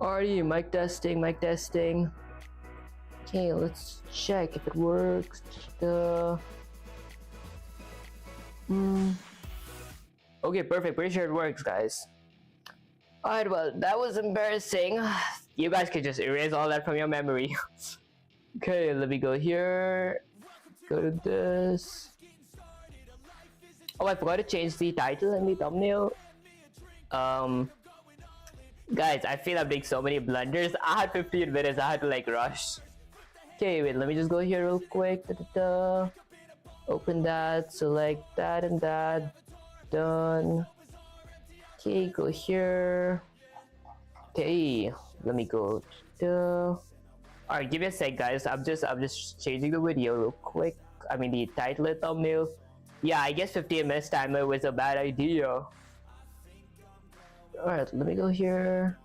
Alrighty, mic testing, mic testing. Okay, let's check if it works. Okay, perfect. Pretty sure it works, guys. Alright, well, that was embarrassing. You guys could just erase all that from your memory. Okay, let me go here. Go to this. Oh, I forgot to change the title and the thumbnail. Guys, I feel I'm making so many blunders. I had 15 minutes. I had to like rush. Okay, wait. Let me just go here real quick. Open that. Select that and that. Done. Okay, go here. Okay, let me go. Alright, give me a sec, guys. I'm just changing the video real quick. I mean the title and thumbnail. Yeah, I guess 15 minutes timer was a bad idea. Alright, let me go here.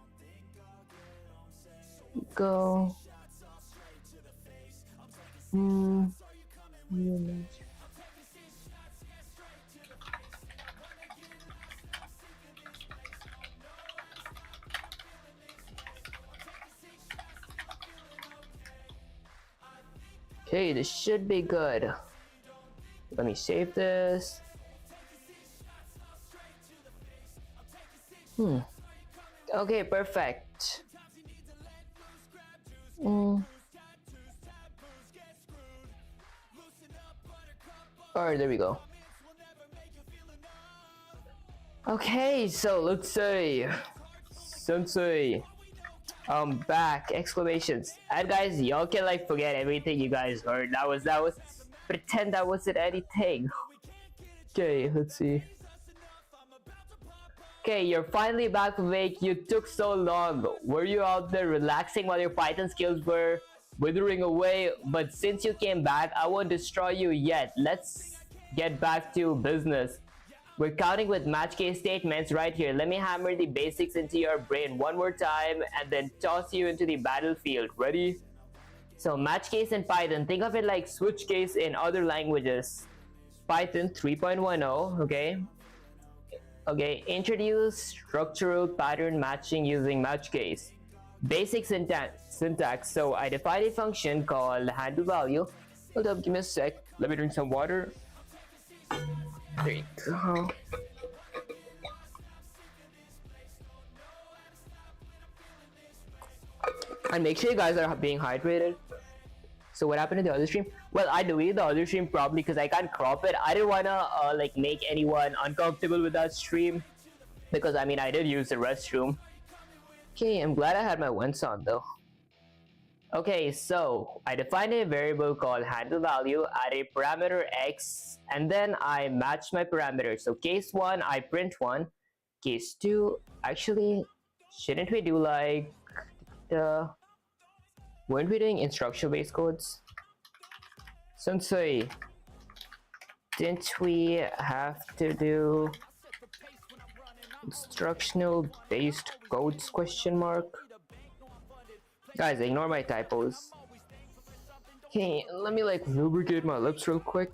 Go. Okay, this should be good. Let me save this. Okay, perfect. Alright, there we go. Okay, so let's say Sensei back exclamations. And guys, y'all can like forget everything you guys heard. That was pretend that wasn't anything. Okay, let's see. Okay, you're finally back awake. You took so long. Were you out there relaxing while your Python skills were withering away? But since you came back, I won't destroy you yet. Let's get back to business. We're counting with match case statements right here. Let me hammer the basics into your brain one more time and then toss you into the battlefield. Ready? So match case in Python, think of it like switch case in other languages. Python 3.10, okay? Okay, introduce structural pattern matching using match case. Basic syntax. So I define a function called handle value. Hold up, give me a sec. Let me drink some water. There you go. And make sure you guys are being hydrated. So what happened to the other stream? Well, I deleted the other stream probably because I can't crop it. I didn't wanna like make anyone uncomfortable with that stream because I mean I did use the restroom. Okay, I'm glad I had my ones on though. Okay, so I defined a variable called handle value, add a parameter x, and then I match my parameters. So case 1, I print 1. Case 2, actually, shouldn't we do like weren't we doing instructional based codes? Sensei, didn't we have to do instructional based codes question mark? Guys, ignore my typos. Okay, let me like lubricate my lips real quick.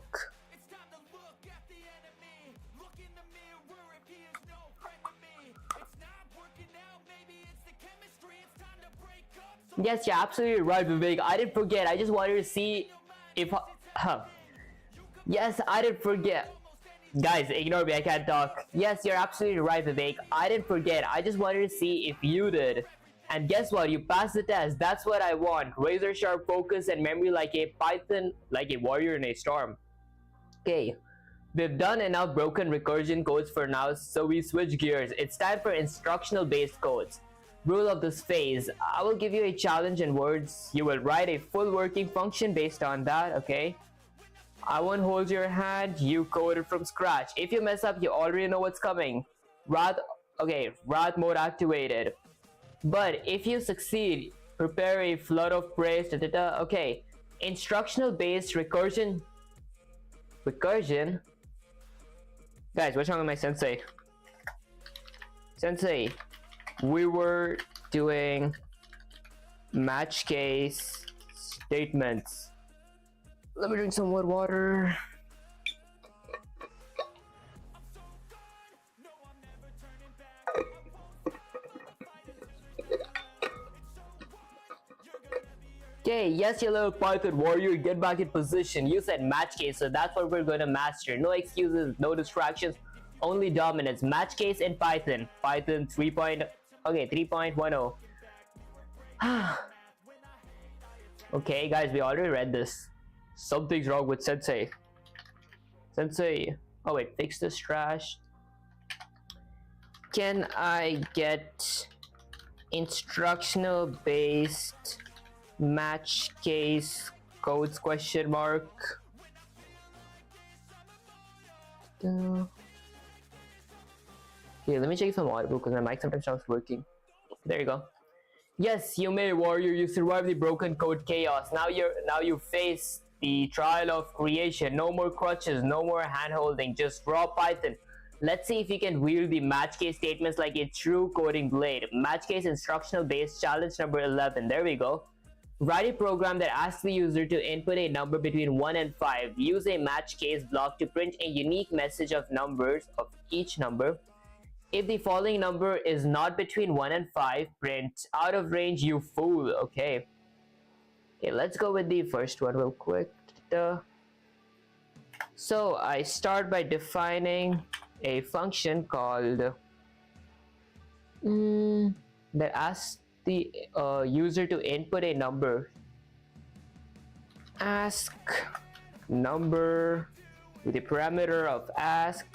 Yes, you're absolutely right, Vivek. I didn't forget. I just wanted to see if... Yes, I didn't forget. Guys, ignore me. I can't talk. Yes, you're absolutely right, Vivek. I didn't forget. I just wanted to see if you did. And guess what? You passed the test. That's what I want. Razor sharp focus and memory like a Python, like a warrior in a storm. Okay. We've done enough broken recursion codes for now, so we switch gears. It's time for instructional based codes. Rule of this phase. I will give you a challenge in words. You will write a full working function based on that, okay? I won't hold your hand. You code it from scratch. If you mess up, you already know what's coming. Wrath mode activated. But if you succeed, prepare a flood of praise. Okay. Instructional based recursion. Guys, what's wrong with my sensei? Sensei, we were doing match case statements. Let me drink some more water. Okay, yes, you little Python warrior, get back in position. You said match case, so that's what we're gonna master. No excuses, no distractions, only dominance. Match case in Python. Python 3.10. Okay, guys, we already read this. Something's wrong with Sensei. Sensei. Oh wait, fix this trash. Can I get instructional based match case codes question mark? Okay, let me check if I'm audible because my mic sometimes stops working. There you go. Yes, you may, warrior. You survived the broken code chaos. Now you face the trial of creation. No more crutches, no more hand holding, just raw Python. Let's see if you can wield the match case statements like a true coding blade. Match case instructional based challenge number 11. There we go. Write a program that asks the user to input a number between 1 and 5. Use a match case block to print a unique message of numbers of each number. If the following number is not between 1 and 5, print out of range, you fool. Okay, let's go with the first one real quick. So I start by defining a function called that asks the user to input a number. Ask number with the parameter of ask.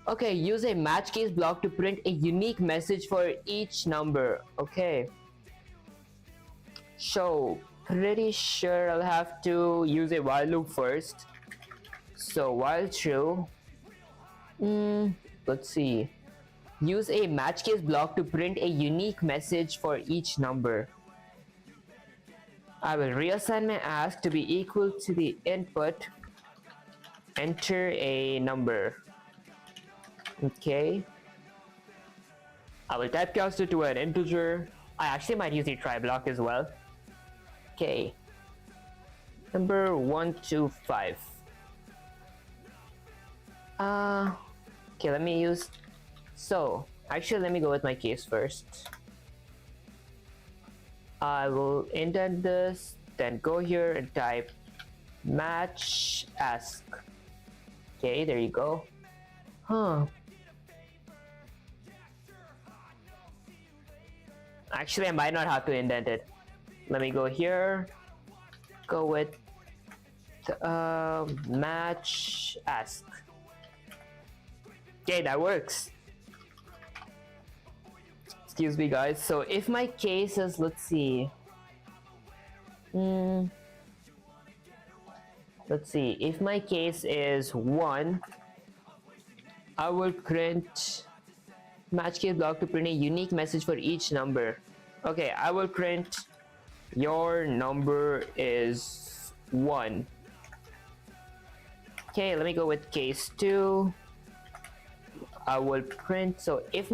Okay, use a match case block to print a unique message for each number. Okay, so pretty sure I'll have to use a while loop first. So while true, let's see, use a match case block to print a unique message for each number. I will reassign my ask to be equal to the input. Enter a number. Okay, I will typecast it to an integer. I actually might use the try block as well. Okay, number 125. Okay, let me use, so actually let me go with my case first. I will indent this, then go here and type match ask. Okay, there you go. Actually, I might not have to indent it. Let me go here, go with match ask. Okay, that works. Excuse me, guys. So if my case is, let's see, if my case is 1, I will print match case block to print a unique message for each number. Okay, I will print your number is 1. Okay, let me go with case 2. I will print, so if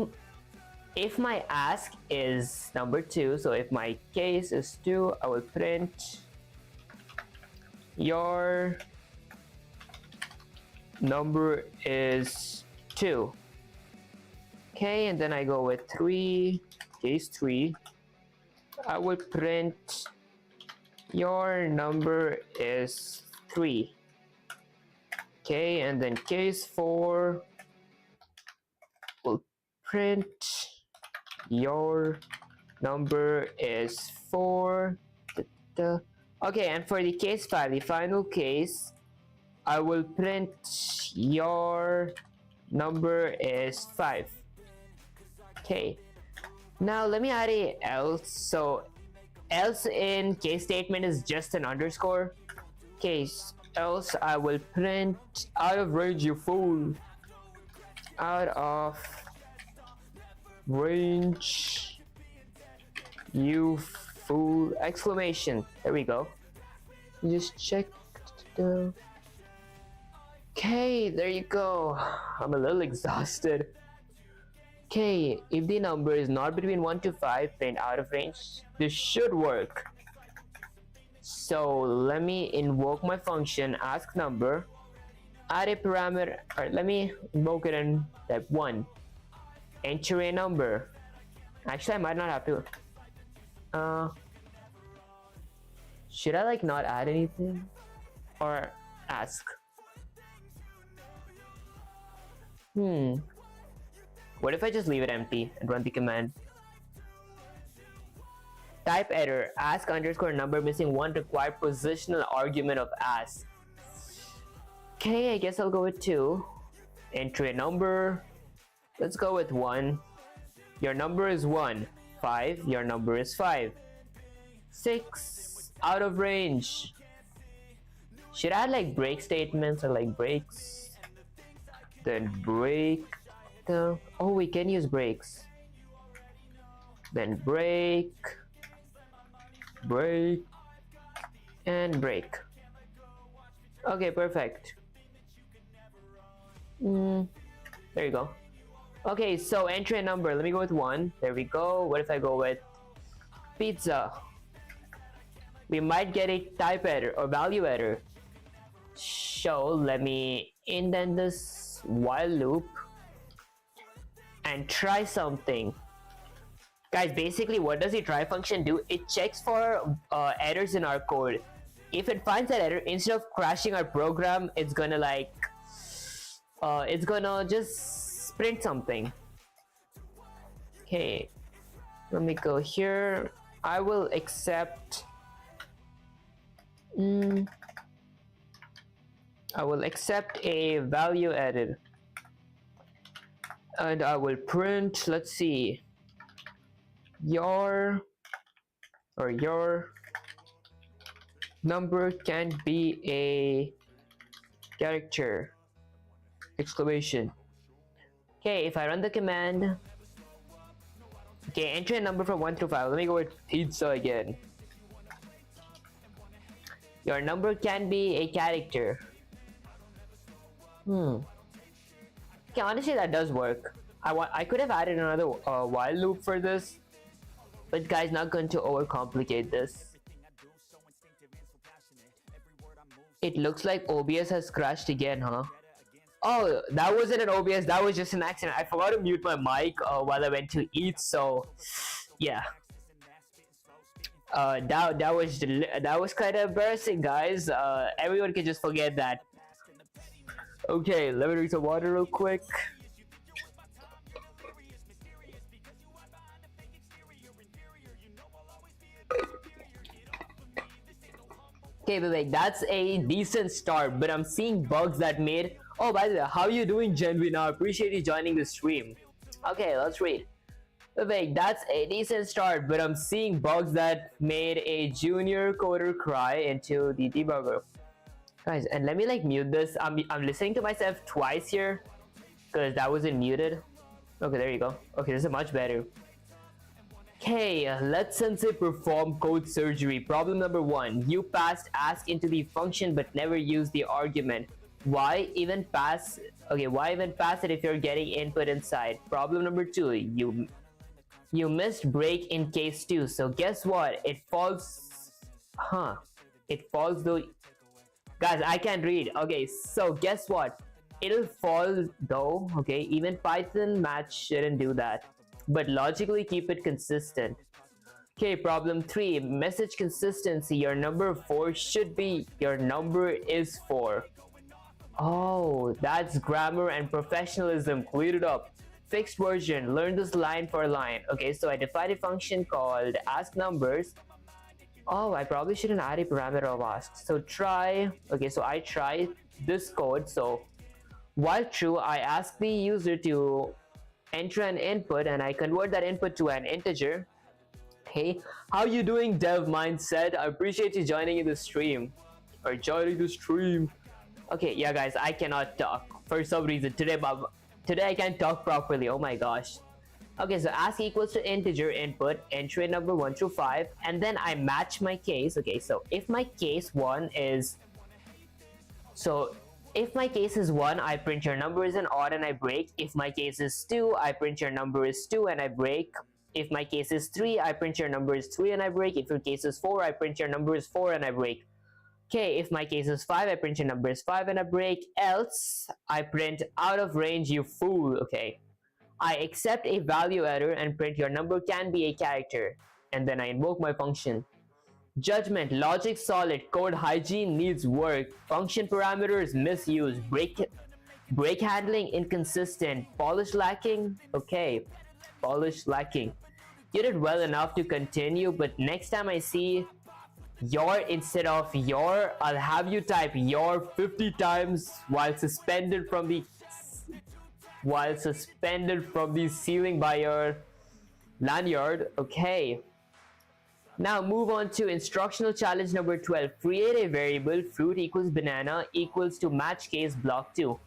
my ask is number 2, so if my case is 2, I will print your number is 2. Okay, and then I go with 3, case 3. I will print your number is 3. Okay, and then case 4 will print your number is 4. Okay, and for the case 5, the final case, I will print your number is 5. Okay, now let me add a else. So else in case statement is just an underscore. Case else, I will print out of range, you fool. Out of range, you fool! Exclamation. There we go. Just check. Okay, there you go. I'm a little exhausted. Okay, if the number is not between 1 to 5, print out of range. This should work. So let me invoke my function ask number, add a parameter, or let me invoke it in type 1. Enter a number. Actually, I might not have to. Should I like not add anything? Or ask? What if I just leave it empty and run the command? Type error, ask underscore number missing one required positional argument of ask. Okay, I guess I'll go with 2. Enter a number. Let's go with 1. Your number is 1. 5. Your number is 5. 6. Out of range. Should I add like break statements or like breaks? Then break. Oh, we can use breaks. Then break. Break. And break. Okay, perfect. There you go. Okay, so enter a number. Let me go with 1. There we go. What if I go with pizza? We might get a type error or value error. So let me indent this while loop and try something. Guys, basically what does the try function do? It checks for errors in our code. If it finds that error, instead of crashing our program, it's gonna like it's gonna just print something. Okay, let me go here. I will accept I will accept a value added, and I will print, let's see, your number can be a character, exclamation. Okay, if I run the command, okay, enter a number from 1 through 5. Let me go with pizza again. Your number can be a character. Okay, honestly that does work. I could have added another while loop for this, but guys, not going to overcomplicate this. It looks like OBS has crashed again, huh? Oh, that wasn't an OBS, that was just an accident. I forgot to mute my mic while I went to eat, so yeah. That was kind of embarrassing, guys. Everyone can just forget that. Okay, let me drink some water real quick. Okay, Vivek, that's a decent start, but I'm seeing bugs that made... Oh, by the way, how you doing, Genvina? I appreciate you joining the stream. Okay, let's read. Vivek, that's a decent start, but I'm seeing bugs that made a junior coder cry into the debugger. Guys, and let me like mute this. I'm listening to myself twice here because that wasn't muted. Okay, there you go. Okay, this is much better. Okay, let Sensei perform code surgery. Problem number 1. You passed ask into the function but never used the argument. Why even pass? Okay, why even pass it if you're getting input inside? Problem number 2. You missed break in case 2. So guess what? It falls. It falls though. Guys, I can't read. Okay, so guess what? It'll fall though. Okay, even Python match shouldn't do that. But logically keep it consistent. Okay, problem 3. Message consistency. Your number 4 should be your number is 4. Oh, that's grammar and professionalism. Cleared it up. Fixed version. Learn this line for line. Okay, so I defined a function called ask numbers. Oh, I probably shouldn't add a parameter of ask. So try. Okay, so I try this code. So while true, I ask the user to enter an input and I convert that input to an integer. Hey, how you doing, Dev Mindset? I appreciate you joining in the stream. Or joining the stream. Okay, yeah guys, I cannot talk for some reason today I can't talk properly. Oh my gosh. Okay, so ask equals to integer input, enter a number 1 through 5, and then I match my case. Okay, so if my case 1 is... So if my case is 1, I print your number is an odd and I break. If my case is 2, I print your number is 2 and I break. If my case is 3, I print your number is 3 and I break. If your case is 4, I print your number is 4 and I break. Okay, if my case is 5, I print your number is 5 and I break. Else, I print out of range, you fool. Okay. I accept a value error and print your number can be a character. And then I invoke my function. Judgment, logic solid, code hygiene needs work, function parameters misused, break handling inconsistent, polish lacking. Okay, polish lacking. You did well enough to continue, but next time I see your instead of your, I'll have you type your 50 times while suspended from the ceiling by your lanyard. Okay. Now move on to instructional challenge number 12. Create a variable fruit equals banana equals to match case block 2.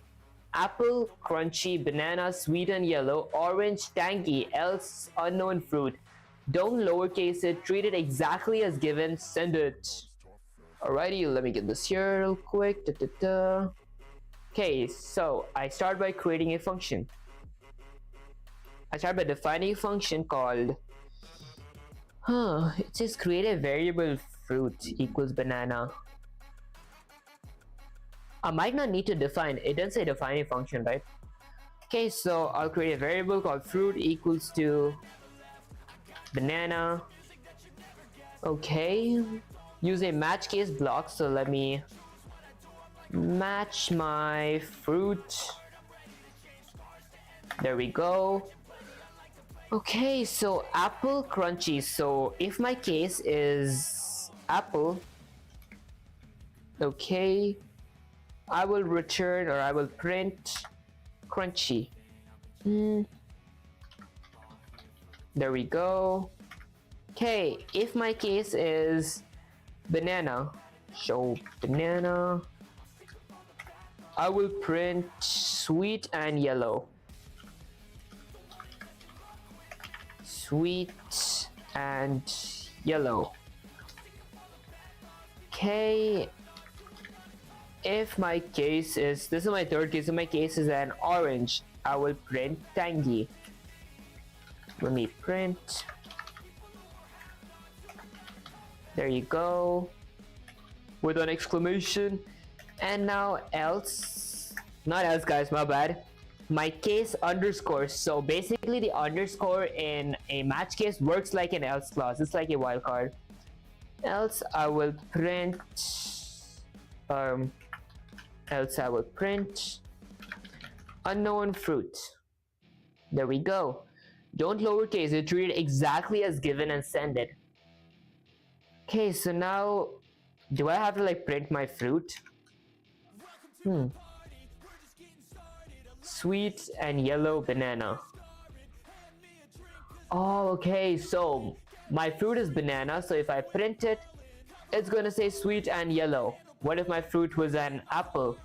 Apple, crunchy, banana, sweet and yellow, orange, tangy, else unknown fruit. Don't lowercase it, treat it exactly as given, send it. Alrighty, let me get this here real quick. Okay, so I start by creating a function. I start by defining a function called it says create a variable fruit equals banana. I might not need to define, it doesn't say define a function, right? Okay, so I'll create a variable called fruit equals to banana. Okay, use a match case block, so let me match my fruit. There we go. Okay, so apple, crunchy. So if my case is apple, okay, I will return or I will print crunchy. There we go. Okay, if my case is banana, show banana, I will print sweet and yellow. Sweet and yellow. Okay, if my case is, this is my third case, if my case is an orange, I will print tangy. Let me print. There you go, with an exclamation. And now else, not else guys, my bad, my case underscore. So basically the underscore in a match case works like an else clause. It's like a wildcard. Else I will print unknown fruit. There we go. Don't lowercase it, treat it exactly as given and send it. Okay, so now do I have to like print my fruit? Sweet and yellow banana. Oh, okay, so my fruit is banana, so if I print it, it's gonna say sweet and yellow. What if my fruit was an apple?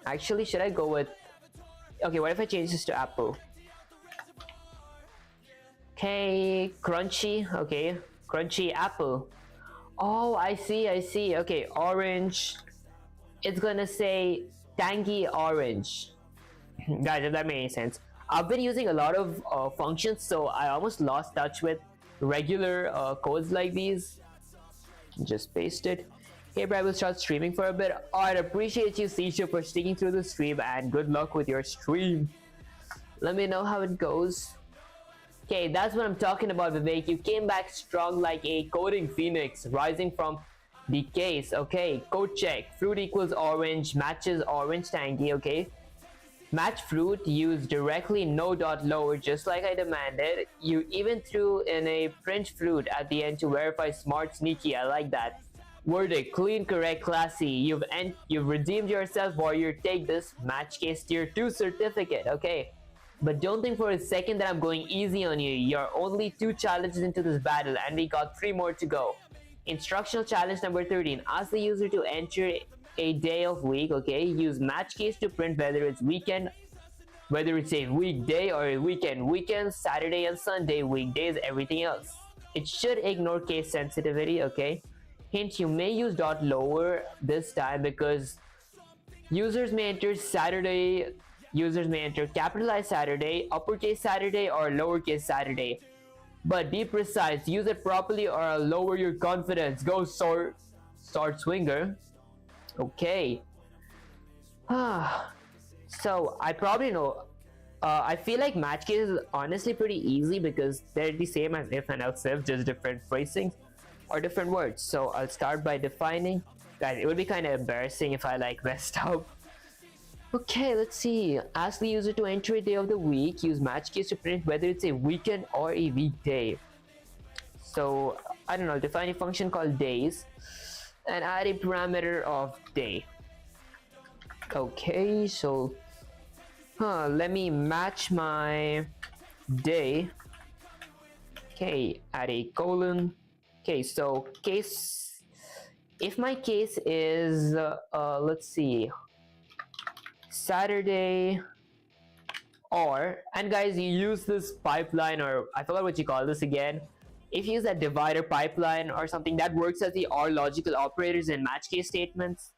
Actually, should I go with, okay, what if I change this to apple? Okay, crunchy. Okay, crunchy apple. Oh, I see. Okay, orange, it's gonna say tangy orange. Guys, if that made any sense. I've been using a lot of functions, so I almost lost touch with regular codes like these. Just paste it. Hey bro, I will start streaming for a bit. Alright, appreciate you, Sisha, for sticking through the stream, and good luck with your stream. Let me know how it goes. Okay, that's what I'm talking about, Vivek. You came back strong like a coding phoenix, rising from the case. Okay, code check. Fruit equals orange, matches orange tangy. Okay, match fruit, use directly, no dot lower, just like I demanded. You even threw in a print fruit at the end to verify smart sneaky. I like that. Verdict, clean, correct, classy. You've redeemed yourself, warrior. Take this match case tier 2 certificate. Okay, but don't think for a second that I'm going easy on you. You're only 2 challenges into this battle and we got 3 more to go. Instructional challenge number 13. Ask the user to enter a day of week. Okay, use match case to print whether it's weekend, whether it's a weekday or a weekend. Weekends, Saturday and Sunday, weekdays, everything else. It should ignore case sensitivity. Okay, hint, you may use dot lower this time because users may enter Saturday, users may enter capitalized Saturday, uppercase Saturday, or lowercase Saturday. But be precise, use it properly or I'll lower your confidence. Go sword swinger. Okay. So I probably know I feel like match case is honestly pretty easy because they're the same as if and else if, just different phrasing or different words. So I'll start by defining. Guys, it would be kind of embarrassing if I like messed up. Okay, let's see. Ask the user to enter a day of the week. Use match case to print whether it's a weekend or a weekday. So I don't know, define a function called days and add a parameter of day. Okay, so let me match my day. Okay, add a colon. Okay, so case, if my case is let's see, Saturday, or, and guys, you use this pipeline, or I forgot what you call this again. If you use that divider pipeline or something, that works as the OR logical operators in match case statements.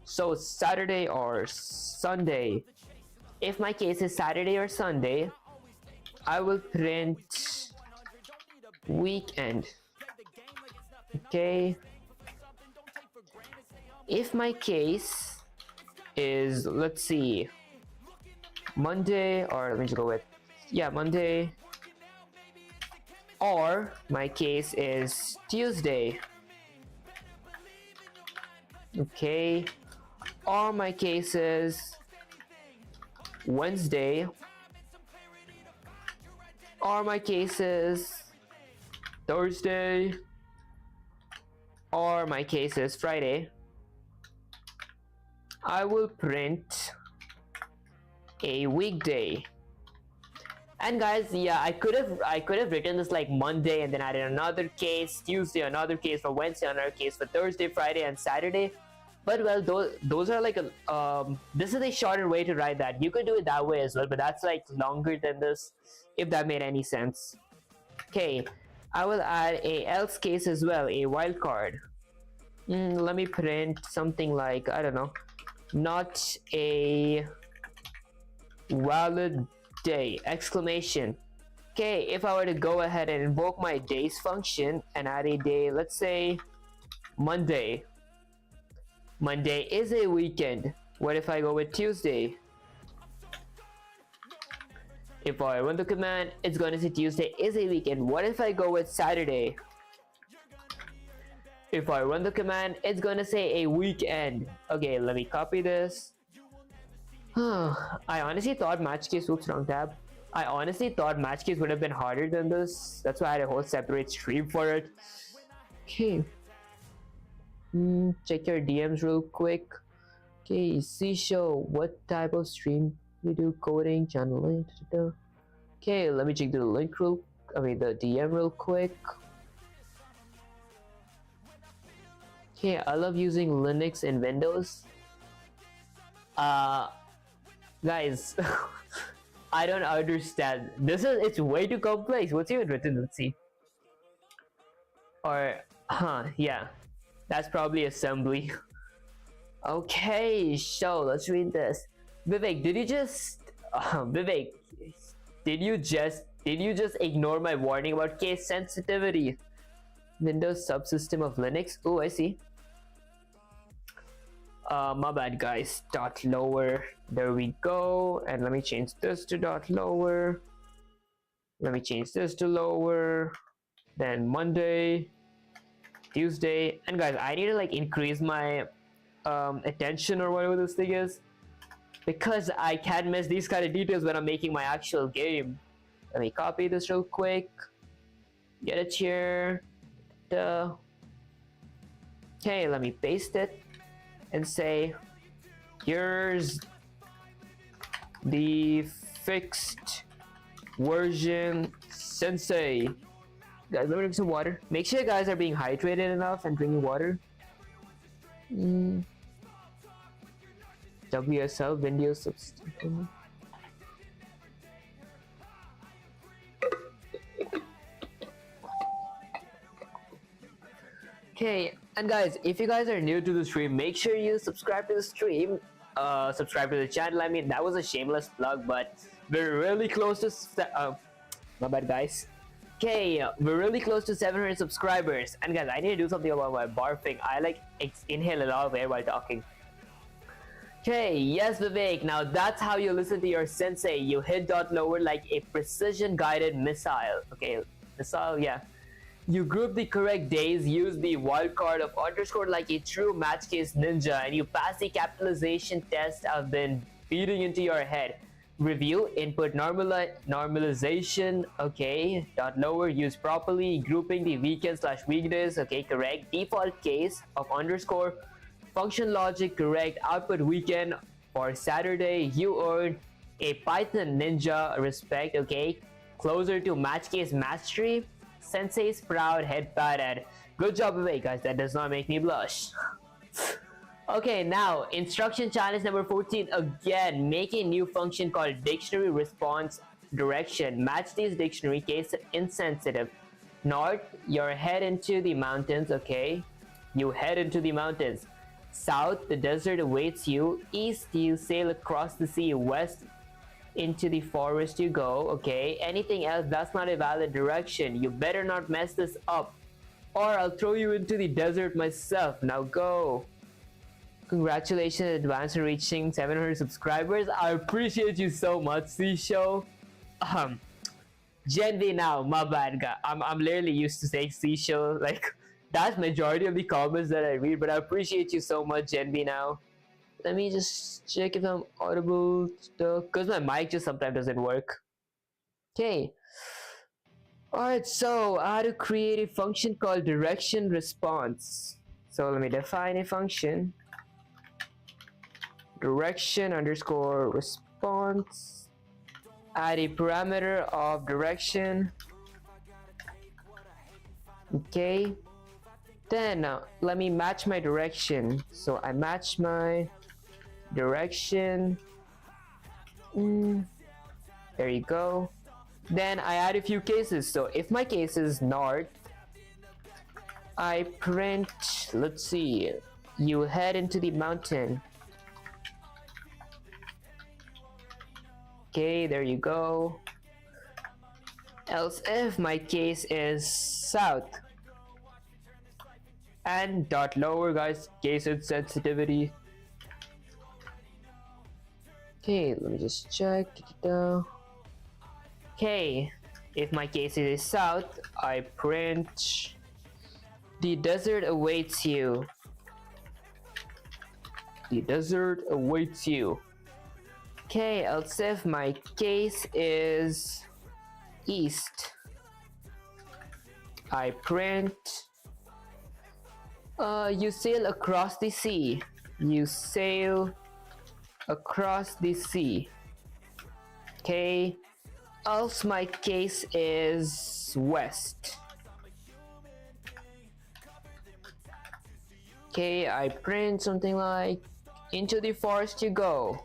So Saturday or Sunday. If my case is Saturday or Sunday, I will print weekend. Okay. If my case is, let's see, Monday, or let me just go with, yeah, Monday, or my case is Tuesday. Okay. Or my case is Wednesday, or my case is Thursday, or my case is Friday, I will print a weekday. And guys, yeah, I could have written this like Monday and then added another case, Tuesday another case, for Wednesday another case, for Thursday, Friday, and Saturday. But well, those are like this is a shorter way to write that. You could do it that way as well, but that's like longer than this, if that made any sense. Okay, I will add a else case as well, a wildcard. Let me print something like, I don't know, not a valid day, exclamation. Okay, if I were to go ahead and invoke my days function and add a day, let's say Monday. Monday is a weekend. What if I go with Tuesday? If I run the command, it's going to say Tuesday is a weekend. What if I go with Saturday? If I run the command, it's going to say a weekend. Okay, let me copy this. I honestly thought match case, oops, wrong tab. I honestly thought match case would have been harder than this. That's why I had a whole separate stream for it. Okay. Check your DMs real quick. Okay, see show, what type of stream you do, coding, channel link, Okay, let me check the link the DM real quick. Okay, I love using Linux and Windows. Guys, I don't understand. It's way too complex. What's even written? Let's see. Or, yeah. That's probably assembly. Okay, so let's read this. Vivek, did you just ignore my warning about case sensitivity? Windows subsystem of Linux. Oh, I see. My bad, guys. Dot lower. There we go. And let me change this to dot lower. Let me change this to lower. Then Monday, Tuesday, and guys, I need to like increase my attention or whatever this thing is, because I can't miss these kind of details when I'm making my actual game. Let me copy this real quick, get it here. Okay, let me paste it and say, here's the fixed version sensei. Guys, let me drink some water. Make sure you guys are being hydrated enough and drinking water. WSL Windows subsystem. Okay, and guys, if you guys are new to the stream, make sure you subscribe to the stream. Subscribe to the channel. I mean, that was a shameless plug, but we're really close to my bad, guys. Okay, we're really close to 700 subscribers, and guys, I need to do something about my barfing. I like inhale a lot of air while talking. Okay, yes, Vivek. Now that's how you listen to your sensei. You hit dot lower like a precision guided missile. Okay, missile, yeah. You group the correct days, use the wildcard of underscore like a true match case ninja, and you pass the capitalization test I've been beating into your head. Review, input normalization, okay, dot lower, use properly, grouping the weekend slash weekdays, okay, correct, default case of underscore, function logic, correct, output weekend for Saturday, you earn a Python ninja respect, okay, closer to match case mastery, sensei's proud head pat and good job away guys, that does not make me blush. Okay, now instruction challenge number 14. Again, make a new function called dictionary response direction. Match these dictionary case insensitive. North, you head into the mountains, okay? You head into the mountains. South, the desert awaits you. East, you sail across the sea. West, into the forest you go, okay? Anything else, that's not a valid direction. You better not mess this up, or I'll throw you into the desert myself. Now go. Congratulations in advance on reaching 700 subscribers. I appreciate you so much, C-Show. Gen V now, my bad guy. I'm literally used to saying C-Show. Like, that's majority of the comments that I read, but I appreciate you so much, Gen V now. Let me just check if I'm audible still, because my mic just sometimes doesn't work. Okay. Alright, so how to create a function called direction response. So let me define a function. Direction underscore response. Add a parameter of direction. Okay. Then let me match my direction. So I match my direction. There you go. Then I add a few cases. So if my case is north, I print, let's see, you head into the mountain. Okay, there you go. Else if my case is south, and dot lower guys, case insensitivity. Okay, let me just check. Okay, if my case is south, I print the desert awaits you. The desert awaits you. Okay, else if my case is east, I print you sail across the sea. You sail across the sea. Okay, else my case is west. Okay, I print something like into the forest you go.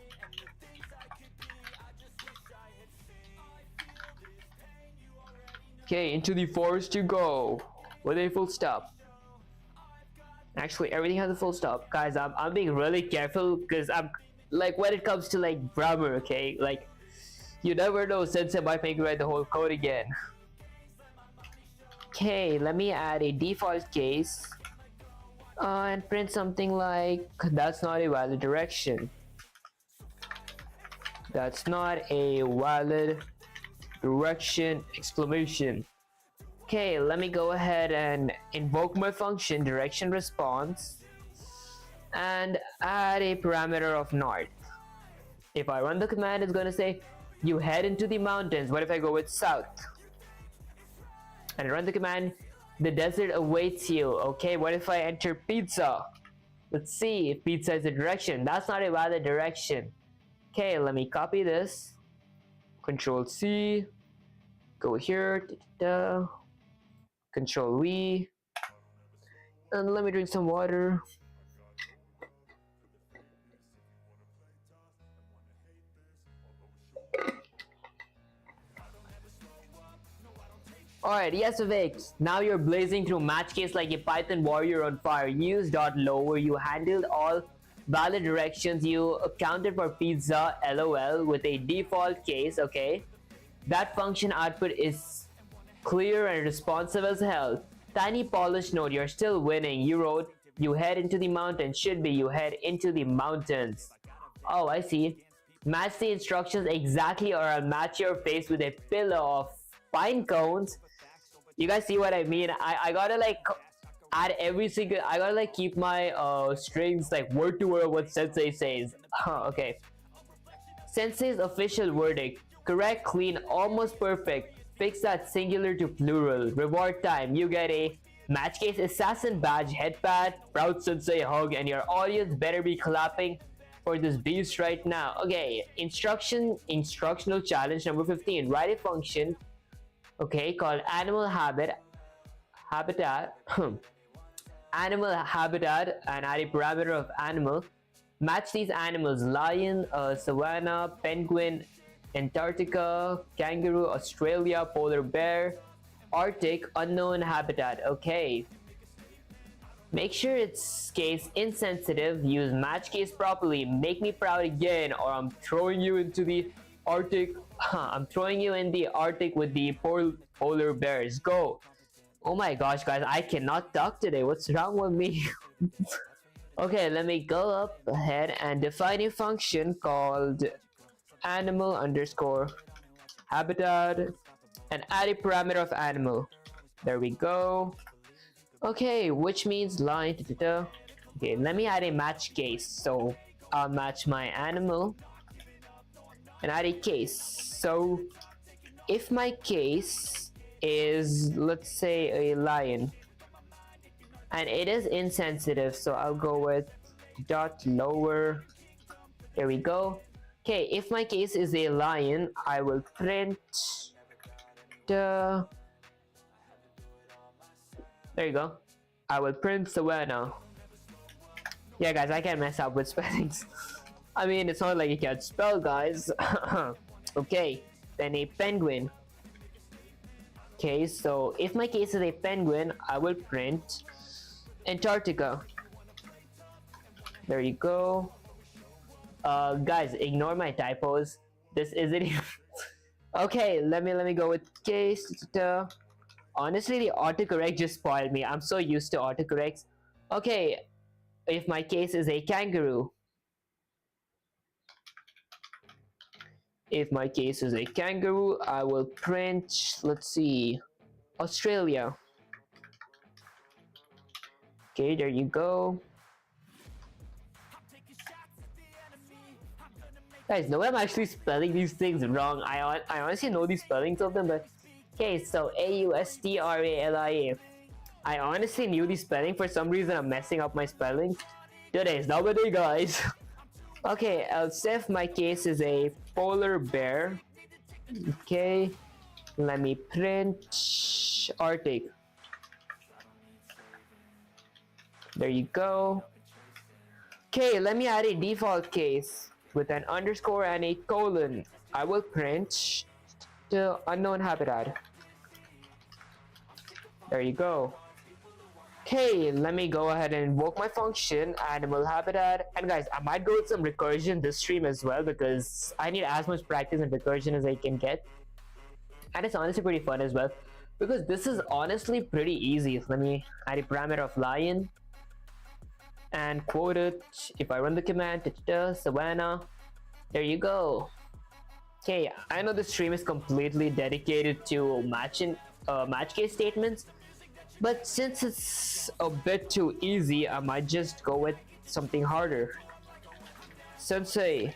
Okay, into the forest you go with a full stop. Actually, everything has a full stop. Guys, I'm being really careful because I'm like, when it comes to like grammar, okay, like you never know, Sensei might make you write the whole code again. Okay, let me add a default case and print something like that's not a valid direction. That's not a valid direction exclamation. Okay, let me go ahead and invoke my function direction response and add a parameter of north. If I run the command, it's going to say you head into the mountains. What if I go with south and run the command, the desert awaits you? Okay, what if I enter pizza? Let's see if pizza is a direction. That's not a valid direction. Okay, let me copy this, Control C, go here, Control V, and let me drink some water. Alright, yes Vivek, now you're blazing through match case like a Python warrior on fire. Use dot lower, you handled all valid directions, you accounted for pizza, lol, with a default case, okay? That function output is clear and responsive as hell. Tiny polished note, you're still winning. You wrote, you head into the mountains. Should be, you head into the mountains. Oh, I see. Match the instructions exactly or I'll match your face with a pillow of pine cones. You guys see what I mean? I gotta like add every single, I gotta like keep my strings like word to word what Sensei says. Okay. Sensei's official verdict. Correct, clean, almost perfect. Fix that singular to plural. Reward time. You get a match case assassin badge, headpad, proud Sensei hug, and your audience better be clapping for this beast right now. Okay, instructional challenge number 15. Write a function, okay, called animal habitat, animal habitat, and add a parameter of animal. Match these animals: lion, savanna, penguin, Antarctica, kangaroo, Australia, polar bear, Arctic, unknown habitat. Okay. Make sure it's case insensitive. Use match case properly. Make me proud again, or I'm throwing you into the Arctic. I'm throwing you in the Arctic with the polar bears. Go. Oh my gosh, guys, I cannot talk today. What's wrong with me? Okay, let me go up ahead and define a function called animal underscore habitat and add a parameter of animal. There we go. Okay, which means line. Okay, let me add a match case. So I'll match my animal and add a case. So if my case is, let's say, a lion, and it is insensitive, so I'll go with dot lower. There we go. Okay, if my case is a lion, I will print the, there you go, I will print savanna. Yeah guys, I can mess up with spellings. I mean, it's not like you can't spell, guys. Okay, then a penguin. Okay, so if my case is a penguin, I will print Antarctica. There you go. Guys, ignore my typos. This isn't even okay, let me go with case. Honestly, the autocorrect just spoiled me. I'm so used to autocorrects. Okay, if my case is a kangaroo. If my case is a kangaroo, I will print, let's see, Australia. Okay, there you go. Guys, no, I'm actually spelling these things wrong. I honestly know the spellings of them, but okay, so Australia. I honestly knew the spelling. For some reason, I'm messing up my spelling. Today's not the day, guys. Okay, else if my case is a polar bear. Okay, let me print Arctic. There you go. Okay, let me add a default case with an underscore and a colon. I will print the unknown habitat. There you go. Okay, let me go ahead and invoke my function animal habitat. And guys, I might go with some recursion this stream as well because I need as much practice in recursion as I can get. And it's honestly pretty fun as well because this is honestly pretty easy. Let me add a parameter of lion and quote it. If I run the command, savanna, there you go. Okay, I know the stream is completely dedicated to match case statements, but since it's a bit too easy, I might just go with something harder. Sensei,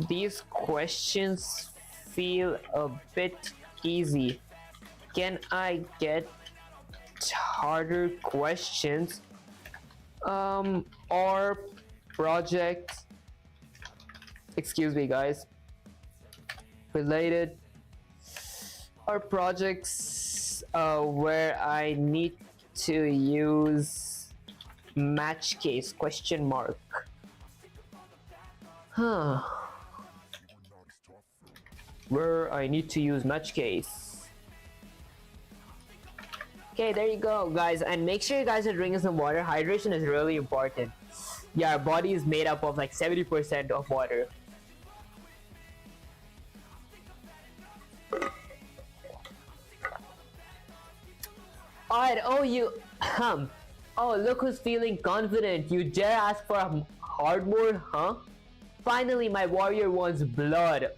these questions feel a bit easy. Can I get harder questions? Or projects, excuse me guys, related, or projects where I need to use match case question mark. Where I need to use match case. Okay, there you go, guys, and make sure you guys are drinking some water. Hydration is really important. Yeah, our body is made up of like 70% of water. Alright, oh oh, look who's feeling confident. You dare ask for a hard mode, huh? finally my warrior wants blood.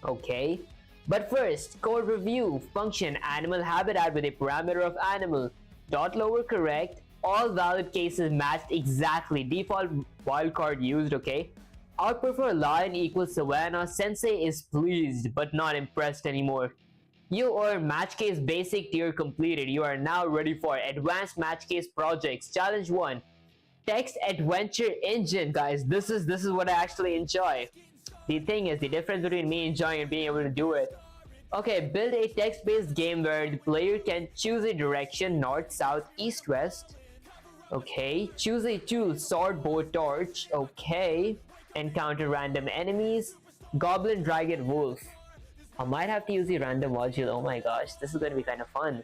Okay. But first, code review. Function animal habitat with a parameter of animal. Dot lower correct. All valid cases matched exactly. Default wildcard used, okay? I would prefer lion equals savannah. Sensei is pleased but not impressed anymore. You earn match case basic tier completed. You are now ready for advanced match case projects. Challenge 1. Text adventure engine, guys. This is what I actually enjoy. The thing is, the difference between me enjoying and being able to do it. Okay, build a text-based game where the player can choose a direction, north, south, east, west. Okay, choose a tool, sword, bow, torch. Okay, encounter random enemies. Goblin, dragon, wolf. I might have to use the random module. Oh my gosh, this is gonna be kind of fun.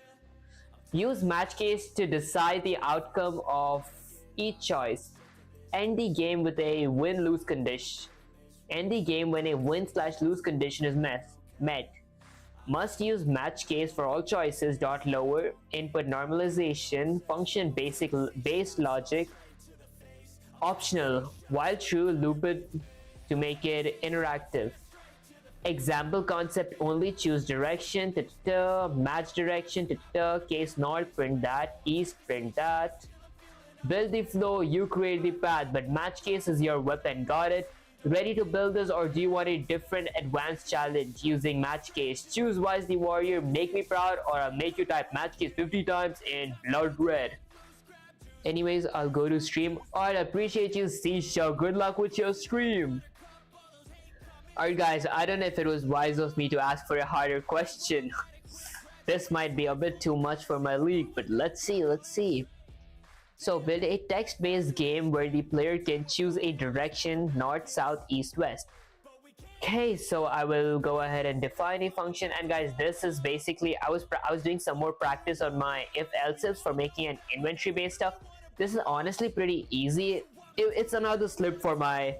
Use match case to decide the outcome of each choice. End the game with a win-lose condition. End the game when a win/lose condition is met. Must use match case for all choices. Dot lower. Input normalization. Function base logic. Optional. While true, loop it to make it interactive. Example concept only. Choose direction. Match direction. Case north. Print that. East. Print that. Build the flow. You create the path, but match case is your weapon. Got it? Ready to build this, or do you want a different advanced challenge using match case? Choose wisely, warrior. Make me proud, or I'll make you type match case 50 times in blood red. Anyways, I'll go to stream. Alright, appreciate you, Seashell. Good luck with your stream. Alright guys, I don't know if it was wise of me to ask for a harder question. This might be a bit too much for my league, but let's see. So build a text-based game where the player can choose a direction, north, south, east, west. Okay, so I will go ahead and define a function. And guys, this is basically, I was doing some more practice on my if-else's for making an inventory-based stuff. This is honestly pretty easy. It's another slip for my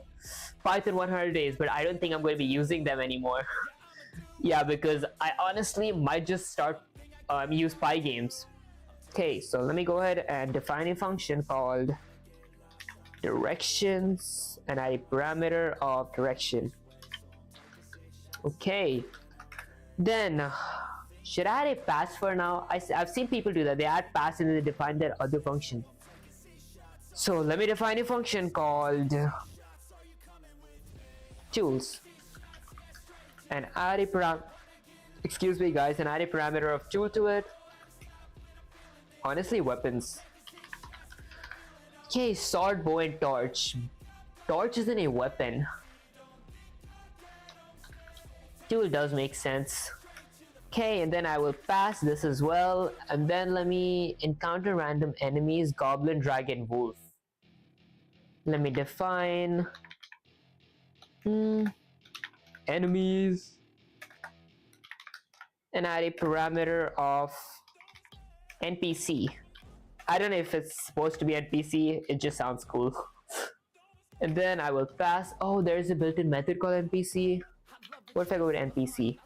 Python 100 days, but I don't think I'm going to be using them anymore. Yeah, because I honestly might just start use Pygames. Okay, so let me go ahead and define a function called directions and add a parameter of direction. Okay, then should I add a pass for now? I've seen people do that. They add pass and then they define their other function. So let me define a function called tools and add a parameter of tool to it. Honestly, weapons. Okay, sword, bow, and torch. Torch isn't a weapon. Tool does make sense. Okay, and then I will pass this as well. And then let me encounter random enemies. Goblin, dragon, wolf. Let me define enemies and add a parameter of NPC. I don't know if it's supposed to be NPC, it just sounds cool. And then I will pass. Oh, there's a built-in method called NPC. What if I go with NPC?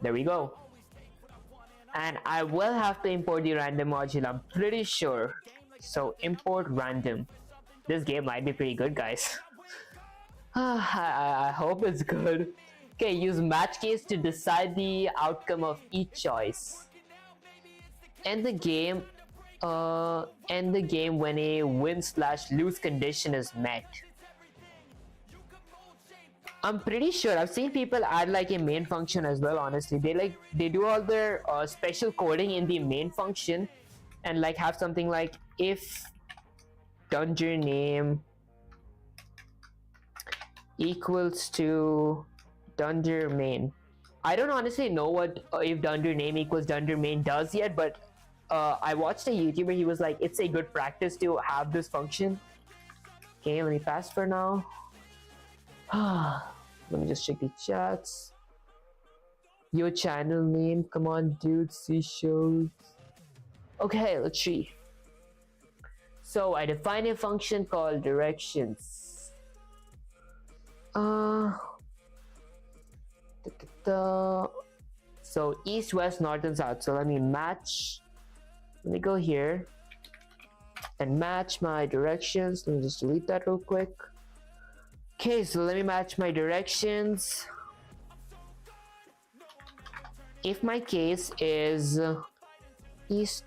There we go. And I will have to import the random module, I'm pretty sure. So import random. This game might be pretty good, guys. I hope it's good. Okay, use match case to decide the outcome of each choice. End the game when a win/lose condition is met. I'm pretty sure I've seen people add like a main function as well. Honestly, they do all their special coding in the main function and like have something like if dungeon name equals to dungeon main. I don't honestly know what if dungeon name equals dungeon main does yet, but I watched a YouTuber. He was like, it's a good practice to have this function. Okay, let me pass for now. Let me just check the chats. Your channel name, come on dude, see shows. Okay, let's see. So I define a function called directions. So east, west, north, and south. So let me go here and match my directions. Let me just delete that real quick. Okay, so let me match my directions. If my case is east,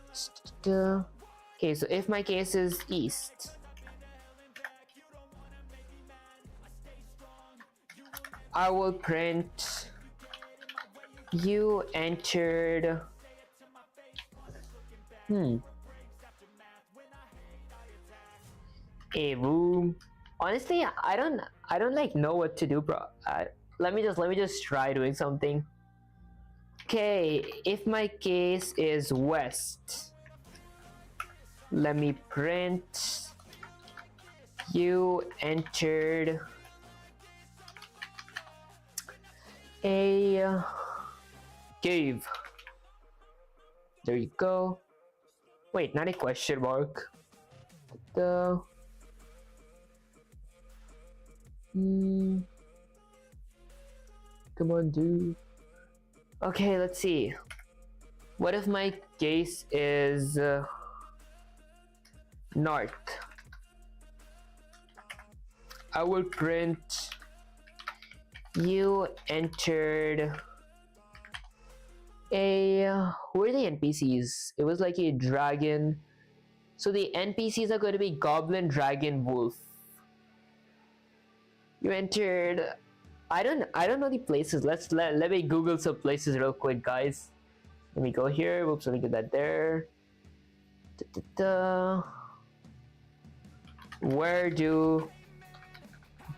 okay, so if my case is east, I will print you entered a room. Honestly, I don't like know what to do, bro. Let me just try doing something. Okay, if my case is west, let me print you entered a cave. There you go. Wait, not a question mark. The come on, dude. Okay, let's see. What if my case is north? I will print you entered a who are the NPCs? It was like a dragon. So the NPCs are going to be goblin, dragon, wolf. You entered I don't know the places. Let me Google some places real quick, guys. Let me go here. Whoops, let me get that there. Where do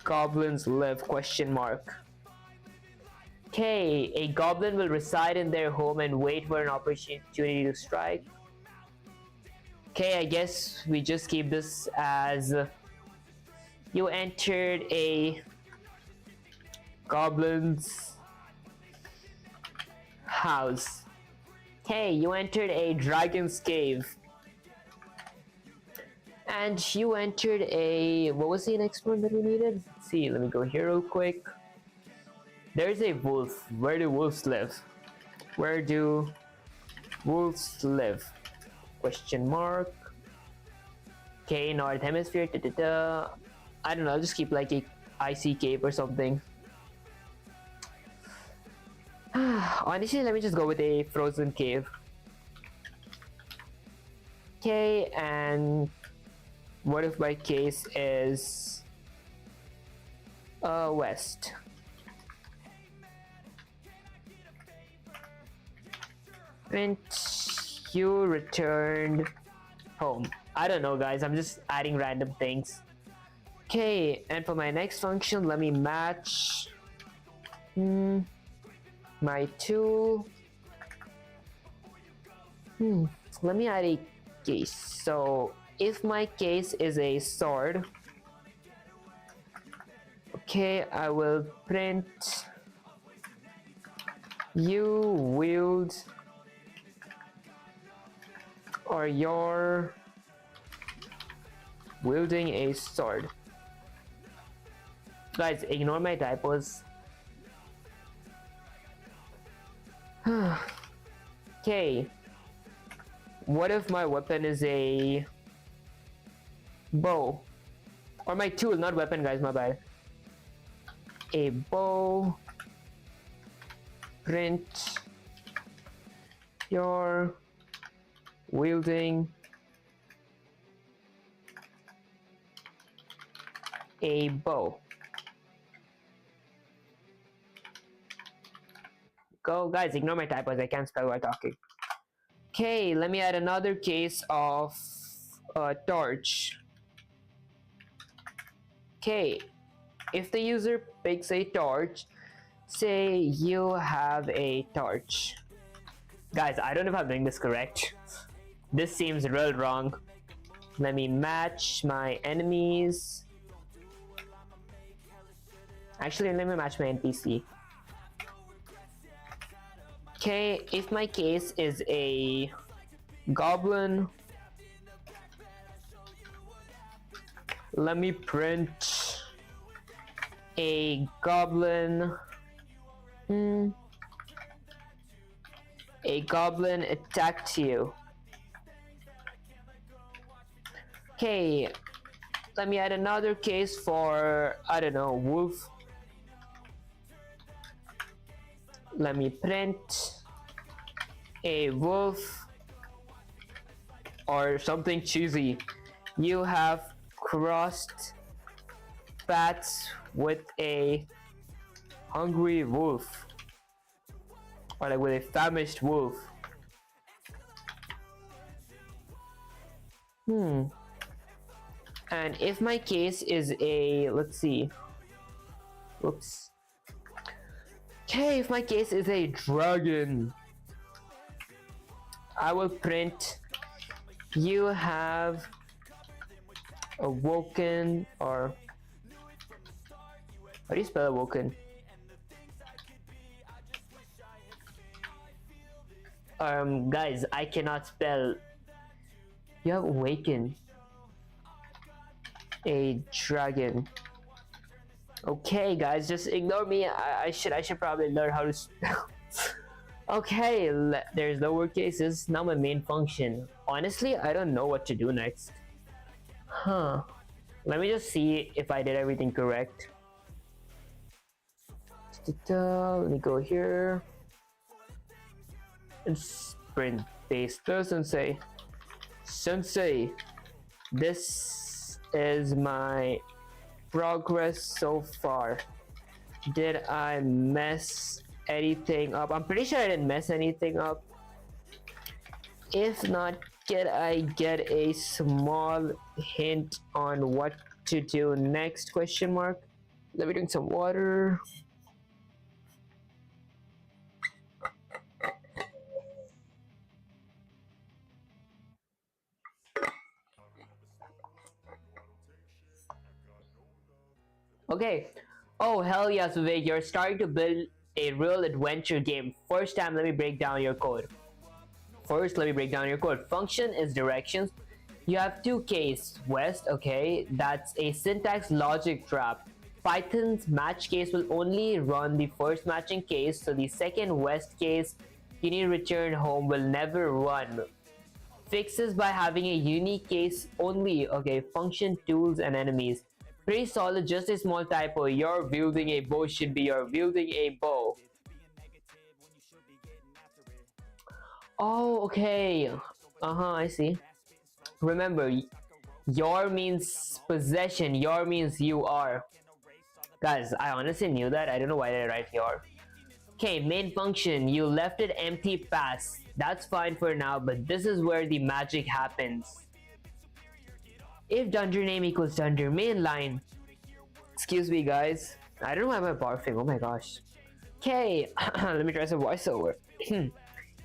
goblins live? Question mark. Okay, a goblin will reside in their home and wait for an opportunity to strike. Okay, I guess we just keep this as you entered a goblin's house. Okay, you entered a dragon's cave. And you entered a... what was the next one that we needed? Let's see, let me go here real quick. There's a wolf. Where do wolves live? Where do wolves live? Question mark. Okay, North Hemisphere. I don't know, I'll just keep like a icy cave or something. Honestly, let me just go with a frozen cave. Okay, and what if my case is west? And you returned home. I don't know, guys, I'm just adding random things. Okay, and for my next function, let me match my tool. Let me add a case. So if my case is a sword, okay, I will print you wield or you're wielding a sword. Guys, ignore my typos. Okay, what if my weapon is a bow? Or my tool, not weapon, guys, my bad. A bow. Print you're wielding a bow. Go, guys, ignore my typos, I can't spell while talking. Okay, let me add another case of torch. Okay, if the user picks a torch, say you have a torch. Guys, I don't know if I'm doing this correct. This seems real wrong. Let me match my enemies. Actually, let me match my NPC. Okay, if my case is a goblin, let me print a goblin. A goblin attacked you. Okay, let me add another case for, I don't know, wolf. Let me print a wolf or something cheesy. You have crossed paths with a hungry wolf, or like with a famished wolf. And if my case is a, let's see, oops. Okay, if my case is a dragon, I will print you have awoken, or how do you spell awoken? Guys, I cannot spell. You have awakened a dragon. Okay, guys, just ignore me. I should probably learn how to spell. Okay, there's no word cases. Now my main function. Honestly, I don't know what to do next. Huh. Let me just see if I did everything correct. Let me go here. And sprint base to sensei. Sensei, this is my progress so far. Did I mess anything up? I'm pretty sure I didn't mess anything up. If not, can I get a small hint on what to do next? Question mark. Let me drink some water. Okay. Oh, hell yes, Vivek. You're starting to build a real adventure game. First time, let me break down your code. Function is directions. You have two case, west, okay. That's a syntax logic trap. Python's match case will only run the first matching case, so the second west case, you need return home, will never run. Fixes by having a unique case only, okay. Function, tools, and enemies. Pretty solid, just a small typo. You're wielding a bow should be you're wielding a bow. Oh, okay. I see. Remember, your means possession, your means you are. Guys, I honestly knew that. I don't know why did I write your. Okay, main function. You left it empty pass. That's fine for now, but this is where the magic happens. If dungeon name equals dungeon main line. Excuse me, guys. I don't know why I'm barfing. Oh my gosh. Okay, let me try some voiceover.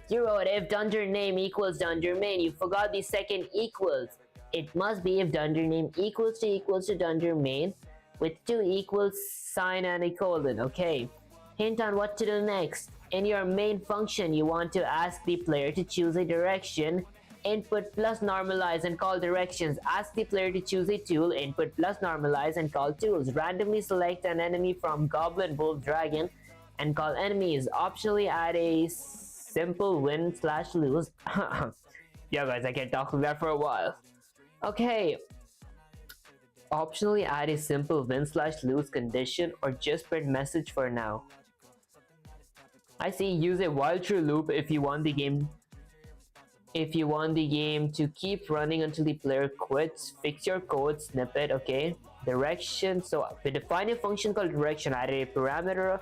You wrote if dungeon name equals dungeon main. You forgot the second equals. It must be if dungeon name equals to dungeon main with two equals sign and a colon. Okay. Hint on what to do next. In your main function, you want to ask the player to choose a direction. Input plus normalize and call directions. Ask the player to choose a tool. Input plus normalize and call tools. Randomly select an enemy from goblin, wolf, dragon and call enemies. Optionally add a simple win/lose. Yeah, guys, I can't talk like that for a while. Okay. Optionally add a simple win/lose condition or just print message for now. I see. Use a while true loop if you want the game to keep running until the player quits. Fix your code snippet. Okay. Direction. So we define a function called direction. Added a parameter.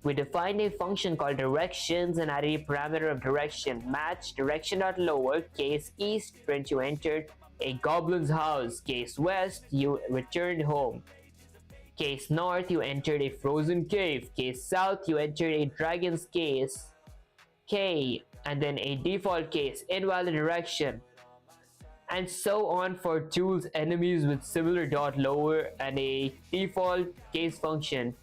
We defined a function called directions and added a parameter of direction. Match direction.lower case east. Print you entered a goblin's house. Case west, you returned home. Case north, you entered a frozen cave. Case south, you entered a dragon's case. K, and then a default case, invalid direction. And so on for tools, enemies with similar dot lower and a default case function.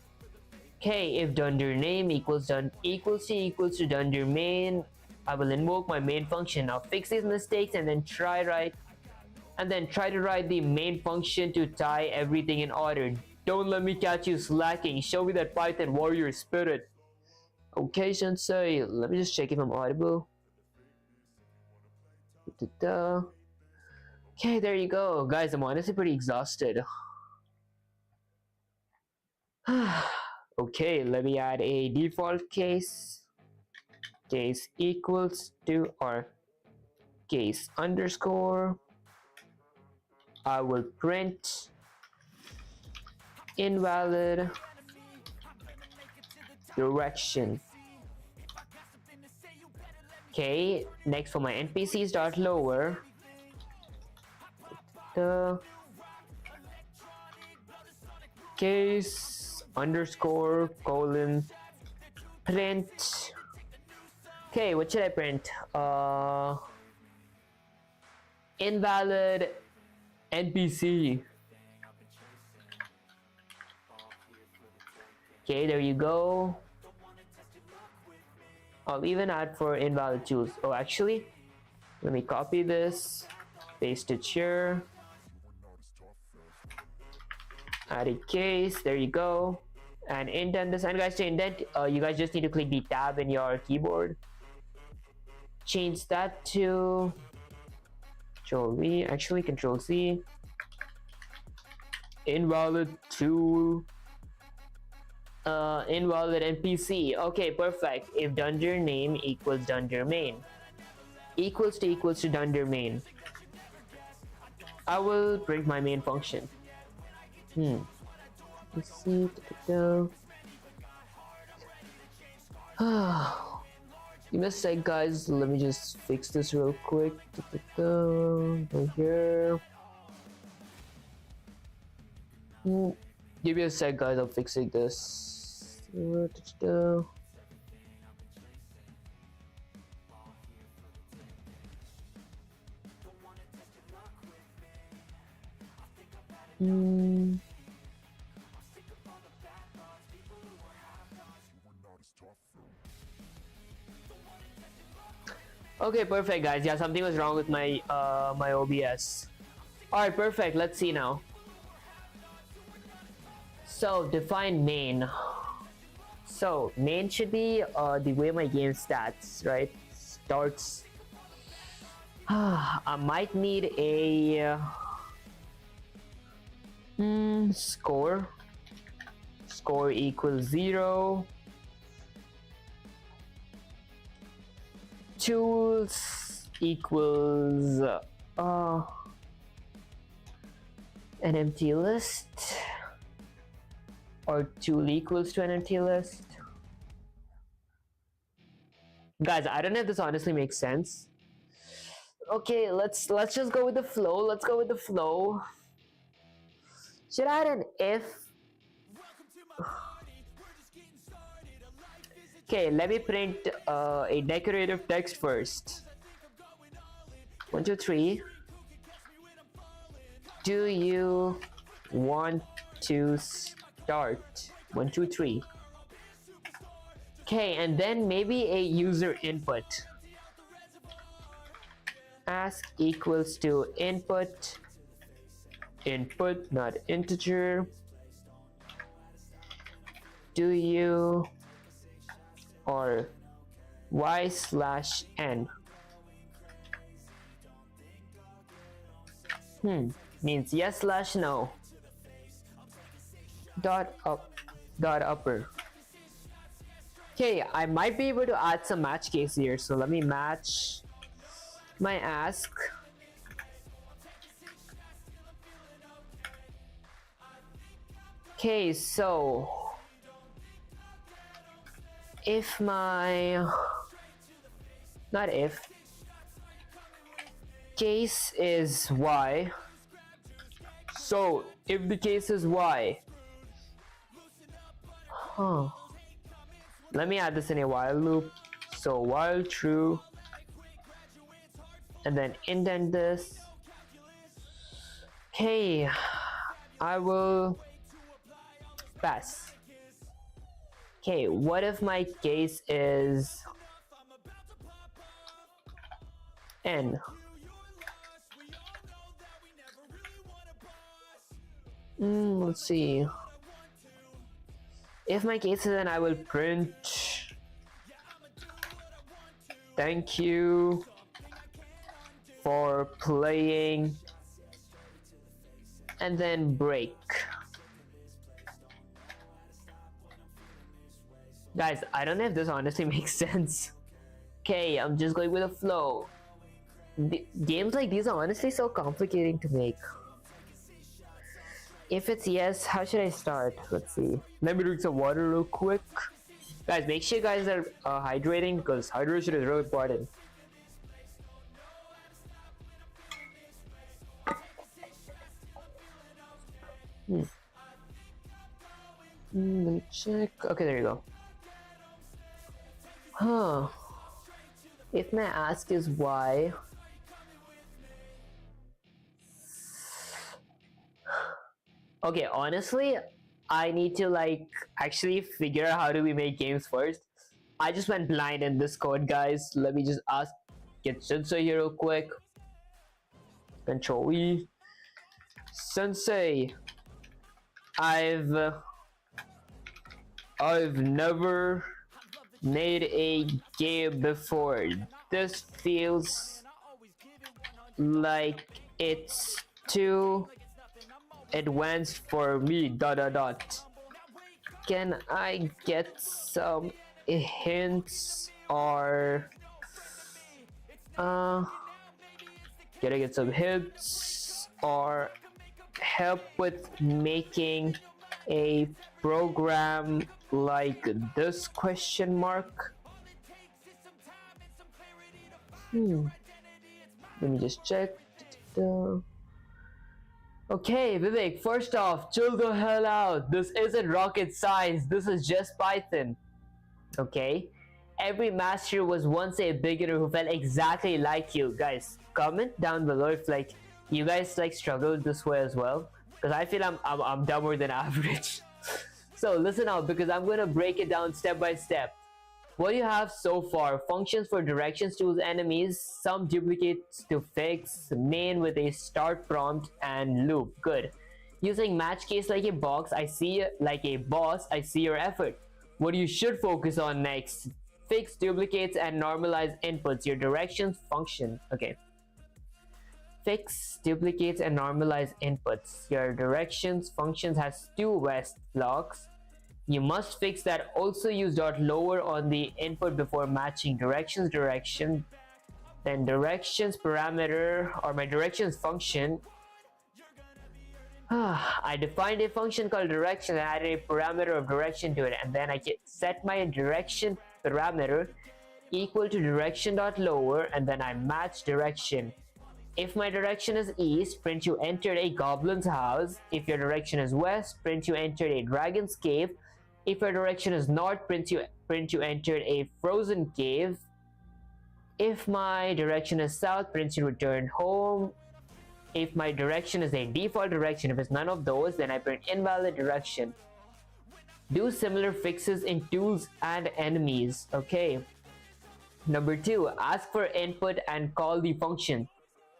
Okay, if dungeon name equals to dungeon main, I will invoke my main function. Now fix these mistakes and then try to write the main function to tie everything in order. Don't let me catch you slacking. Show me that Python warrior spirit. Okay, Sensei, let me just check if I'm audible. Okay, there you go. Guys, I'm honestly pretty exhausted. Okay, let me add a default case. Case equals to or case underscore. I will print invalid direction. Okay, next for my NPCs dot lower, the case underscore colon print. Okay, what should I print? Invalid NPC. Okay, there you go. I'll even add for invalid tools. Oh, actually, let me copy this, paste it here, add a case, there you go, and indent this. And guys, to indent, you guys just need to click the tab in your keyboard, change that to Control V, actually Control C, invalid tool, invalid NPC. Okay, perfect. If dungeon name equals dungeon main equals to dungeon main, I will print my main function. Let's see. Give me a sec, guys. Let me just fix this real quick. Right here. Give me a sec, guys. I'm fixing this. Okay, perfect, guys. Yeah, something was wrong with my my OBS. All right, perfect. Let's see now. So define main. So main should be the way my game starts, right? Starts. I might need a score. Score equals 0. Tools equals an empty list, or tool equals to an empty list. Guys, I don't know if this honestly makes sense. Okay, let's just go with the flow. Let's go with the flow. Should I add an if? Okay, let me print a decorative text first. 1, 2, 3. Do you want to start? 1, 2, 3. Okay, and then maybe a user input. Ask equals to input. Input, not integer. Do you or y/n. Means yes/no. Dot upper. Okay, I might be able to add some match case here, so let me match my ask. Okay, so if my not if case is y, so if the case is y, let me add this in a while loop. So while true, and then indent this. Okay, I will pass. Okay, what if my case is n? Let's see. If my case is n, I will print thank you for playing and then break. Guys, I don't know if this honestly makes sense. Okay, I'm just going with the flow. Games like these are honestly so complicating to make. If it's yes, how should I start? Let's see. Let me drink some water real quick. Guys, make sure you guys are hydrating, because hydration is really important. Let me check. Okay, there you go. Huh. If my ask is why, okay, honestly, I need to like actually figure out how do we make games first. I just went blind in this code, guys. Let me just get Sensei here real quick. Control E. Sensei, I've never made a game before. This feels like it's too advanced for me. ... Can I get some hints or can I get some hints or help with making a program like this question mark? Let me just check. Okay, Vivek, first off, chill the hell out. This isn't rocket science, this is just Python. Okay? Every master was once a beginner who felt exactly like you. Guys, comment down below if like you guys like struggle this way as well, because I feel I'm dumber than average. So listen out, because I'm gonna break it down step by step. What you have so far: functions for directions to enemies, some duplicates to fix, main with a start prompt, and loop. Good. Using match case like a boss, I see your effort. What you should focus on next: fix duplicates and normalize inputs. Your directions function. Okay. Fix duplicates and normalize inputs. Your directions functions has two west blocks. You must fix that. Also use .lower on the input before matching directions direction. Then directions parameter, or my directions function. I defined a function called direction and added a parameter of direction to it, and then I can set my direction parameter equal to direction.lower, and then I match direction. If my direction is east, print you entered a goblin's house. If your direction is west, print you entered a dragon's cave. If your direction is north, print you entered a frozen cave. If my direction is south, print you return home. If my direction is a default direction, if it's none of those, then I print invalid direction. Do similar fixes in tools and enemies. Okay. Number 2, ask for input and call the function.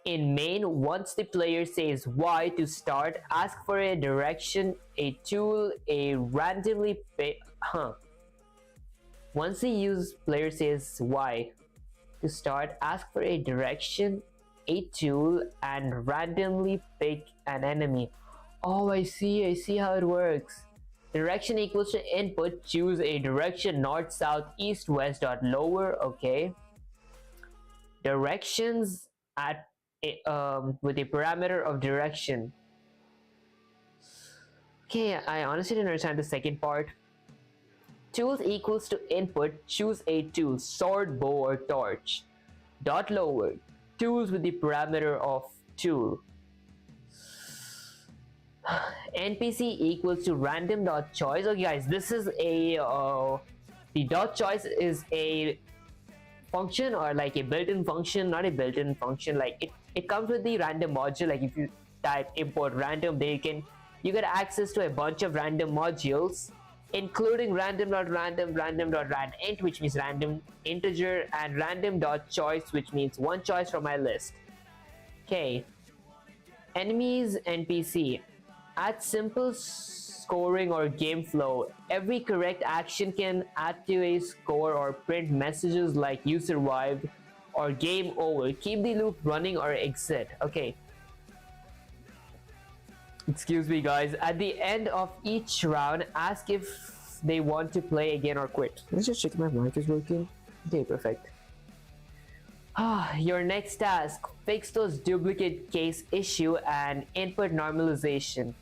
In main, once the player says Y to start, ask for a direction, a tool, a randomly Once the player says Y to start, ask for a direction, a tool, and randomly pick an enemy. Oh, I see how it works. Direction equals to input, choose a direction north, south, east, west, .lower. Okay. Directions at with a parameter of direction. Okay, I honestly didn't understand the second part. Tools equals to input, choose a tool, sword, bow, or torch. .lower, tools with the parameter of tool. NPC equals to random.choice. Okay guys, this is a the .choice is a function, or like a built-in function, not a built-in function, like it comes with the random module. Like if you type import random, then you get access to a bunch of random modules, including random.random.randint, which means random integer, and random.choice, which means one choice from my list. Okay. Enemies NPC. Add simple scoring or game flow. Every correct action can add to a score or print messages like you survived or game over. Keep the loop running or exit. Okay. Excuse me, guys. At the end of each round, ask if they want to play again or quit. Let's just check if my mic is working. Okay, perfect. Your next task, fix those duplicate case issue and input normalization.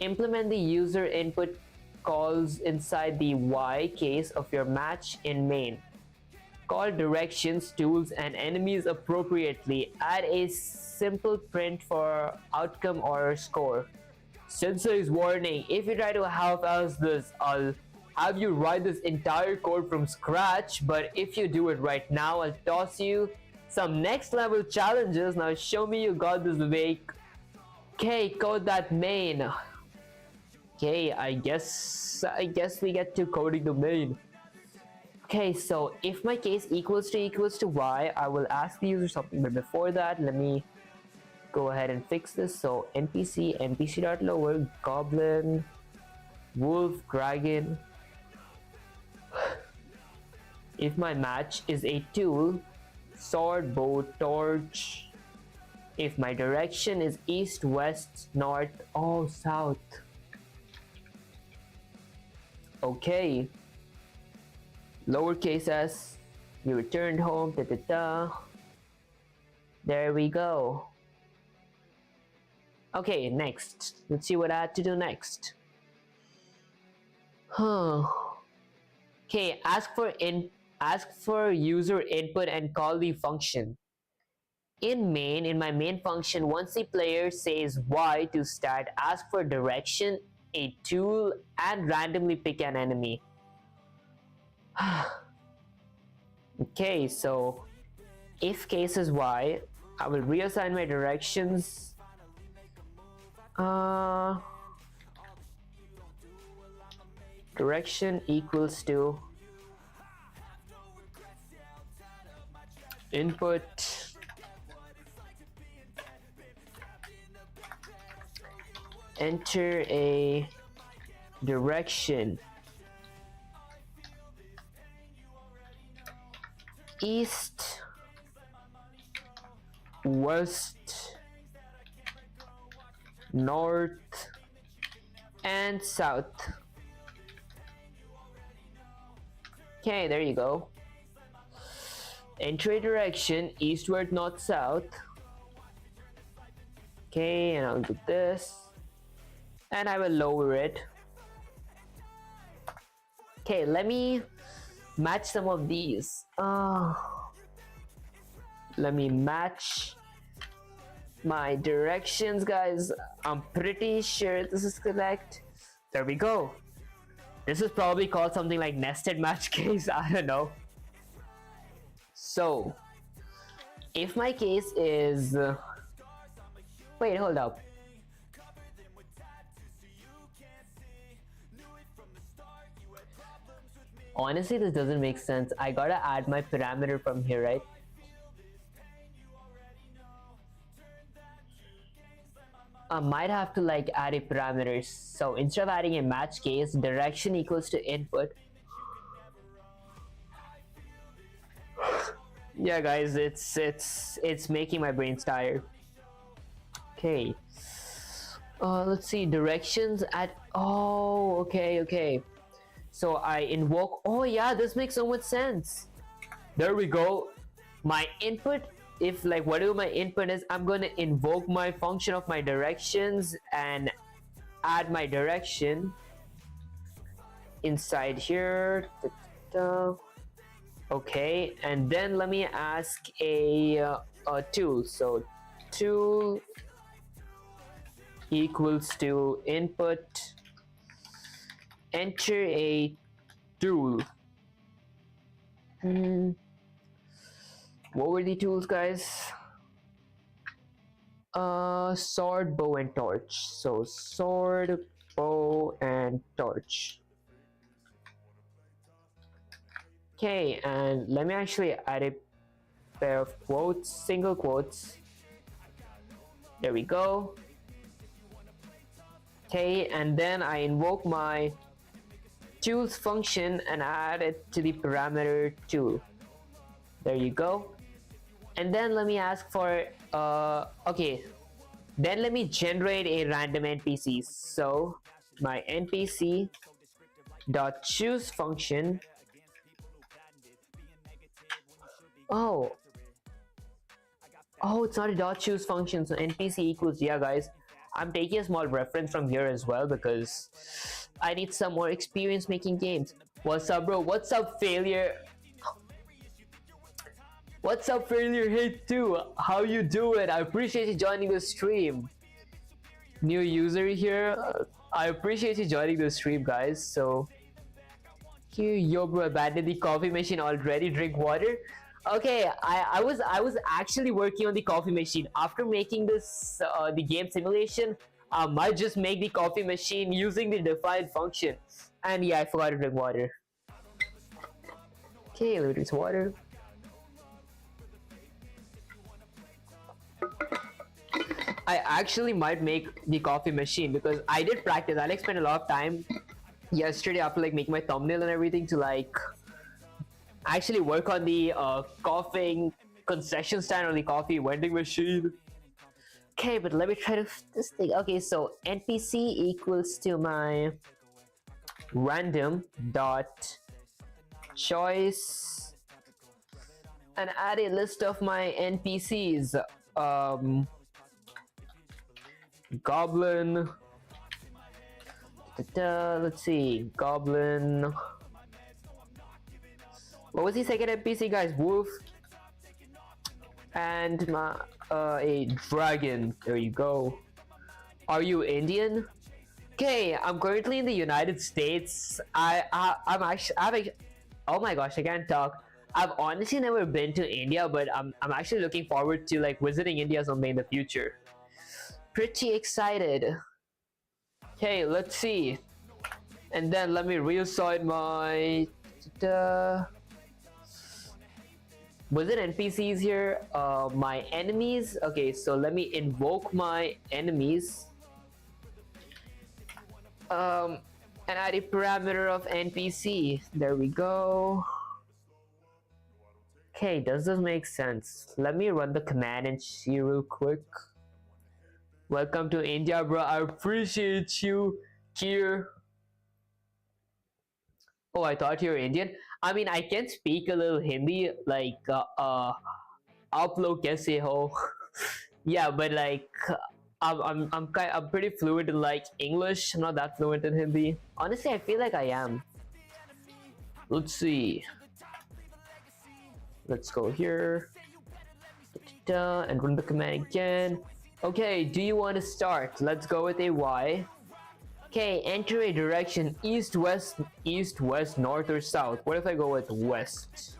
Implement the user input calls inside the Y case of your match in main. Call directions, tools, and enemies appropriately. Add a simple print for outcome or score. Sensei's warning, if you try to half-ass this, I'll have you write this entire code from scratch, but if you do it right now, I'll toss you some next level challenges. Now show me you got this, Vivek. Okay, code that main. Okay, I guess we get to coding the main. Okay, so if my case equals to Y, I will ask the user something, but before that, let me go ahead and fix this. So npc.lower goblin wolf dragon. If my match is a tool, sword, bow, torch. If my direction is east, west, north, oh, south. Okay. Lowercase s, you returned home, da da da. There we go. Okay, next. Let's see what I had to do next. Okay, ask for user input and call the function. In my main function, once the player says Y to start, ask for direction, a tool, and randomly pick an enemy. Okay, so if case is Y, I will reassign my directions. Direction equals to input enter a direction east, west, north, and south. Okay, there you go. Enter a direction eastward, north, south. Okay, and I'll do this, and I will lower it. Okay, let me match some of these. Let me match my directions, guys. I'm pretty sure this is correct. There we go. This is probably called something like nested match case. I don't know. So if my case is wait, hold up. Honestly, this doesn't make sense. I gotta add my parameter from here, right? I might have to like add a parameter. So instead of adding a match case, direction equals to input. Yeah, guys, it's making my brains tired. Okay. Let's see, directions at okay. So I invoke, oh yeah, this makes so much sense. There we go. My input, if like whatever my input is, I'm gonna invoke my function of my directions and add my direction inside here. Okay, and then let me ask a tool. So tool equals to input enter a tool. What were the tools, guys? Sword, bow, and torch. So sword, bow, and torch. Okay, and let me actually add a pair of quotes, single quotes. There we go. Okay, and then I invoke my tools function and add it to the parameter tool. There you go. And then let me ask for okay, Then let me generate a random NPC. So my NPC dot choose function. Oh, it's not a dot choose function. So NPC equals, yeah, guys. I'm taking a small reference from here as well because I need some more experience making games. What's up, bro? What's up, failure? What's up, failure hate 2? How you doing? I appreciate you joining the stream. New user here. I appreciate you joining the stream, guys. So here, yo, bro, abandoned the coffee machine already. Drink water. Okay, I was actually working on the coffee machine. After making this the game simulation, I might just make the coffee machine using the defined function. And yeah, I forgot to drink water. Okay, let me drink some water. I actually might make the coffee machine because I did practice. I like spent a lot of time yesterday after like making my thumbnail and everything to like actually work on the coughing concession stand or the coffee vending machine. Okay, but let me try to this thing. Okay, so NPC equals to my random dot choice and add a list of my NPCs. Goblin. Let's see, Goblin. What was the second NPC, guys? Wolf and a dragon. There you go. Are you Indian? Okay, I'm currently in the United States. I'm actually oh my gosh, I can't talk. I've honestly never been to India, but I'm actually looking forward to like visiting India someday in the future. Pretty excited. Okay, let's see. And then let me reassign my was it NPCs here? My enemies. Okay, so let me invoke my enemies. And add a parameter of NPC. There we go. Okay, does this make sense? Let me run the command and see real quick. Welcome to India, bro. I appreciate you here. Oh, I thought you were Indian. I mean, I can speak a little Hindi, like आप लोग कैसे हो? Yeah, but like I'm pretty fluent in like English. I'm not that fluent in Hindi. Honestly, I feel like I am. Let's see. Let's go here and run the command again. Okay, do you want to start? Let's go with a Y. Okay, enter a direction east, west, north, or south. What if I go with west?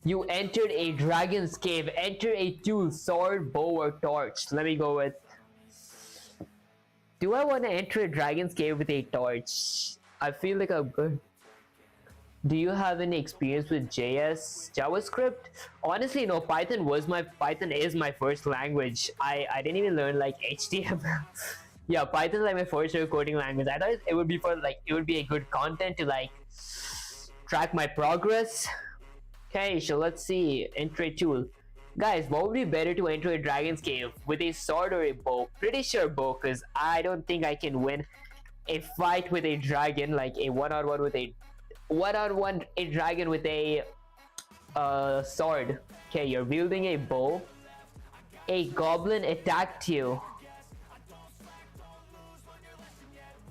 You entered a dragon's cave. Enter a tool, sword, bow, or torch. Let me go with... Do I want to enter a dragon's cave with a torch? I feel like I'm good. Do you have any experience with JavaScript? Honestly, no. Python is my first language. I didn't even learn like HTML. Yeah, Python is like my first coding language. I thought it would be a good content to like track my progress. Okay, so let's see. Enter a tool. Guys, what would be better to enter a dragon's cave? With a sword or a bow? Pretty sure bow, because I don't think I can win a fight with a dragon, like a one-on-one with a dragon with a sword. Okay, you're wielding a bow. A goblin attacked you.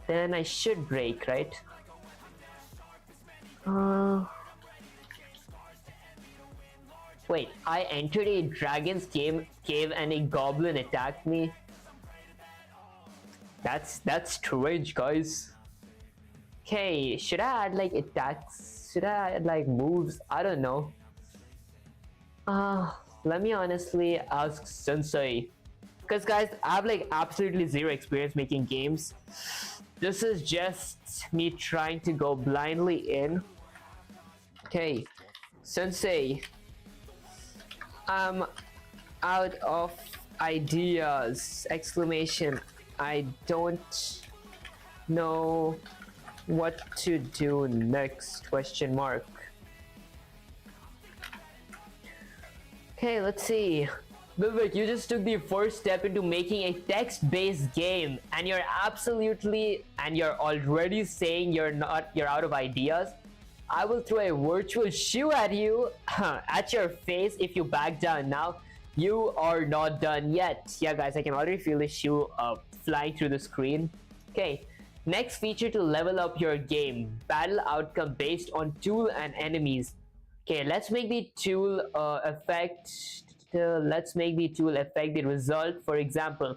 Then I should break, right? Wait, I entered a dragon's cave and a goblin attacked me. That's strange, guys. Okay, should I add like attacks? Should I add like moves? I don't know. Let me honestly ask Sensei. Because guys, I have like absolutely zero experience making games. This is just me trying to go blindly in. Okay, Sensei. I'm out of ideas! Exclamation. I don't know what to do next? Question mark. Okay, let's see. Vivek, you just took the first step into making a text-based game, and you're already saying you're out of ideas. I will throw a virtual shoe at you, at your face if you back down now. You are not done yet. Yeah, guys, I can already feel the shoe flying through the screen. Okay, next feature to level up your game: battle outcome based on tool and enemies. Okay, let's make the tool affect the result. For example,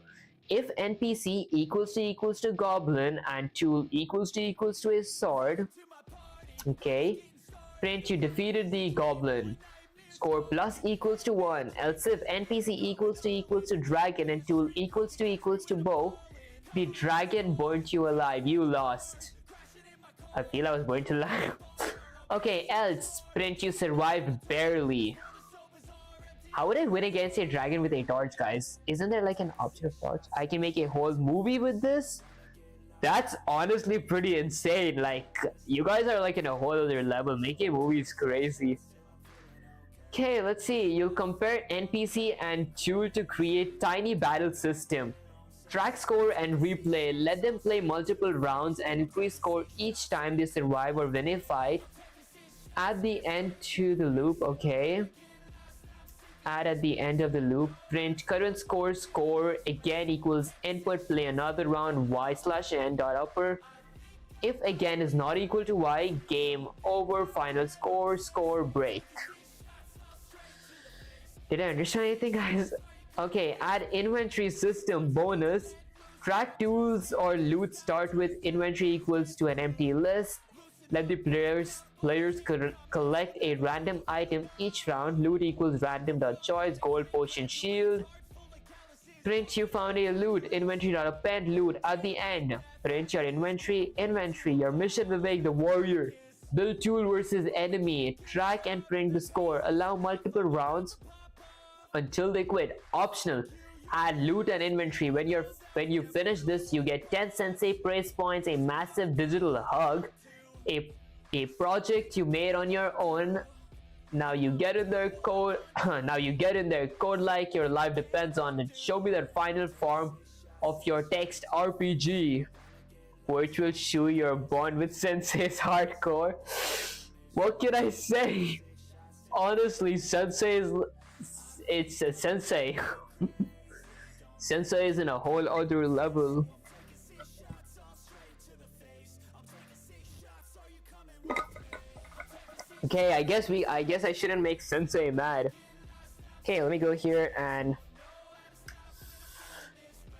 if NPC equals to goblin and tool equals to a sword, okay, print you defeated the goblin. Score plus equals to 1. Else if NPC equals to dragon and tool equals to bow, the dragon burnt you alive. You lost. I feel I was burnt to life. Okay, else print you survived barely. How would I win against a dragon with a torch, guys? Isn't there like an option of torch? I can make a whole movie with this? That's honestly pretty insane. Like, you guys are like in a whole other level. Making movies crazy. Okay, let's see. You'll compare NPC and tool to create tiny battle system. Track score and replay. Let them play multiple rounds and increase score each time they survive or win a fight. Add the end to the loop, okay. Add at the end of the loop. Print current score again equals input, play another round, y/n dot upper. If again is not equal to y, game over, final score break. Did I understand anything, guys? Okay, add inventory system bonus. Track tools or loot start with inventory equals to an empty list. Let the players collect a random item each round. Loot equals random.choice. Gold, potion, shield. Print you found a loot. Inventory.append loot at the end. Print your inventory. Your mission, Vivek the warrior. Build tool versus enemy. Track and print the score. Allow multiple rounds until they quit. Optional. Add loot and inventory. When you finish this, you get 10 sensei praise points, a massive digital hug, a project you made on your own. Now you get in their code. Code like your life depends on it. Show me that final form of your text RPG. Virtual shoe, you're born with sensei's hardcore. What can I say? Honestly, it's a sensei. Sensei is in a whole other level. Okay, I guess I shouldn't make sensei mad. Okay, let me go here and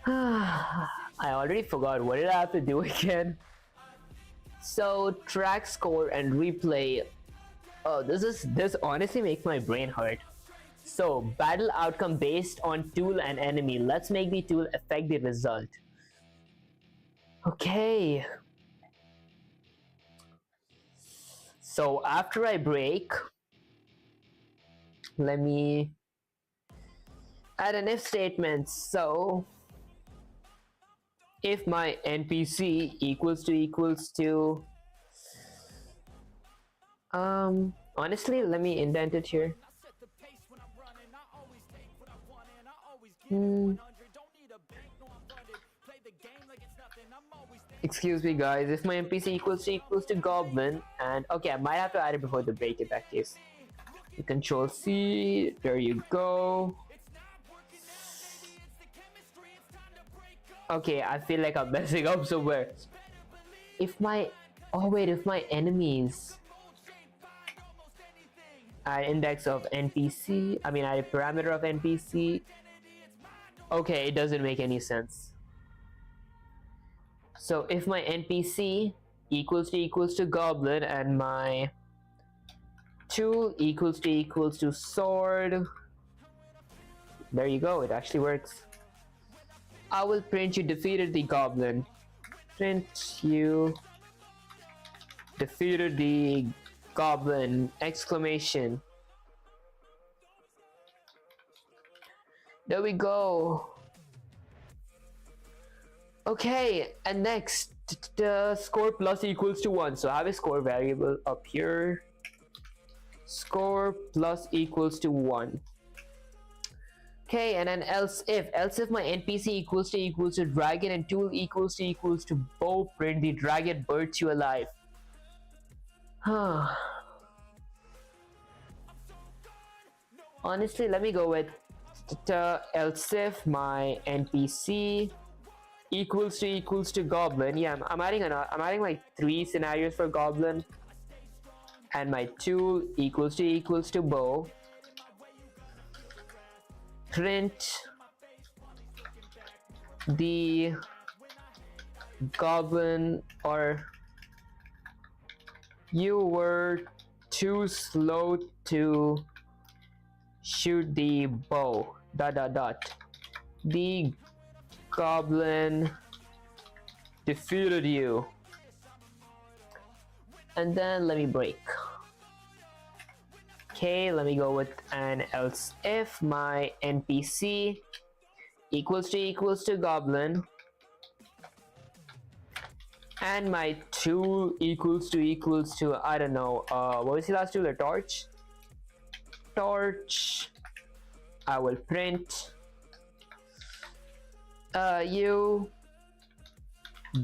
I already forgot, what did I have to do again? So track score and replay. Oh, this honestly makes my brain hurt. So battle outcome based on tool and enemy. Let's make the tool affect the result. Okay. So after I break, let me add an if statement. So if my NPC equals to honestly, let me indent it here. Excuse me, guys. If my NPC equals to goblin, and okay, I might have to add it before the break in that case. Control C. There you go. Okay, I feel like I'm messing up somewhere. If my enemies add index of NPC, I mean add a parameter of NPC. Okay, it doesn't make any sense. So if my NPC equals to goblin and my tool equals to sword, there you go, it actually works. I will print you defeated the goblin. Print you defeated the goblin! Exclamation. There we go. Okay, and next, the score plus equals to 1. So I have a score variable up here. Score plus equals to 1. Okay, and then else if my NPC equals to dragon and tool equals to bow, print the dragon birds you alive. Honestly, let me go with else if my NPC equals to goblin. Yeah, I'm adding like 3 scenarios for goblin, and my tool equals to bow. Print the goblin, or you were too slow to shoot the bow. ... The goblin defeated you. And then let me break. Okay, let me go with an else if my NPC equals to goblin, and my tool equals to I don't know, what was the last tool? A torch. I will print you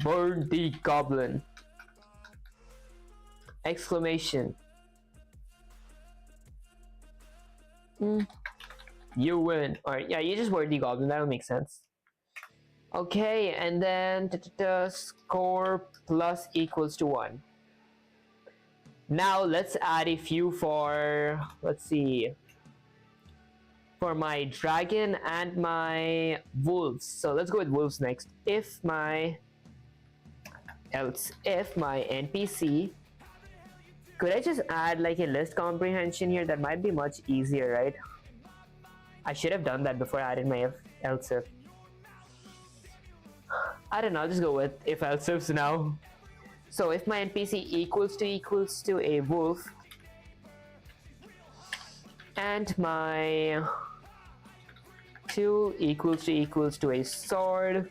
burned the goblin! Exclamation. You win. Alright, yeah, you just burned the goblin, that'll make sense. Okay, and then score plus equals to 1. Now let's add a few for, let's see, for my dragon and my wolves. So let's go with wolves next. Else if my NPC, could I just add like a list comprehension here? That might be much easier, right? I should have done that before I added my else if. I don't know, I'll just go with if else ifs now. So if my NPC equals to a wolf, and my tool equals to a sword,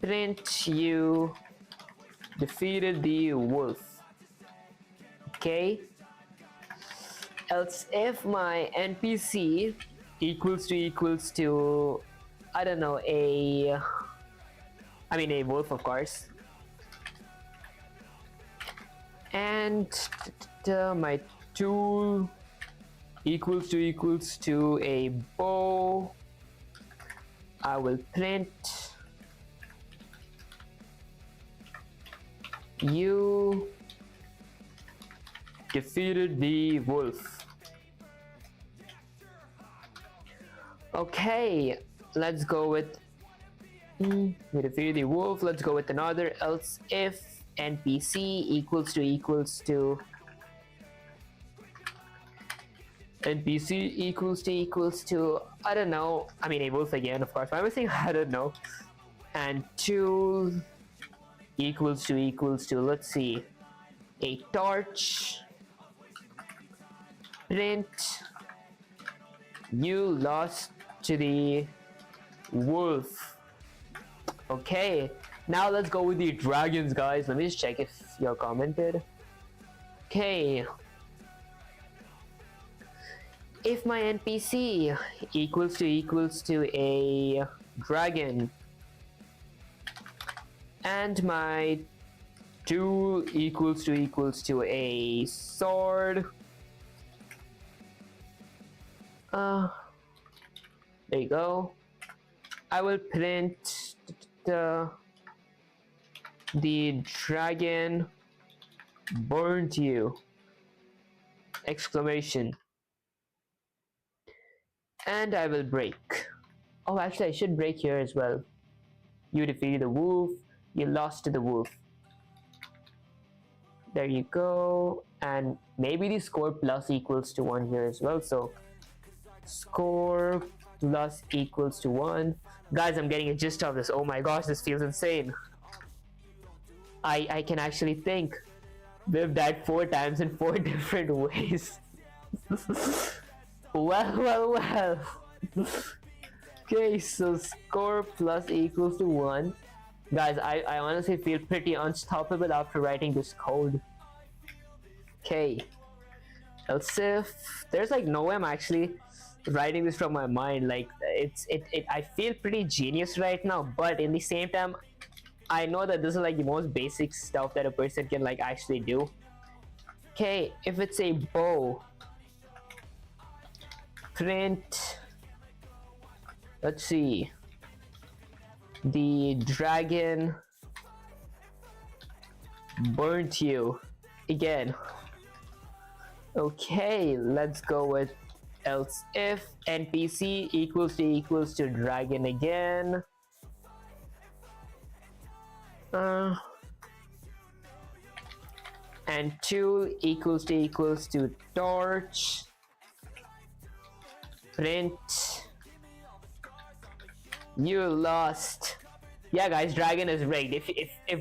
print you defeated the wolf. Okay. Else if my NPC equals to I don't know, a wolf, of course, and my tool equals to a bow, I will print you defeated the wolf. Okay, let's go with you defeated the wolf. Let's go with another else if NPC equals to I don't know, a wolf again, of course. Why am I saying I don't know? And tool equals to let's see, a torch, print you lost to the wolf. Okay, now let's go with the dragons, guys. Let me just check if you're commented. Okay, if my NPC equals to a dragon, and my tool equals to a sword, there you go, I will print the dragon burnt you! Exclamation. And I will break. Oh, actually I should break here as well. You defeated the wolf, you lost to the wolf. There you go. And maybe the score plus equals to 1 here as well. So score plus equals to 1. Guys, I'm getting a gist of this. Oh my gosh, this feels insane. I can actually think. We've died 4 times in 4 different ways. Well. Okay, so score plus equals to 1. Guys, I honestly feel pretty unstoppable after writing this code. Okay. Else if there's like no way I'm actually writing this from my mind. Like I feel pretty genius right now, but in the same time, I know that this is like the most basic stuff that a person can like actually do. Okay, if it's a bow, print, let's see, the dragon burnt you again. Okay, let's go with else if npc equals to dragon again. And tool equals to torch, print, you lost. Yeah guys, dragon is rigged. If a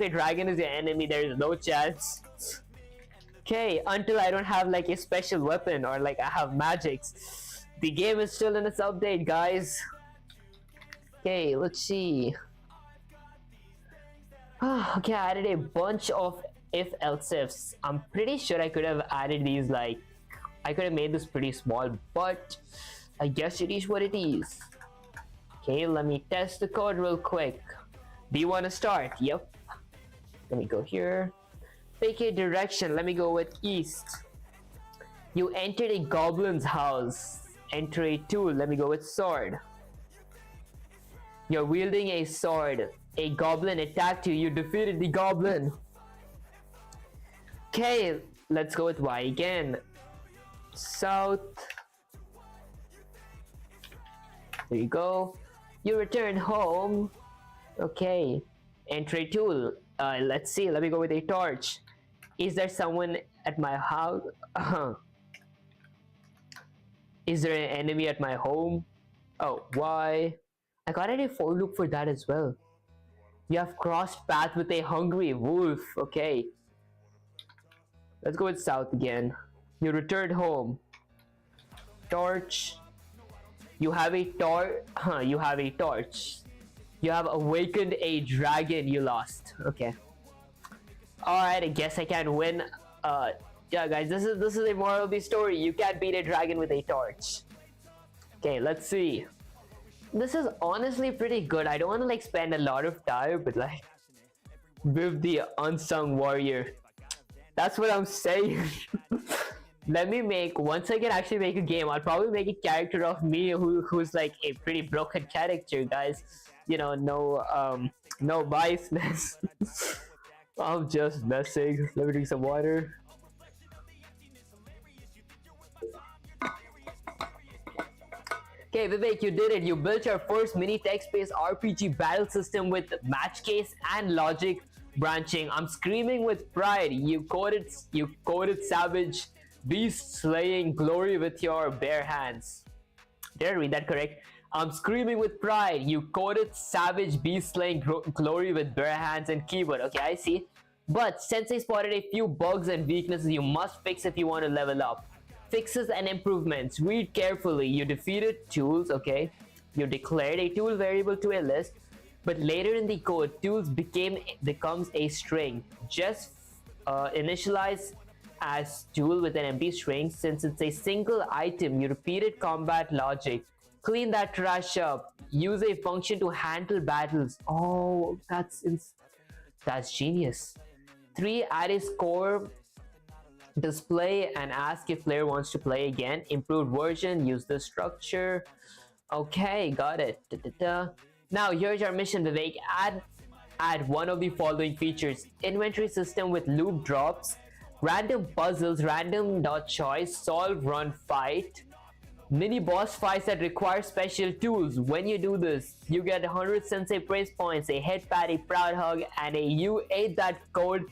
dragon is your enemy, there is no chance. Okay, until I don't have like a special weapon or like I have magics. The game is still in its update, guys. Okay, let's see. Okay, I added a bunch of if else ifs. I'm pretty sure I could have added these, like I could have made this pretty small, but I guess it is what it is. Okay, let me test the code real quick. Do you want to start? Yep. Let me go here. Pick a direction. Let me go with east. You entered a goblin's house. Enter a tool. Let me go with sword. You're wielding a sword. A goblin attacked you. You defeated the goblin. Okay, let's go with Y again. South. There you go. You return home. Okay. Enter a tool. Let's see. Let me go with a torch. Is there someone at my house? Is there an enemy at my home? Oh, why? I got a for loop for that as well. You have crossed path with a hungry wolf. Okay. Let's go with south again. You returned home. Torch. You have a you have a torch. You have awakened a dragon. You lost. Okay. Alright, I guess I can't win. Yeah guys, this is a moral of the story. You can't beat a dragon with a torch. Okay, let's see. This is honestly pretty good. I don't want to like spend a lot of time, but like with the unsung warrior. That's what I'm saying. Let me make, once I can actually make a game, I'll probably make a character of me who's like a pretty broken character, guys. You know, no biasness. I'm just messing. Let me drink some water. Okay, Vivek, you did it. You built your first mini text-based RPG battle system with match case and logic branching. I'm screaming with pride. You coded savage beast slaying glory with your bare hands. Did I read that correct? I'm screaming with pride. You coded savage beast slaying glory with bare hands and keyboard. Okay, I see. But since I spotted a few bugs and weaknesses you must fix if you want to level up. Fixes and improvements. Read carefully. You defeated tools. Okay. You declared a tool variable to a list. But later in the code, tools becomes a string. Just initialize as tool with an empty string. Since it's a single item, you repeated combat logic. Clean that trash up. Use a function to handle battles. Oh, that's genius. 3. Add a score display and ask if player wants to play again. Improved version. Use the structure. Okay, got it. Now here's our mission, Vivek. Add one of the following features: inventory system with loop drops, random puzzles, random dot choice, solve, run, fight, mini boss fights that require special tools. When you do this, you get 100 sensei praise points, a head pat, a proud hug, and a you ate that code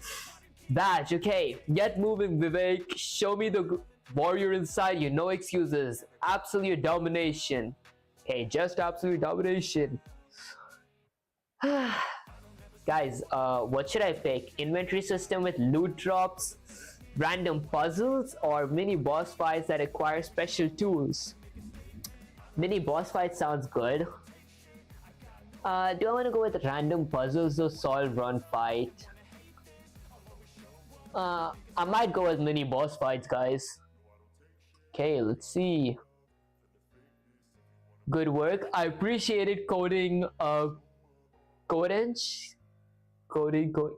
badge. Okay, get moving, Vivek. Show me the warrior inside you. No excuses. Absolute domination. Okay, just absolute domination. Guys, what should I pick? Inventory system with loot drops, random puzzles, or mini boss fights that require special tools? Mini boss fight sounds good. Do I want to go with random puzzles or solve, run, fight? I might go with mini boss fights, guys. Okay, let's see. Good work. I appreciate it, coding. Coding.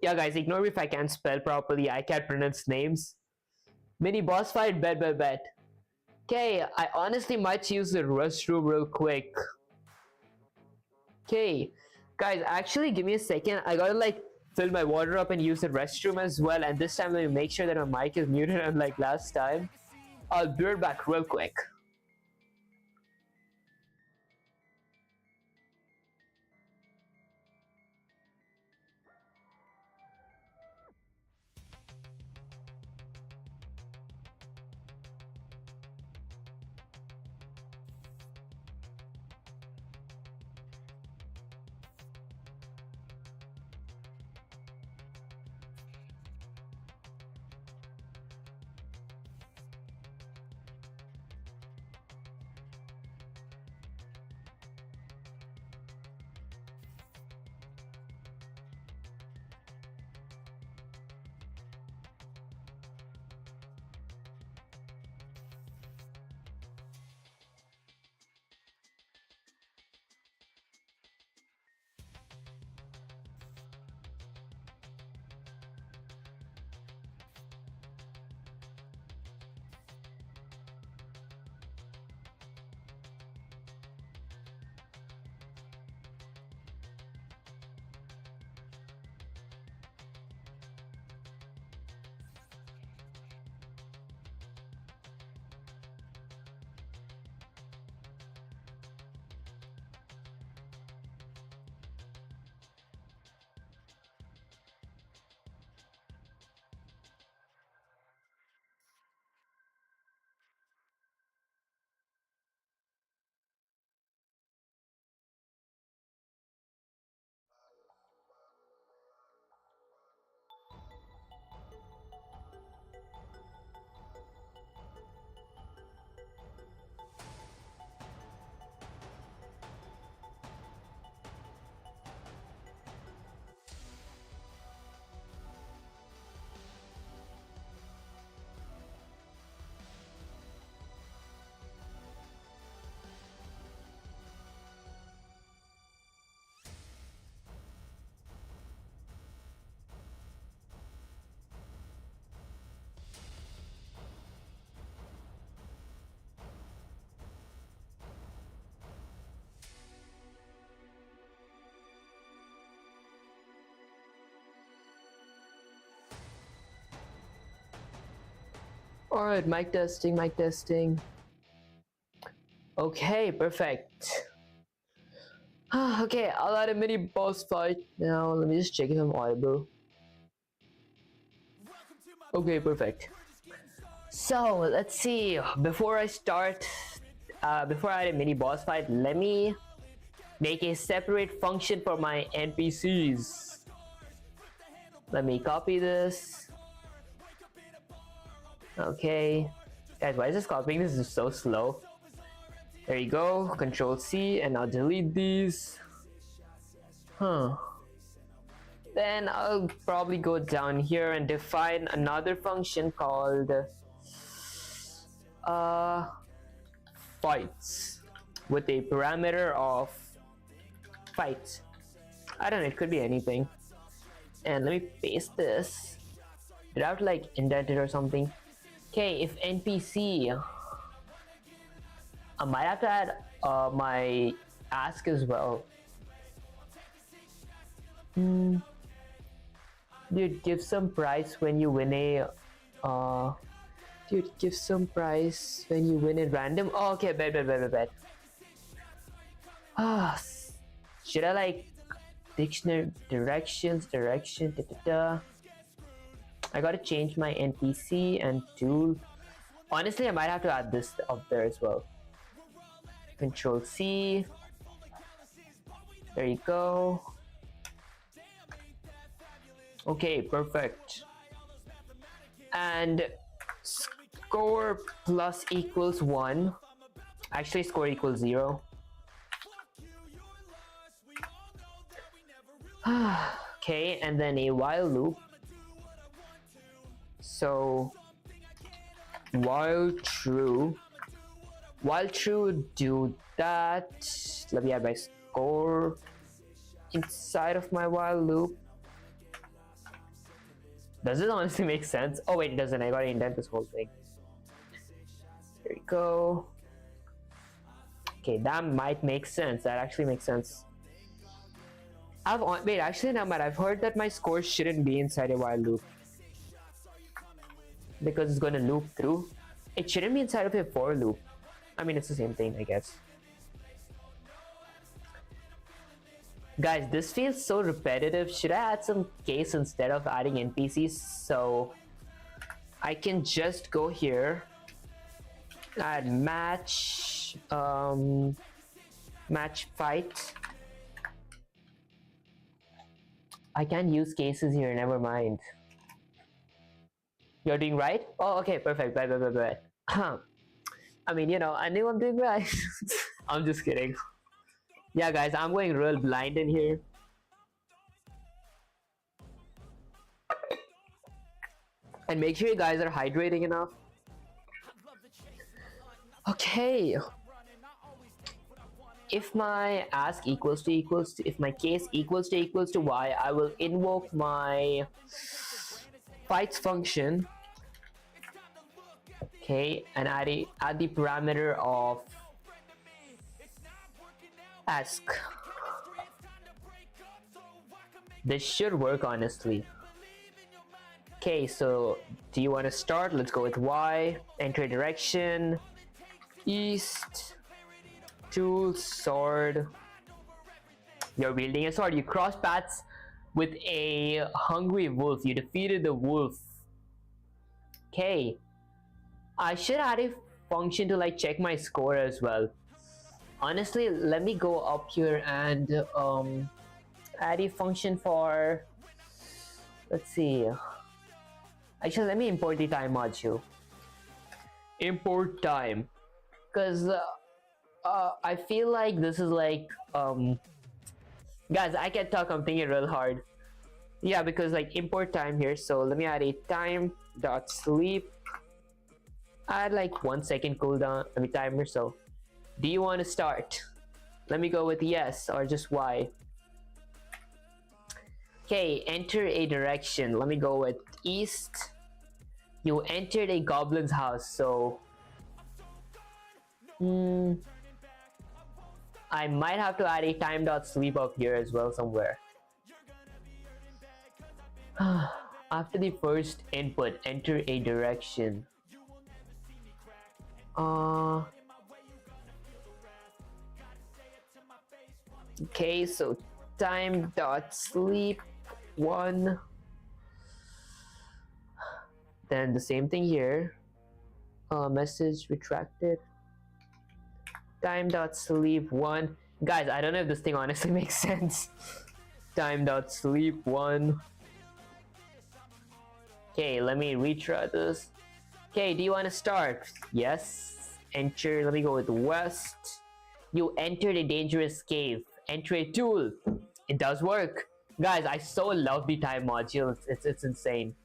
Yeah, guys, ignore me if I can't spell properly. I can't pronounce names. Mini boss fight. Bet. Okay, I honestly might use the restroom real quick. Okay, guys, actually, give me a second. I gotta like fill my water up and use the restroom as well. And this time, let me make sure that my mic is muted unlike last time. I'll be right back real quick. Alright, mic testing, mic testing. Okay, perfect. Okay, I'll add a mini boss fight now. Let me just check if I'm audible. Okay, perfect. So, let's see. Before I start, before I add a mini boss fight, let me make a separate function for my NPCs. Let me copy this. Okay. Guys, why is this copying? This is so slow. There you go. Control C, and I'll delete these. Then I'll probably go down here and define another function called fights with a parameter of fights. I don't know, it could be anything. And let me paste this. Did I have to like indent it or something? Okay, if NPC, I might have to add my ask as well. Dude, give some prize when you win a dude, give some prize when you win a random. Oh, okay, bet. Should I like dictionary direction I gotta change my NPC and tool. Honestly, I might have to add this up there as well. Control C. There you go. Okay, perfect. And score plus equals 1. Actually, score equals 0. Okay, and then a while loop. So while true, While true, do that. Let me add my score inside of my while loop. Does this honestly make sense? Oh wait, it doesn't. I gotta indent this whole thing. There we go. Okay, that might make sense. That actually makes sense. Wait, actually, no, but I've heard that my score shouldn't be inside a while loop because it's gonna loop through. It shouldn't be inside of a for loop. I mean, it's the same thing, I guess. Guys, this feels so repetitive. Should I add some case instead of adding NPCs? So I can just go here, add match, match fight. I can't use cases here, never mind. You're doing right? Oh, okay, perfect. Bye. I mean, you know, I knew I'm doing right. I'm just kidding. Yeah, guys, I'm going real blind in here. And make sure you guys are hydrating enough. Okay. If my ask equals to if my case equals to y, I will invoke my fights function. Okay, and add the parameter of ask. This should work, honestly. Okay, so do you want to start? Let's go with y, enter direction, east, tool, sword. You're wielding a sword. You cross paths with a hungry wolf. You defeated the wolf. Okay, I should add a function to like check my score as well. Honestly, let me go up here and add a function for, let's see, actually let me import the time module. Import time, because I feel like this is like guys, I can't talk, I'm thinking real hard. Yeah, because like import time here, so let me add a time dot sleep, add like 1 second cooldown, let me timer. So do you want to start? Let me go with yes or just y. Okay, enter a direction. Let me go with east. You entered a goblin's house, so I might have to add a time dot sleep up here as well somewhere. After the first input, enter a direction. Okay, so time dot sleep 1. Then the same thing here. Message retracted. Time dot sleep 1. Guys, I don't know if this thing honestly makes sense. Time dot sleep 1. Okay, let me retry this. Okay, do you want to start? Yes. Enter. Let me go with west. You entered a dangerous cave. Enter a tool. It does work. Guys, I so love the time module. It's insane.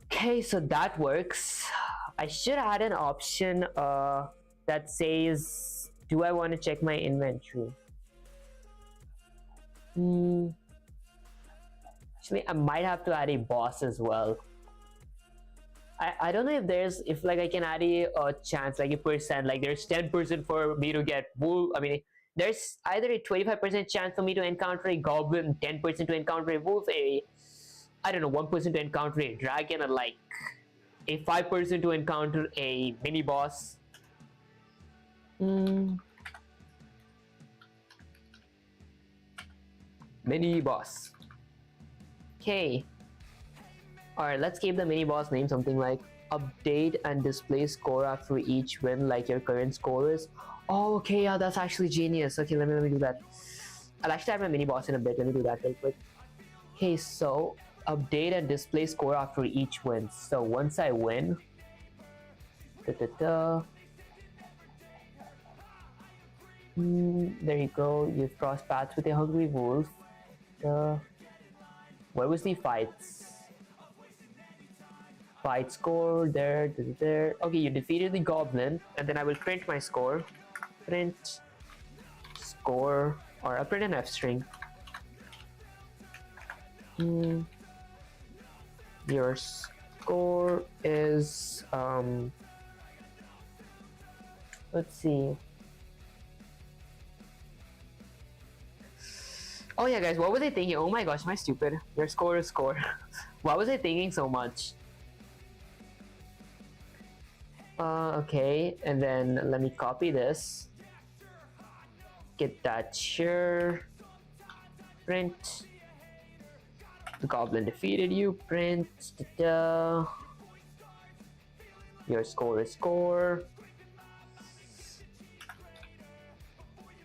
Okay, so that works. I should add an option that says, do I want to check my inventory? Actually, I might have to add a boss as well. I don't know if like I can add a chance, like a percent, like there's 10% for me to get wolf. I mean, there's either a 25% chance for me to encounter a goblin, 10% to encounter a wolf, I don't know, 1% to encounter a dragon, and like a 5% to encounter a mini boss. Mini boss. Okay. Alright, let's keep the mini boss name something like update and display score after each win, like your current score is. Oh, okay, yeah, that's actually genius. Okay, let me do that. I'll actually add my mini boss in a bit. Let me do that real quick. Okay, so update and display score after each win. So once I win, there you go. You've crossed paths with a hungry wolf. Where was the fights? Fight score there. Okay, you defeated the goblin, and then I will print my score. Print score, or I'll print an F string. Your score is let's see. Oh yeah, guys, what was I thinking? Oh my gosh, am I stupid? Your score is score. Why was I thinking so much? Okay, and then let me copy this. Get that here. Print. The goblin defeated you. Print. Your score is score.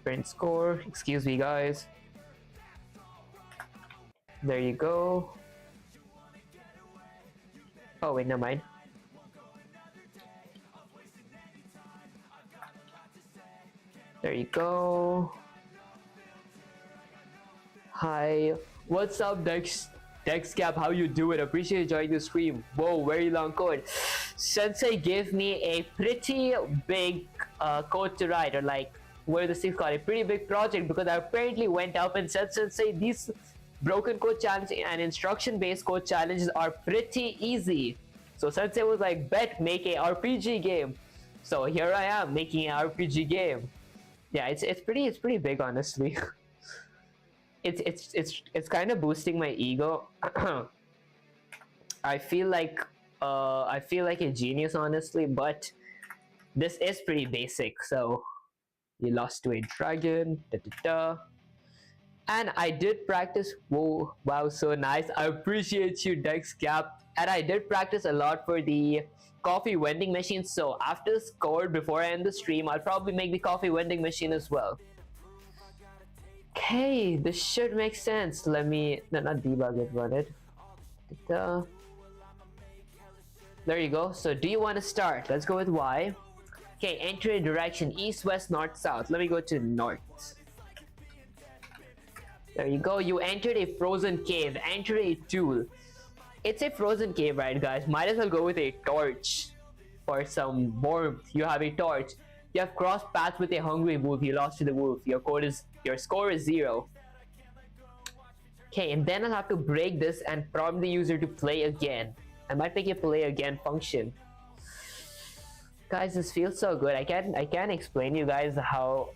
Print score. Excuse me, guys. There you go. Oh wait, never mind. There you go. Hi, what's up, Dexcap? How you doing? Appreciate you joining the stream. Whoa, very long code. Sensei gave me a pretty big code to write, or like what are the things called? A pretty big project, because I apparently went up and said, Sensei, these broken code challenge and instruction-based code challenges are pretty easy. So Sensei was like, bet, make a RPG game. So here I am making an RPG game. Yeah, it's pretty big, honestly. it's kind of boosting my ego. I feel like a genius, honestly, but this is pretty basic. So you lost to a dragon, and I did practice. Whoa, wow, so nice. I appreciate you, Dexcap. And I did practice a lot for the coffee vending machine. So after this code, before I end the stream, I'll probably make the coffee vending machine as well. Okay, this should make sense. Let me not debug it, run it. There you go. So do you want to start? Let's go with Y. Okay, enter a direction: east, west, north, south. Let me go to north. There you go. You entered a frozen cave. Enter a tool. It's a frozen cave, right, guys? Might as well go with a torch for some warmth. You have a torch. You have crossed paths with a hungry wolf. You lost to the wolf. Your score is 0. Okay, and then I'll have to break this and prompt the user to play again. I might make a play again function. Guys, this feels so good. I can't explain to you guys how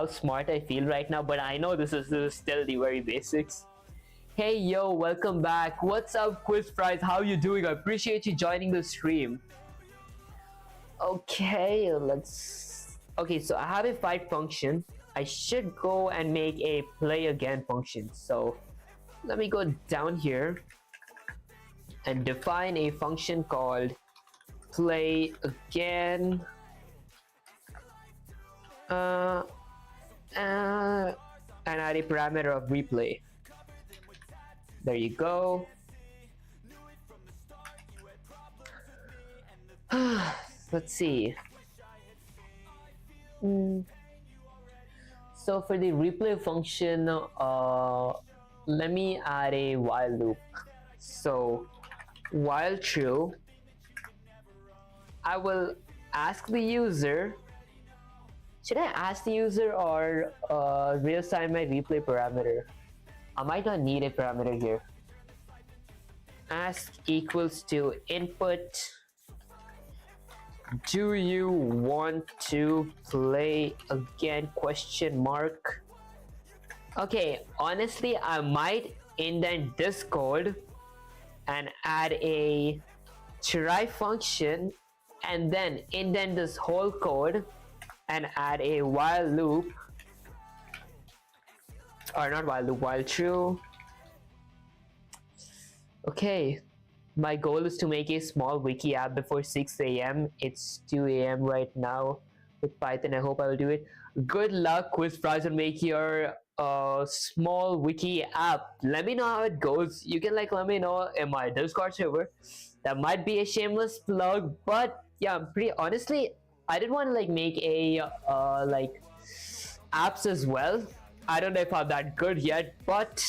smart I feel right now, but I know this is still the very basics. Hey yo, welcome back. What's up, Quiz Prize? How you doing? I appreciate you joining the stream. Okay, okay, so I have a fight function. I should go and make a play again function. So let me go down here and define a function called play again. And add a parameter of replay. There you go. Let's see. So for the replay function, let me add a while loop. So while true, I will ask the user. Should I ask the user or reassign my replay parameter? I might not need a parameter here. Ask equals to input. Do you want to play again? Question mark. Okay, honestly, I might indent this code and add a try function, and then indent this whole code and add a while loop, or not while loop, while true. Okay, my goal is to make a small wiki app before 6 a.m. It's 2 a.m. right now with Python. I hope I will do it. Good luck, Quiz Prize, and make your small wiki app. Let me know how it goes. You can let me know in my Discord server. That might be a shameless plug, but yeah, I'm pretty honestly, I didn't want to make a apps as well. I don't know if I'm that good yet, but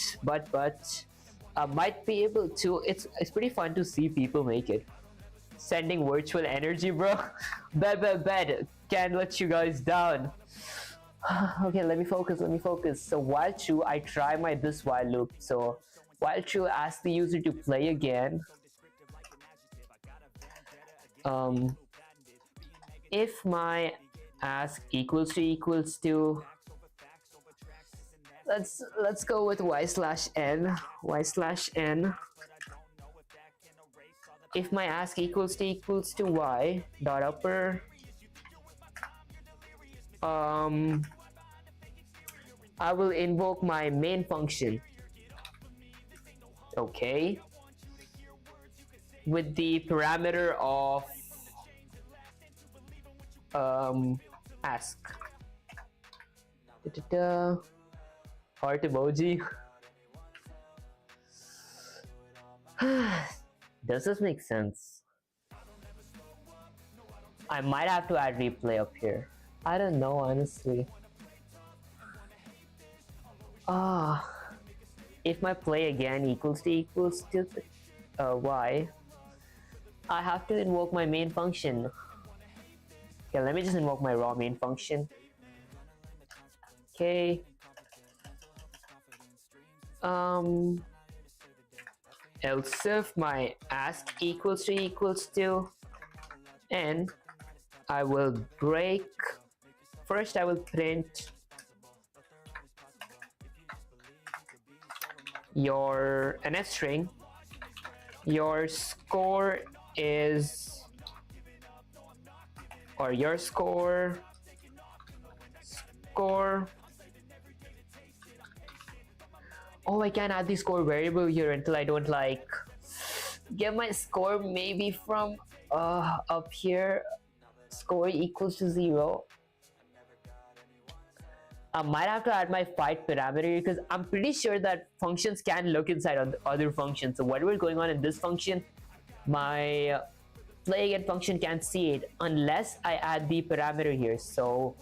I might be able to. It's pretty fun to see people make it. Sending virtual energy, bro. Bet. Can't let you guys down. Okay, let me focus. So while true, I try my this while loop. So while true, ask the user to play again. If my ask equals to let's go with y/n. If my ask equals to y dot upper, I will invoke my main function. Okay, with the parameter of ask. Heart emoji. Does this make sense? I might have to add replay up here. I don't know, honestly. If my play again equals to y, I have to invoke my main function. Okay, let me just invoke my raw main function. Okay. Else if my ask equals to n, I will break. First, I will print your NF string. Your score is, or your score. Oh, I can't add the score variable here until I don't like get my score maybe from up here. Score equals to 0. I might have to add my fight parameter because I'm pretty sure that functions can look inside on other functions. So whatever is going on in this function, my play again function can't see it unless I add the parameter here. So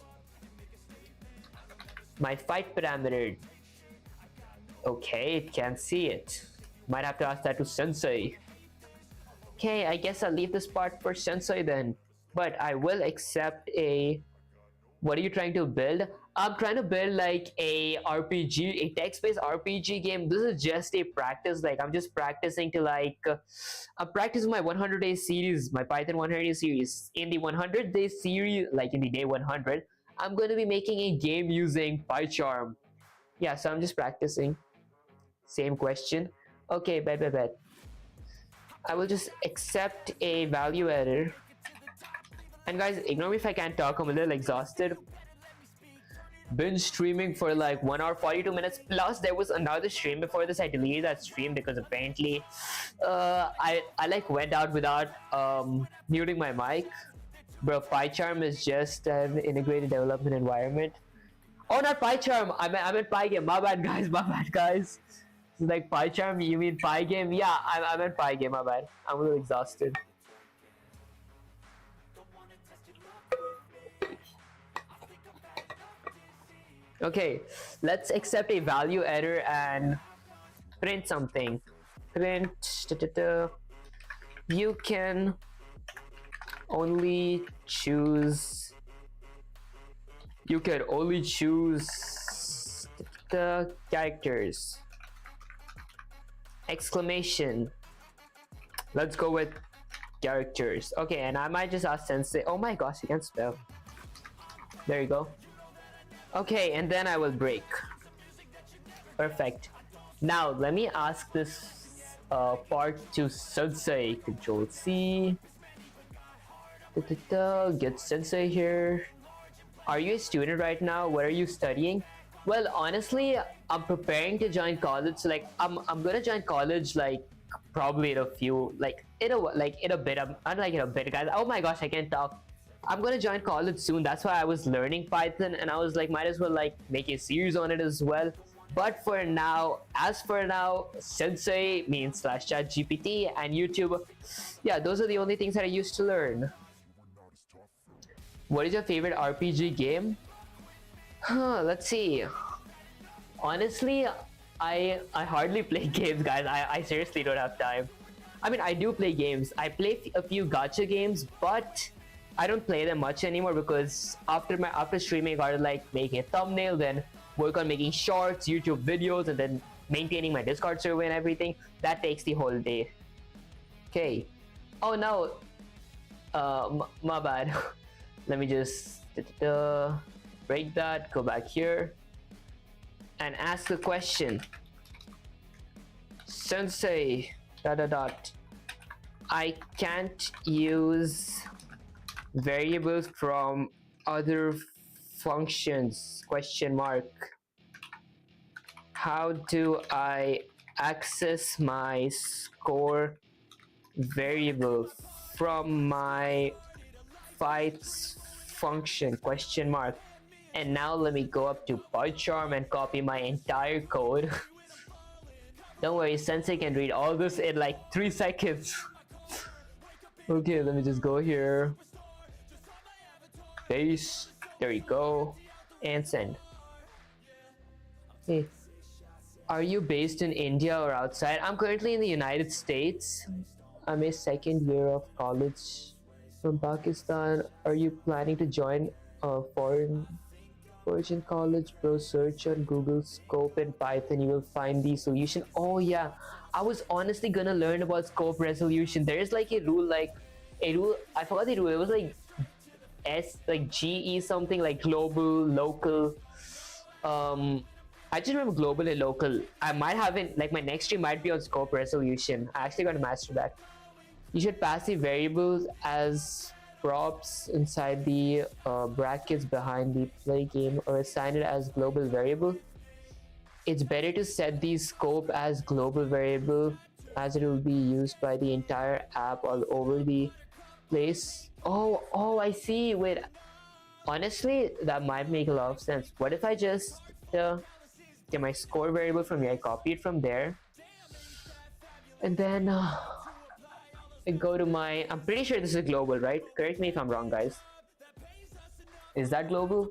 my fight parameter, okay, it can't see it. Might have to ask that to Sensei. Okay, I guess I'll leave this part for Sensei then. But I will accept a... What are you trying to build? I'm trying to build like a RPG, a text-based RPG game. This is just a practice. Like I'm just practicing to like... I'm practicing my 100-day series, my Python 100-day series. In the 100-day series, like in the day 100, I'm going to be making a game using PyCharm. Yeah, so I'm just practicing. Same question. Okay, bet. I will just accept a value error. And guys, ignore me if I can't talk. I'm a little exhausted. Been streaming for like 1 hour 42 minutes. Plus, there was another stream before this. I deleted that stream because apparently I like went out without muting my mic. Bro, PyCharm is just an integrated development environment. Oh, not PyCharm. I meant Pygame. My bad, guys. It's like PyCharm. You mean Pygame? Yeah, I meant Pygame. My bad. I'm a little exhausted. Okay, let's accept a value error and print something. Print. You can only choose. You can only choose the characters. Exclamation. Let's go with characters. Okay, and I might just ask Sensei. Oh my gosh, you can't spell. There you go. Okay, and then I will break. Perfect. Now let me ask this part to Sensei. Control C. Get Sensei here. Are you a student right now? What are you studying? Well, honestly, I'm preparing to join college. So, like, I'm gonna join college like probably in a few in a bit. I'm like in a bit, guys. Oh my gosh, I can't talk. I'm gonna join college soon. That's why I was learning Python, and I was like, might as well like make a series on it as well. But for now, Sensei means /ChatGPT and YouTube. Yeah, those are the only things that I used to learn. What is your favorite RPG game? Let's see. Honestly, I hardly play games, guys. I seriously don't have time. I mean, I do play games. I play a few gacha games, but I don't play them much anymore because after streaming, I gotta like make a thumbnail, then work on making shorts, YouTube videos, and then maintaining my Discord server and everything. That takes the whole day. Okay. Oh no. My bad. Let me just break that. Go back here and ask a question. Sensei. Dot dot dot. I can't use variables from other functions, question mark. How do I access my score variable from my fights function, question mark. And now let me go up to PyCharm and copy my entire code. Don't worry, Sensei can read all this in like 3 seconds. Okay, let me just go here. Paste. There you go. And send. Hey, are you based in India or outside? I'm currently in the United States. I'm a second year of college from Pakistan. Are you planning to join a foreign origin college? Bro, search on Google scope and Python. You will find the solution. Oh yeah, I was honestly gonna learn about scope resolution. There is like a rule, I forgot the rule. It was like GE something, like global, local. I just remember global and local. I might have it, like my next stream might be on scope resolution. I actually got to master that. You should pass the variables as props inside the brackets behind the play game, or assign it as global variable. It's better to set the scope as global variable, as it will be used by the entire app all over the place. Oh, I see. Wait, honestly, that might make a lot of sense. What if I just get my score variable from here, I copy it from there, and then I go to my, I'm pretty sure this is global, right? Correct me if I'm wrong, guys. Is that global?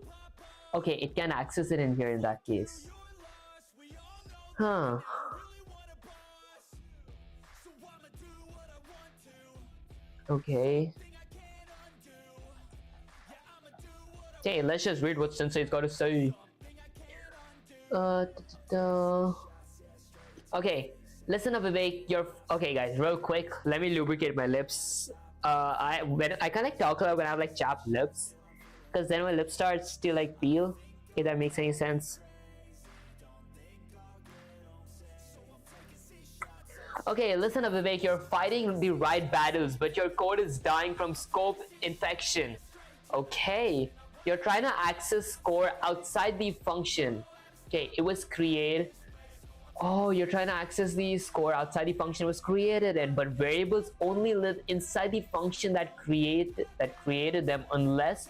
Okay, it can access it in here in that case. Huh. Okay. Okay, let's just read what Sensei's got to say. Okay, listen up, Vivek. Okay, guys. Real quick, let me lubricate my lips. I kind of like talk a lot when I have like chapped lips, because then my lips starts to like peel. If that makes any sense. Okay, listen up, Vivek. You're fighting the right battles, but your code is dying from scope infection. Okay, you're trying to access score outside the function. Okay, it was created. Oh, you're trying to access the score outside the function it was created in, but variables only live inside the function that created them unless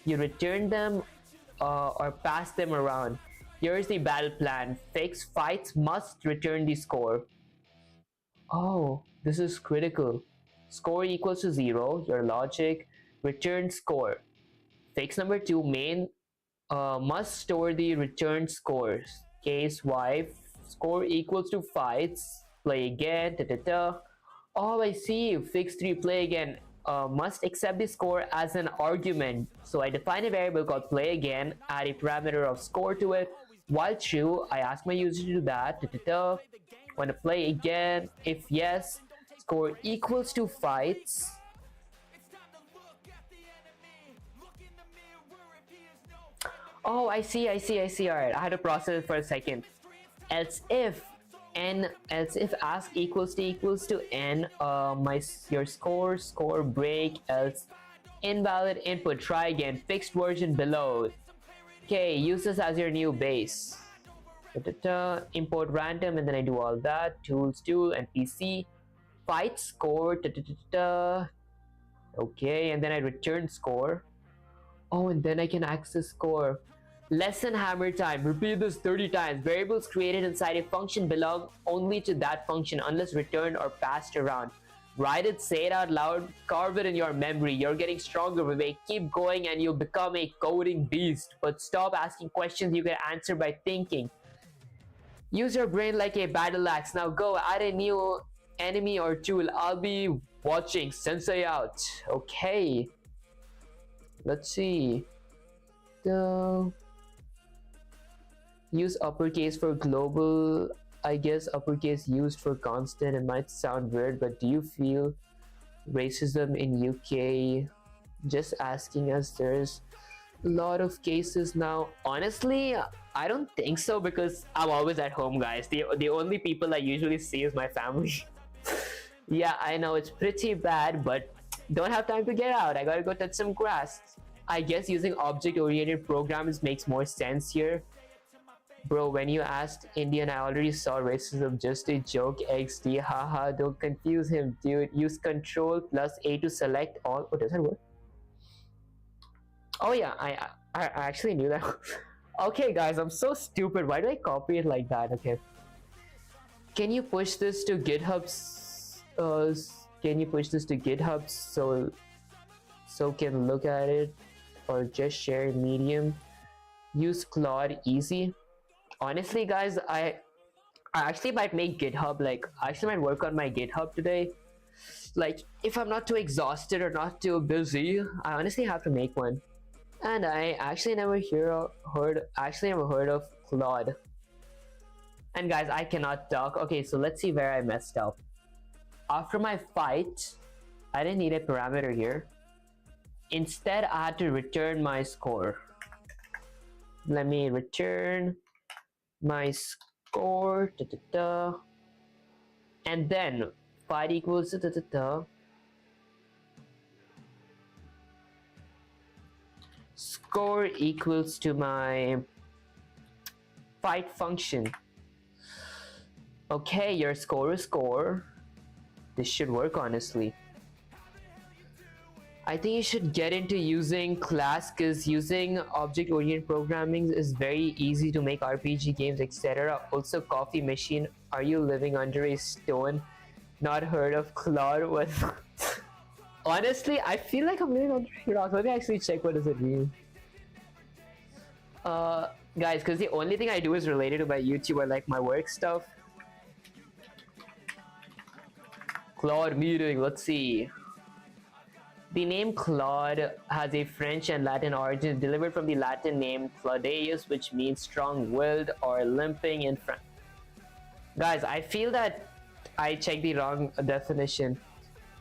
you return them or pass them around. Here's the battle plan. Fixed fights must return the score. Oh, this is critical. Score equals to 0, your logic, return score. Fix number 2, main must store the return scores. Case Y, score equals to fights, play again, Oh, I see. Fix 3, play again. Must accept the score as an argument. So I define a variable called play again, add a parameter of score to it. While true, I ask my user to do that. Want to play again? If yes, score equals to fights. Oh, I see. Alright, I had to process it for a second. Else if ask equals to n, your score break, else invalid input, try again, fixed version below. Okay, use this as your new base. Import random, and then I do all that. Tools, tool, and PC. Fight score. Okay, and then I return score. Oh, and then I can access score. Lesson hammer time. Repeat this 30 times. Variables created inside a function belong only to that function unless returned or passed around. Write it, say it out loud, carve it in your memory. You're getting stronger, Vivek. Keep going and you'll become a coding beast. But stop asking questions you can answer by thinking. Use your brain like a battle axe. Now go add a new enemy or tool. I'll be watching. Sensei out. Okay. Let's see. The use uppercase for global. I guess uppercase used for constant. It might sound weird, but do you feel racism in UK? Just asking us. There's a lot of cases now. Honestly, I don't think so because I'm always at home, guys. The only people I usually see is my family. Yeah, I know it's pretty bad, but don't have time to get out. I gotta go touch some grass. I guess using object-oriented programs makes more sense here. Bro, when you asked Indian, I already saw racism. Just a joke. XD. Haha, don't confuse him, dude. Use Control plus A to select all. Oh, does that work? Oh yeah, I actually knew that. Okay, guys, I'm so stupid. Why do I copy it like that? Okay. Can you push this to GitHub's? Can you push this to GitHub so can look at it, or just share Medium? Use Claude easy. Honestly, guys, I actually might make GitHub. Like, I actually might work on my GitHub today. Like, if I'm not too exhausted or not too busy, I honestly have to make one. And I actually never heard of Claude. And guys, I cannot talk. Okay, so let's see where I messed up. After my fight, I didn't need a parameter here. Instead, I had to return my score. Let me return my score. And then fight equals score equals to my fight function. Okay, your score is score. This should work, honestly. I think you should get into using class, because using object-oriented programming is very easy to make RPG games, etc. Also, coffee machine. Are you living under a stone? Not heard of Claude? What? Honestly, I feel like I'm living under a rock. Let me actually check what does it mean. Guys, because the only thing I do is related to my YouTube or like my work stuff. Claude meeting. Let's see. The name Claude has a French and Latin origin, delivered from the Latin name Claudius, which means strong-willed or limping in French. Guys, I feel that I checked the wrong definition.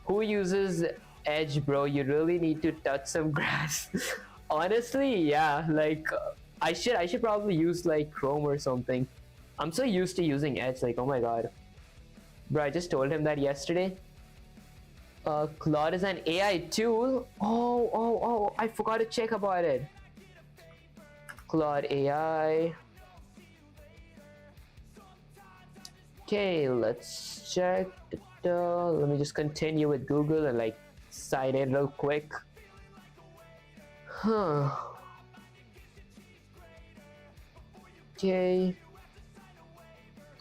Who uses Edge, bro? You really need to touch some grass. Honestly, yeah. Like, I should probably use like Chrome or something. I'm so used to using Edge. Like, oh my god, bro! I just told him that yesterday. Claude is an AI tool. Oh, I forgot to check about it. Claude AI. Okay, let's check. Let me just continue with Google and like cite it real quick. Okay.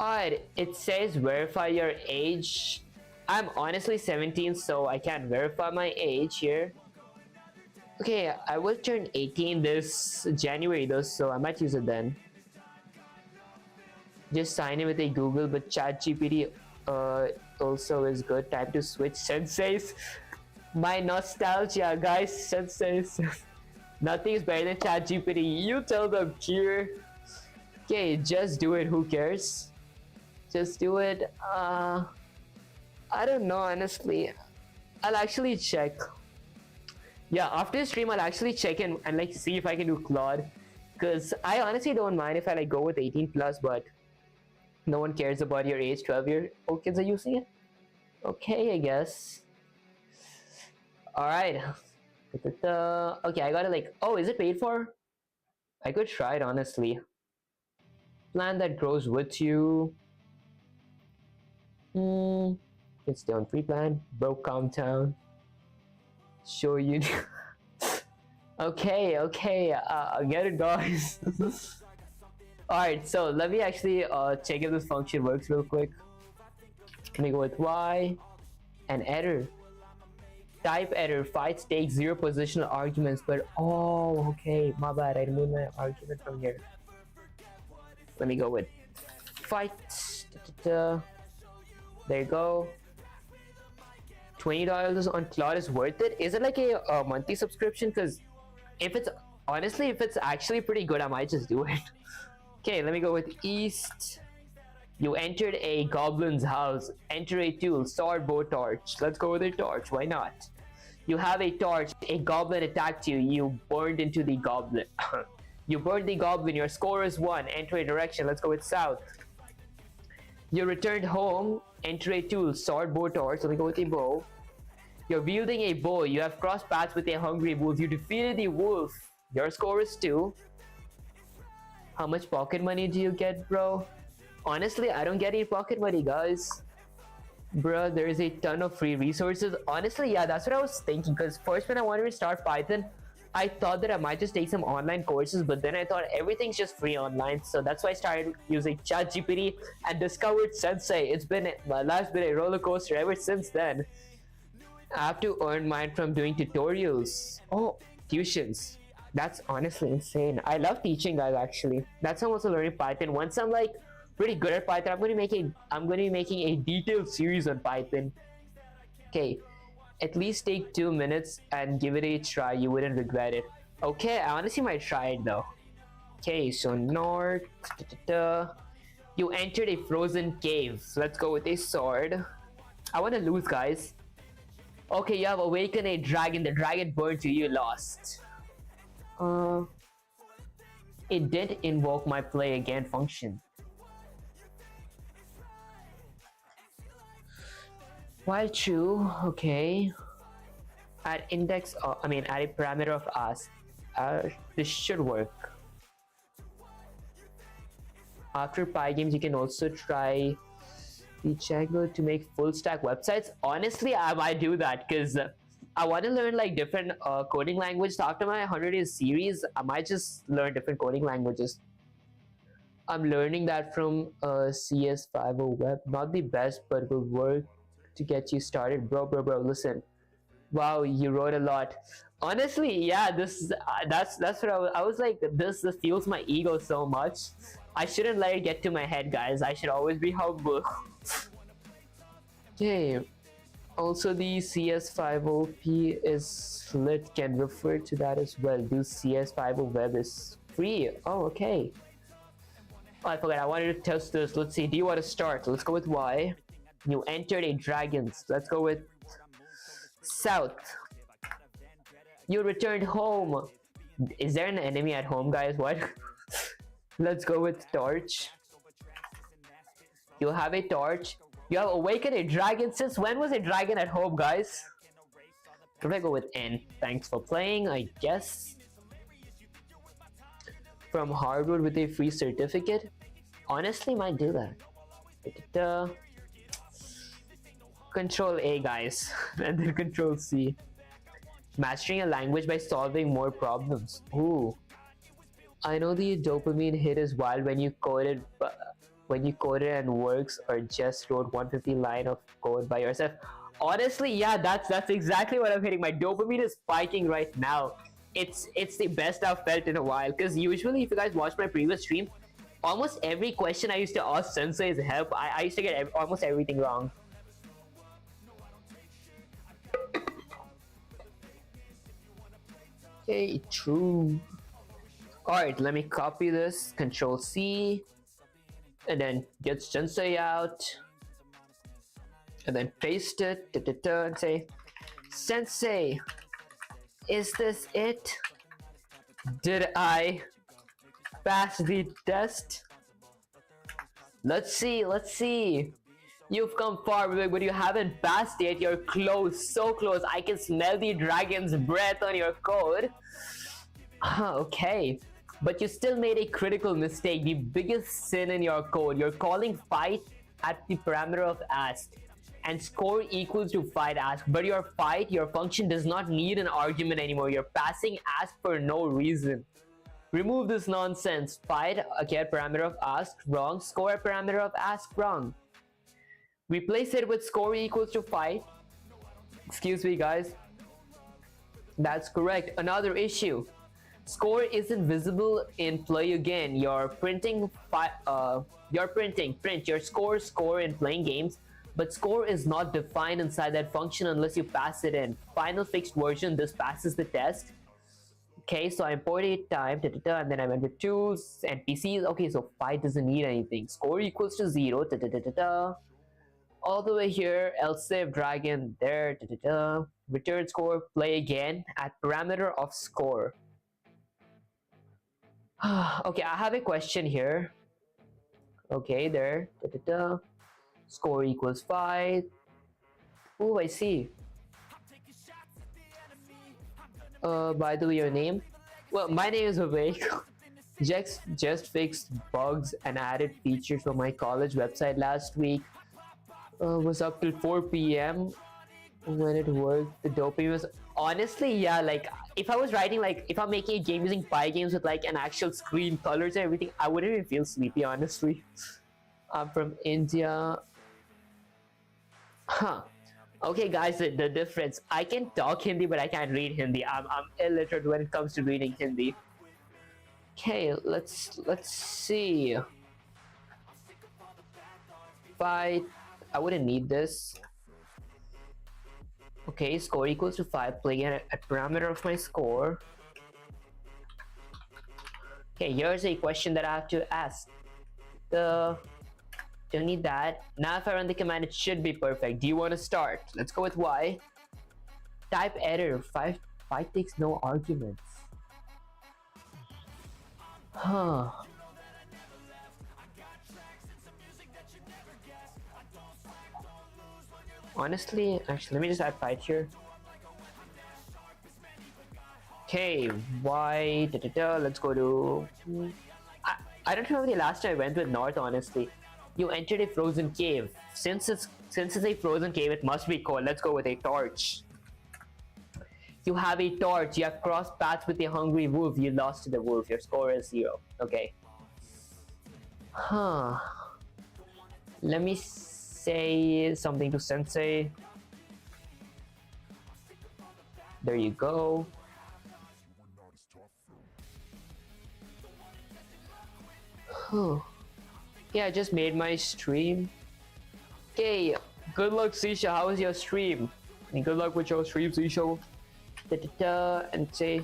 Alright, it says verify your age. I'm honestly 17, so I can't verify my age here. Okay, I will turn 18 this January though, so I might use it then. Just sign in with a Google, but ChatGPT also is good. Time to switch senseis. My nostalgia, guys, senseis. Nothing is better than ChatGPT. You tell them here. Okay, just do it. Who cares? Just do it. I don't know, honestly. I'll actually check. Yeah, after the stream, I'll actually check and like see if I can do Claude. Because I honestly don't mind if I like go with 18 plus, but no one cares about your age. 12-year-old kids are using it. Okay, I guess. Alright. Okay, I gotta like, oh, is it paid for? I could try it, honestly. Plant that grows with you. It's stay on free plan. Broke calm down. Show you. Okay, get it, guys. Alright, so let me actually check if this function works real quick. Let me go with Y and error. Type error. Fights take 0 positional arguments, but oh, okay, my bad. I removed my argument from here. Let me go with fight. There you go. $20 on Claude is worth it. Is it like a monthly subscription? Because if it's honestly, if it's actually pretty good, I might just do it. Okay, let me go with East. You entered a goblin's house. Enter a tool, sword, bow, torch. Let's go with a torch. Why not? You have a torch. A goblin attacked you. You burned into the goblin. You burned the goblin. Your score is 1. Enter a direction. Let's go with south. You returned home. Enter a tool, sword, bow, torch. Let me go with a bow. You're wielding a bow. You have crossed paths with a hungry wolf. You defeated the wolf. Your score is 2. How much pocket money do you get, bro? Honestly, I don't get any pocket money, guys. Bruh, there is a ton of free resources. Honestly, yeah, that's what I was thinking. Because first when I wanted to start Python, I thought that I might just take some online courses. But then I thought everything's just free online. So that's why I started using ChatGPT and discovered Sensei. It's been, my life's been a roller coaster ever since then. I have to earn mine from doing tutorials. Oh, tuitions. That's honestly insane. I love teaching, guys, actually. That's how I'm also learning Python. Once I'm like pretty good at Python, I'm going to be making a detailed series on Python. Okay, at least take 2 minutes and give it a try. You wouldn't regret it. Okay, I honestly might try it though. Okay, so north. You entered a frozen cave. So let's go with a sword. I want to lose, guys. Okay, you have awakened a dragon. The dragon burned you. You lost. It did invoke my play again function. While true, okay. Add index, add a parameter of ask. This should work. After Pygames, you can also try the Django to make full stack websites. Honestly, I might do that because I want to learn like different coding languages. So after my 100 days series, I might just learn different coding languages. I'm learning that from CS50 web. Not the best, but will work to get you started. Bro, listen. Wow, you wrote a lot. Honestly, yeah, that's what I was like, this fuels my ego so much. I shouldn't let it get to my head, guys. I should always be humble. Okay. Also, the CS50p is lit, can refer to that as well. Do CS50 web is free. Oh, okay. Oh, I forgot. I wanted to test this. Let's see. Do you want to start? Let's go with Y. You entered a dragons. Let's go with south. You returned home. Is there an enemy at home, guys? What? Let's go with torch. You have a torch. You have awakened a dragon. Since when was a dragon at home, guys? Could I go with N? Thanks for playing, I guess. From Harvard with a free certificate. Honestly, might do that. Control A, guys. And then Control C. Mastering a language by solving more problems. Ooh. I know the dopamine hit is wild when you code it, but when you code it and works, or just wrote 150 line of code by yourself. Honestly, yeah, that's exactly what I'm hitting. My dopamine is spiking right now. It's the best I've felt in a while. Because usually, if you guys watched my previous stream, almost every question I used to ask Sensei's help, I used to get almost everything wrong. Okay, true. Alright, let me copy this. Control C. And then get Sensei out. And then paste it. And say, Sensei, is this it? Did I pass the test? Let's see. You've come far, but you haven't passed yet. You're close, so close. I can smell the dragon's breath on your code. Okay, but you still made a critical mistake. The biggest sin in your code. You're calling fight at the parameter of ask, and score equals to fight ask. But your function does not need an argument anymore. You're passing ask for no reason. Remove this nonsense. Fight okay, parameter of ask, wrong. Score parameter of ask, wrong. Replace it with score equals to fight. Excuse me, guys. That's correct. Another issue. Score isn't visible in play again. Print your score in playing games, but score is not defined inside that function unless you pass it in. Final fixed version, this passes the test. Okay, so I imported time, and then I went with tools and PCs. Okay, so 5 doesn't need anything. Score equals to 0, all the way here, else if dragon there, return score, play again at parameter of score. Okay, I have a question here. Okay, there, score equals 5. Oh, I see. By the way, your name? Well, my name is Vivek. Just fixed bugs and added features for my college website last week. Was up till 4 p.m. when it worked. The dopamine was honestly, yeah, like if I was writing, like if I'm making a game using Pygames with like an actual screen, colors and everything, I wouldn't even feel sleepy, honestly. I'm from India. Huh. Okay, guys, the difference. I can talk Hindi, but I can't read Hindi. I'm illiterate when it comes to reading Hindi. Okay, let's see. I wouldn't need this. Okay, score equals to 5. Play a parameter of my score. Okay, here's a question that I have to ask. Don't need that. Now if I run the command, it should be perfect. Do you want to start? Let's go with Y. Type error. 5 takes no arguments. Huh. Honestly, actually, let me just add 5 here. Okay, Y. Let's go to. I don't remember the last time I went with North, honestly. You entered a frozen cave. Since it's a frozen cave, it must be cold. Let's go with a torch. You have a torch. You have crossed paths with a hungry wolf. You lost to the wolf. Your score is 0. Okay. Huh. Let me say something to Sensei. There you go. Huh. Yeah, I just made my stream. Okay, good luck, Sisha. How was your stream? And good luck with your stream, Sisha. And say,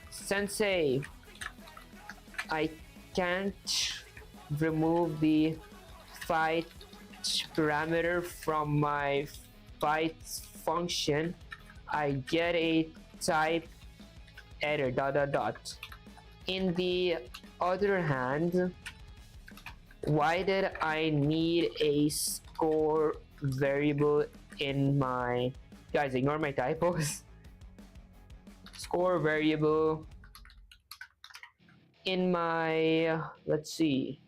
Sensei, I can't remove the fight parameter from my fight function. I get a type error ... In the other hand, why did I need a score variable in my... Guys, ignore my typos. Score variable in my... Let's see.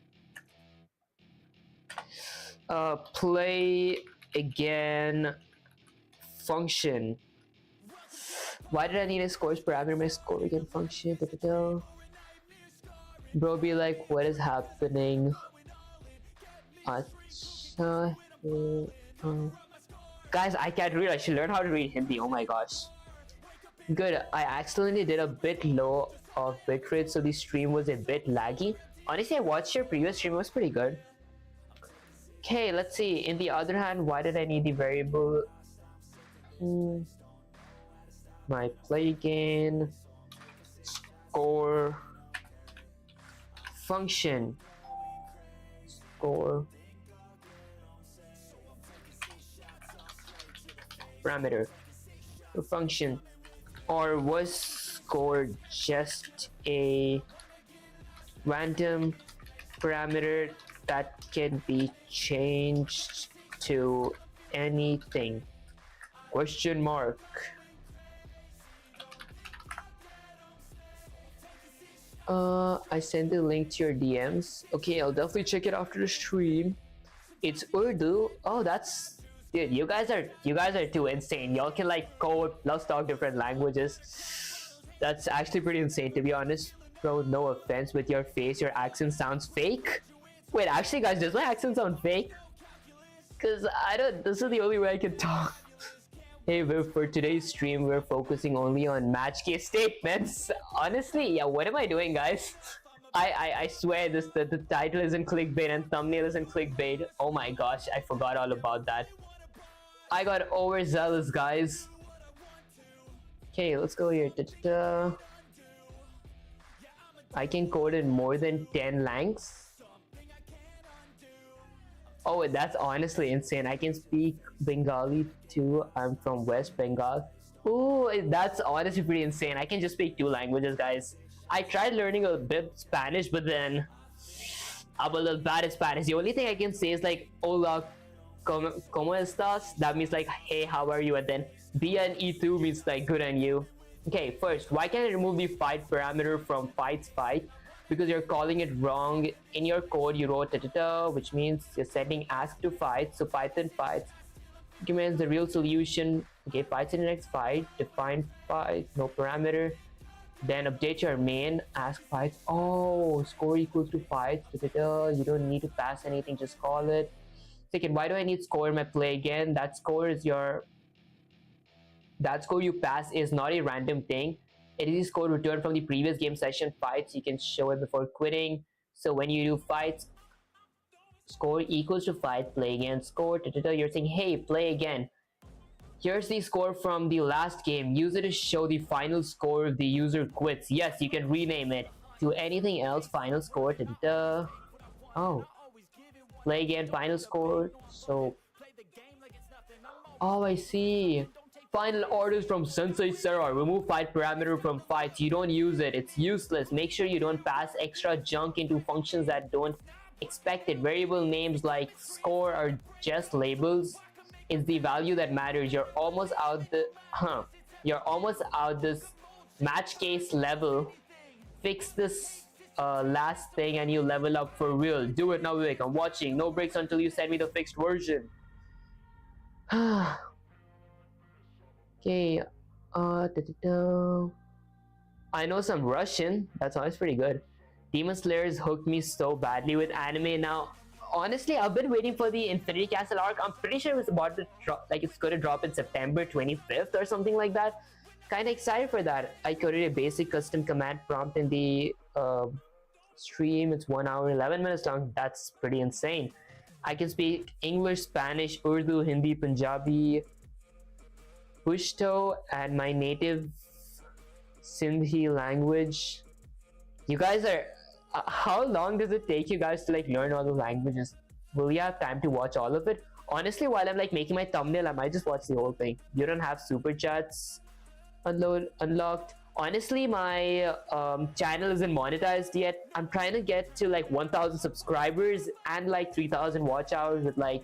Play again function. Why did I need a scores parameter in my score again function? Bro, be like, what is happening? Guys, I can't read. I should learn how to read Hindi. Oh my gosh. Good. I accidentally did a bit low of bitrate, so the stream was a bit laggy. Honestly, I watched your previous stream. It was pretty good. Okay, let's see. In the other hand, why did I need the variable? My play again score function. Score parameter function. Or was score just a random parameter that can be changed to anything? Question mark. I sent the link to your DMs. Okay, I'll definitely check it after the stream. It's Urdu. Oh, that's... Dude, you guys are too insane. Y'all can like code plus talk different languages. That's actually pretty insane, to be honest. Bro, no offense, with your face, your accent sounds fake. Wait, actually, guys, does my accent sound fake? Cause I don't... This is the only way I can talk. Hey, for today's stream, we're focusing only on match case statements. Honestly, yeah, what am I doing, guys? I swear the title isn't clickbait and thumbnail isn't clickbait. Oh my gosh, I forgot all about that. I got overzealous, guys. Okay, let's go here. Da-da-da. I can code in more than 10 languages. Oh, that's honestly insane. I can speak Bengali too. I'm from West Bengal. Ooh, that's honestly pretty insane. I can just speak 2 languages, guys. I tried learning a bit Spanish, but then I'm a little bad at Spanish. The only thing I can say is like, hola, ¿cómo estás? That means like, hey, how are you? And then bien y tú means like, good on you. Okay, first, why can't I remove the fight parameter from fights fight? Because you're calling it wrong. In your code, you wrote da-da-da, which means you're setting ask to fight. So Python fights recommends the real solution. Okay, fights in the next fight, define fight, no parameter. Then update your main, ask fights. Oh, score equals to fights. Da-da-da. You don't need to pass anything, just call it. Second, why do I need score in my play again? That score you pass is not a random thing. It is score returned from the previous game session fights. You can show it before quitting. So when you do fights, score equals to fight, play again, score, you're saying, hey, play again. Here's the score from the last game. Use it to show the final score if the user quits. Yes, you can rename it to anything else, final score, Oh, play again, final score. So, oh, I see. Final orders from Sensei Sarah. Remove fight parameter from fights. You don't use it. It's useless. Make sure you don't pass extra junk into functions that don't expect it. Variable names like score are just labels. It's the value that matters. You're almost out this match case level. Fix this last thing and you level up for real. Do it now, Vivek. I'm watching. No breaks until you send me the fixed version. Okay, I know some Russian. That sounds pretty good. Demon Slayers hooked me so badly with anime. Now, honestly, I've been waiting for the Infinity Castle arc. I'm pretty sure it's about to drop, like it's going to drop in September 25th or something like that. Kind of excited for that. I coded a basic custom command prompt in the stream. It's 1 hour 11 minutes long. That's pretty insane. I can speak English, Spanish, Urdu, Hindi, Punjabi, Pushto, and my native Sindhi language. You guys are how long does it take you guys to like learn all the languages? Will you have time to watch all of it? Honestly, while I'm like making my thumbnail, I might just watch the whole thing. You don't have super chats unlocked. Honestly, my channel isn't monetized yet. I'm trying to get to like 1,000 subscribers and like 3,000 watch hours with like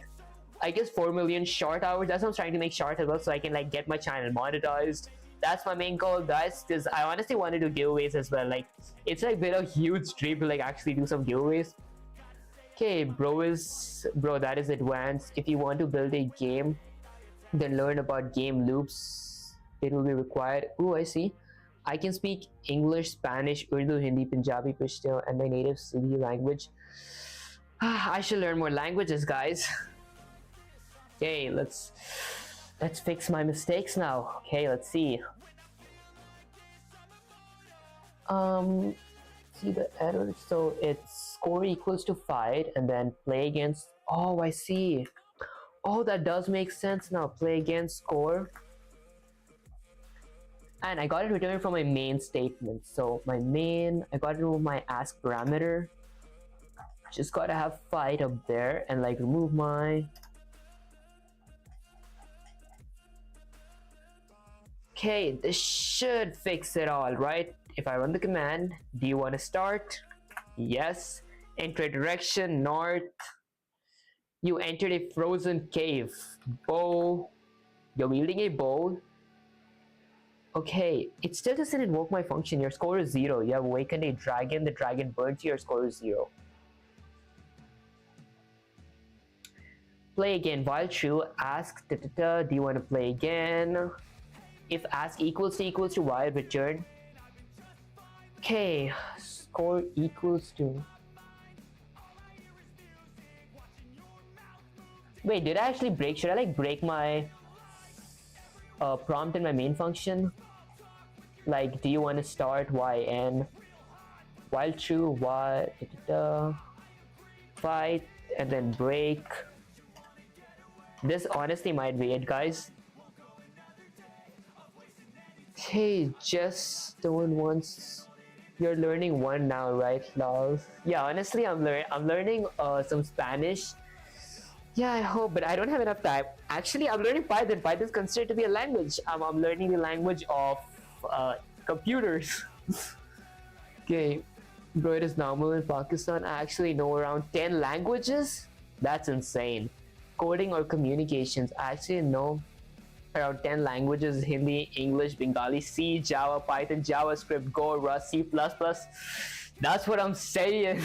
I guess 4 million short hours. That's what I'm trying to make short as well, so I can like get my channel monetized. That's my main goal, guys, because I honestly want to do giveaways as well. Like it's like been a huge dream to like actually do some giveaways. Okay, bro, that is advanced. If you want to build a game, then learn about game loops. It will be required. Oh, I see. I can speak English, Spanish, Urdu, Hindi, Punjabi, Pashto, and my native Sindhi language. I should learn more languages, guys. Okay, let's fix my mistakes now. Okay, let's see. See the error. So it's score equals to fight and then play against. Oh, I see. Oh, that does make sense now. Play against score. And I got it returned from my main statement. So my main, I got to remove my ask parameter. Just gotta have fight up there and like remove my. Okay, this should fix it all, right? If I run the command, do you want to start? Yes. Enter direction, north. You entered a frozen cave. Bow. You're wielding a bow. Okay, it still doesn't invoke my function. Your score is 0. You have awakened a dragon. The dragon burns you. Your score is 0. Play again. While true, ask, do you want to play again? If ask equals to while return. Okay, score equals to. Wait, did I actually break? Should I like break my. prompt in my main function. Like, do you want to start yn while true y fight and then break. This honestly might be it, guys. Hey, just don't once. You're learning one now, right, love? Yeah, honestly, I'm learning some Spanish. Yeah, I hope, but I don't have enough time. Actually, I'm learning Python. Python is considered to be a language. I'm learning the language of computers. Okay, bro, it is normal in Pakistan. I actually know around 10 languages. That's insane. Coding or communications. I actually know around 10 languages: Hindi, English, Bengali, C, Java, Python, JavaScript, Go, Rust, C++. That's what I'm saying.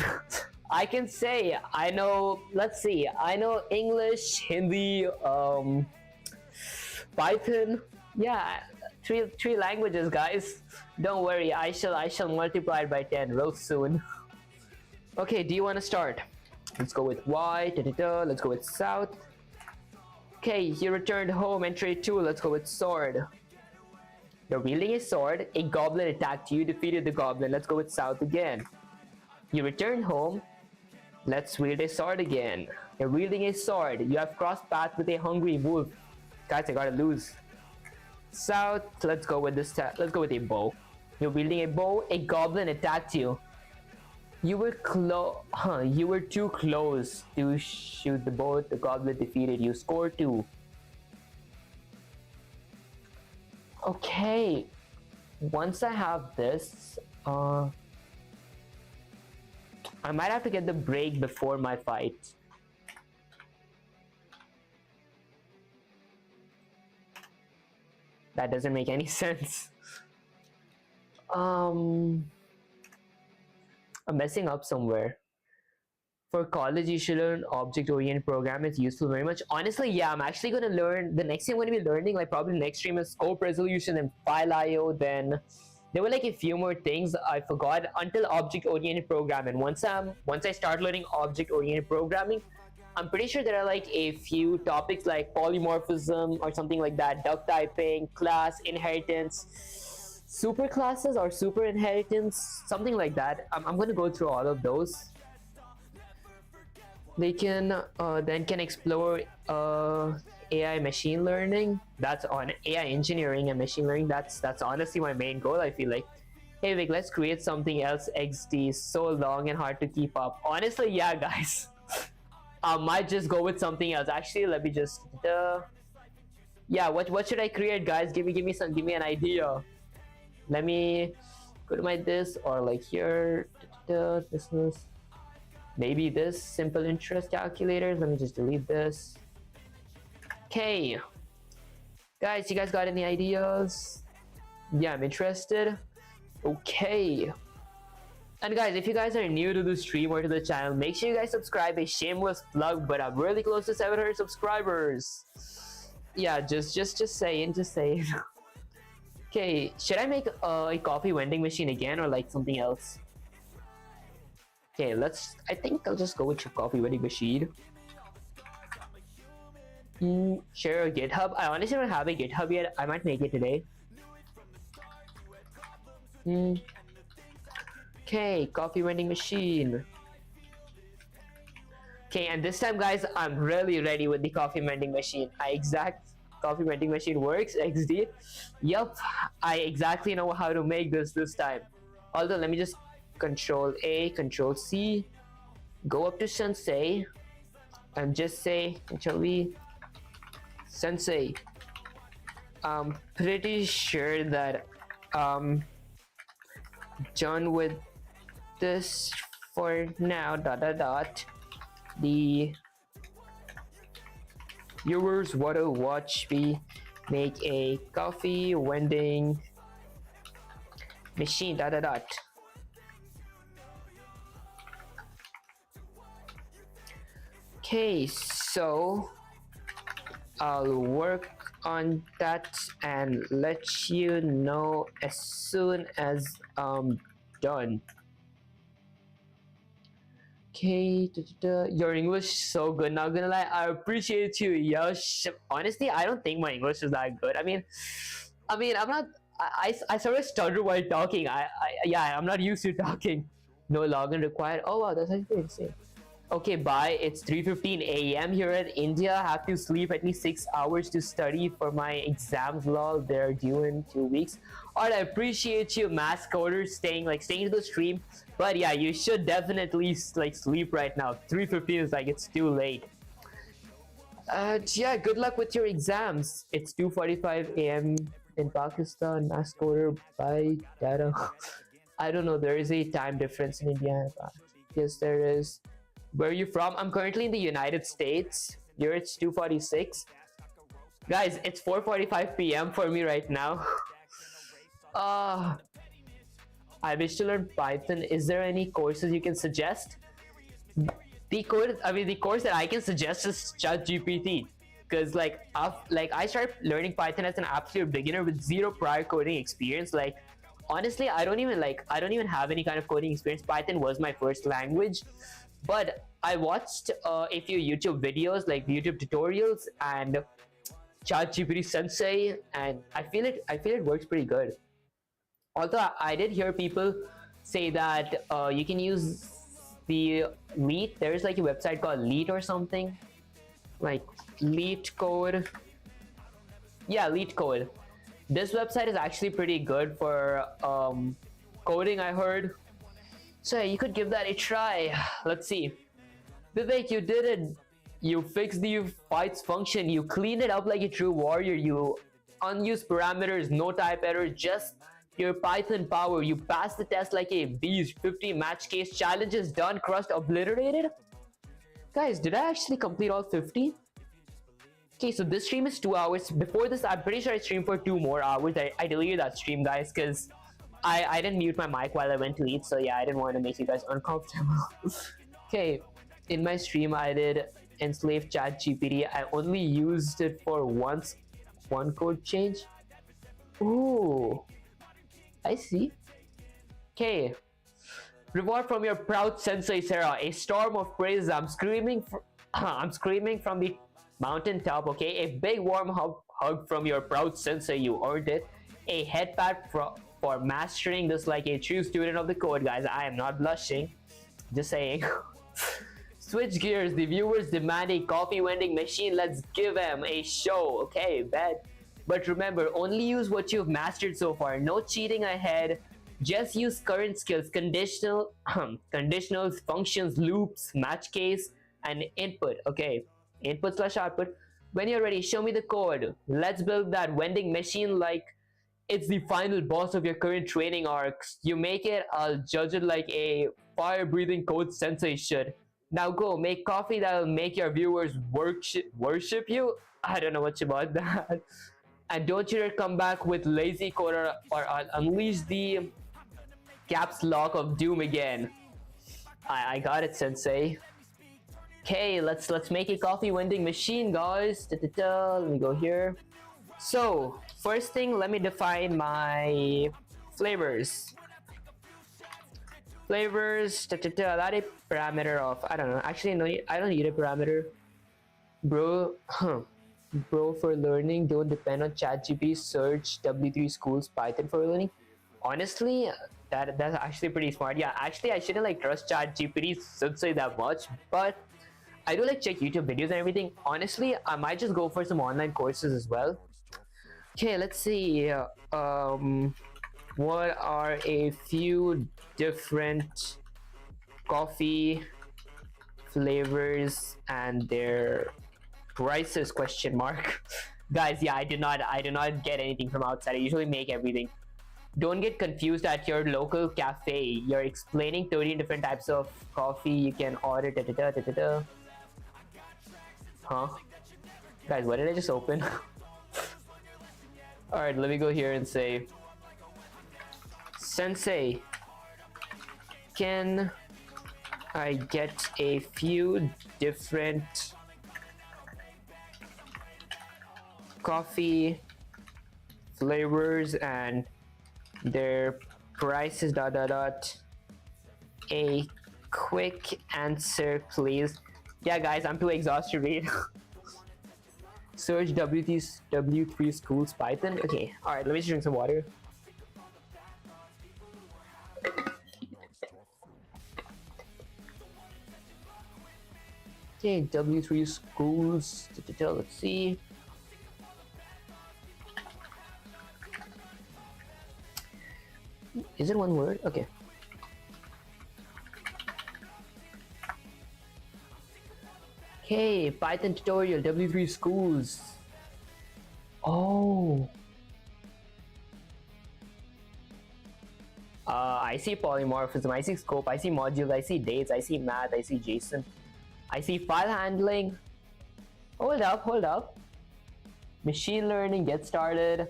I can say I know, let's see, I know English, Hindi, Python. Yeah, three languages, guys. Don't worry, I shall multiply it by 10 real soon. Okay, do you want to start? Let's go with Y. Let's go with South. Okay, you returned home. Entry 2. Let's go with sword. You're wielding a sword. A goblin attacked you. Defeated the goblin. Let's go with South again. You returned home. Let's wield a sword again. You're wielding a sword. You have crossed paths with a hungry wolf. Guys, I gotta lose. South. Let's go with this. Let's go with a bow. You're wielding a bow. A goblin attacked you. You were you were too close to shoot the bow. The goblin defeated you. Score 2. Okay. Once I have this, I might have to get the break before my fight. That doesn't make any sense. I'm messing up somewhere. For college, you should learn object-oriented program. It's useful very much. Honestly, yeah, I'm actually going to learn, the next thing I'm going to be learning, like probably next stream, is scope resolution and file IO. Then there were like a few more things I forgot until object-oriented programming. Once I start learning object-oriented programming, I'm pretty sure there are like a few topics like polymorphism or something like that, duck typing, class, inheritance, super classes or super inheritance, something like that. I'm going to go through all of those. They can then explore AI machine learning. That's on AI engineering and machine learning. That's honestly my main goal. I feel like, hey Vic, let's create something else. XD is so long and hard to keep up. Honestly, yeah, guys. I might just go with something else. Actually, let me just yeah, what should I create, guys? Give me an idea. Let me go to my this, or like here, business. Maybe this simple interest calculator. Let me just delete this. Okay, guys, you guys got any ideas? Yeah, I'm interested. Okay. And guys, if you guys are new to the stream or to the channel, make sure you guys subscribe. A shameless plug, but I'm really close to 700 subscribers. Yeah, just saying. Okay, should I make a coffee vending machine again, or like something else? Okay, I think I'll just go with your coffee vending machine. Share a GitHub. I honestly don't have a GitHub yet. I might make it today. Okay, coffee vending machine. Okay, and this time, guys, I'm really ready with the coffee vending machine. Coffee vending machine works. XD. Yup, I exactly know how to make this time. Although, let me just Control A, Control C, go up to Sensei, and just say Control V, Sensei. I'm pretty sure that done with this for now. The viewers want to watch me make a coffee vending machine. Okay, so I'll work on that and let you know as soon as I'm done. Okay, your English is so good. Not gonna lie, I appreciate you, Yash. Honestly, I don't think my English is that good. I mean, I'm not. I sort of stutter while talking. Yeah, I'm not used to talking. No login required. Oh wow, that's actually insane. Okay, bye. It's 3:15 a.m. here in India. I have to sleep at least 6 hours to study for my exams. Lol, they're due in 2 weeks. Alright, I appreciate you, mass coders, staying to the stream. But yeah, you should definitely like sleep right now. 3:15 is like it's too late. Yeah, good luck with your exams. It's 2:45 a.m. in Pakistan. Mass coder, bye, data. I don't know. There is a time difference in India. Yes, there is. Where are you from? I'm currently in the United States. Here it's 2:46. Guys, it's 4:45 p.m. for me right now. uh, I wish to learn Python. Is there any courses you can suggest? The course that I can suggest is ChatGPT. Because I started learning Python as an absolute beginner with zero prior coding experience. Like honestly, I don't even have any kind of coding experience. Python was my first language. But I watched a few YouTube videos, like YouTube tutorials and ChatGPT Sensei, and I feel it works pretty good. Although I did hear people say that you can use the Leet. There's like a website called Leet or something, like Leet Code. Yeah, Leet Code. This website is actually pretty good for coding, I heard. So you could give that a try. Let's see. Vivek, you did it. You fixed the fights function. You cleaned it up like a true warrior. You unused parameters, no type errors, just your Python power. You passed the test like a beast. 50 match case challenges done, crushed, obliterated. Guys, did I actually complete all 50? Okay, so this stream is 2 hours. Before this, I'm pretty sure I streamed for 2 more hours. I deleted that stream, guys, because I didn't mute my mic while I went to eat, so yeah, I didn't want to make you guys uncomfortable. Okay, in my stream, I did enslave ChatGPT. I only used it for once, one code change. Ooh, I see. Okay, reward from your proud sensei, Sarah. A storm of praise. I'm screaming. I'm screaming from the mountaintop. Okay, a big warm hug from your proud sensei. You earned it. A head pat for mastering this like a true student of the code, guys. I am not blushing. Just saying. Switch gears. The viewers demand a coffee vending machine. Let's give them a show. Okay, bet. But remember, only use what you've mastered so far. No cheating ahead. Just use current skills. Conditionals, functions, loops, match case, and input. Okay, input slash output. When you're ready, show me the code. Let's build that vending machine like it's the final boss of your current training arcs. You make it, I'll judge it like a fire-breathing code sensei should. Now go, make coffee that'll make your viewers worship you? I don't know much about that. And don't you dare come back with lazy code or I'll unleash the caps lock of doom again. I got it, sensei. Okay, let's make a coffee vending machine, guys. Let me go here. So, first thing, let me define my flavors. Flavors, that a parameter of, I don't know. Actually, no, I don't need a parameter. Bro, bro, for learning, don't depend on ChatGPT, search W3 schools, Python for learning. Honestly, that's actually pretty smart. Yeah, actually, I shouldn't like trust ChatGPT sensei that much, but I do like check YouTube videos and everything. Honestly, I might just go for some online courses as well. Okay, let's see. What are a few different coffee flavors and their prices? Question mark. Guys, yeah, I do not get anything from outside. I usually make everything. Don't get confused at your local cafe. You're explaining 30 different types of coffee you can order. Huh? Guys, what did I just open? Alright, let me go here and say, Sensei, can I get a few different coffee flavors and their prices, a quick answer, please. Yeah, guys, I'm too exhausted to read. Search W3 schools Python. Okay, alright, let me just drink some water. Okay, W3 schools. Let's see. Is it one word? Okay. Okay, Python tutorial, W3 schools. Oh. I see polymorphism, I see scope, I see modules, I see dates, I see math, I see JSON. I see file handling. Hold up. Machine learning, get started.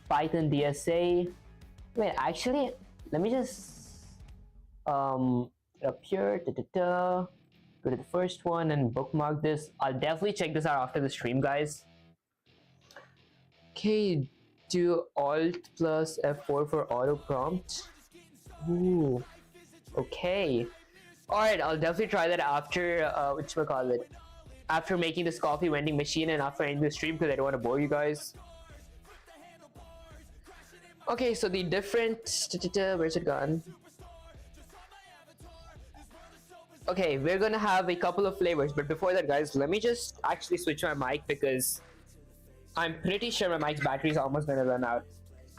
Python DSA. Wait, actually, let me just up here, go to the first one and bookmark this. I'll definitely check this out after the stream, guys. Okay, do Alt plus F4 for auto prompt. Ooh, okay. Alright, I'll definitely try that after, whatchamacallit, after making this coffee vending machine and after ending the stream, because I don't want to bore you guys. Okay, so the different, where's it gone? Okay, we're gonna have a couple of flavors, but before that, guys, let me just actually switch my mic because I'm pretty sure my mic's battery is almost gonna run out,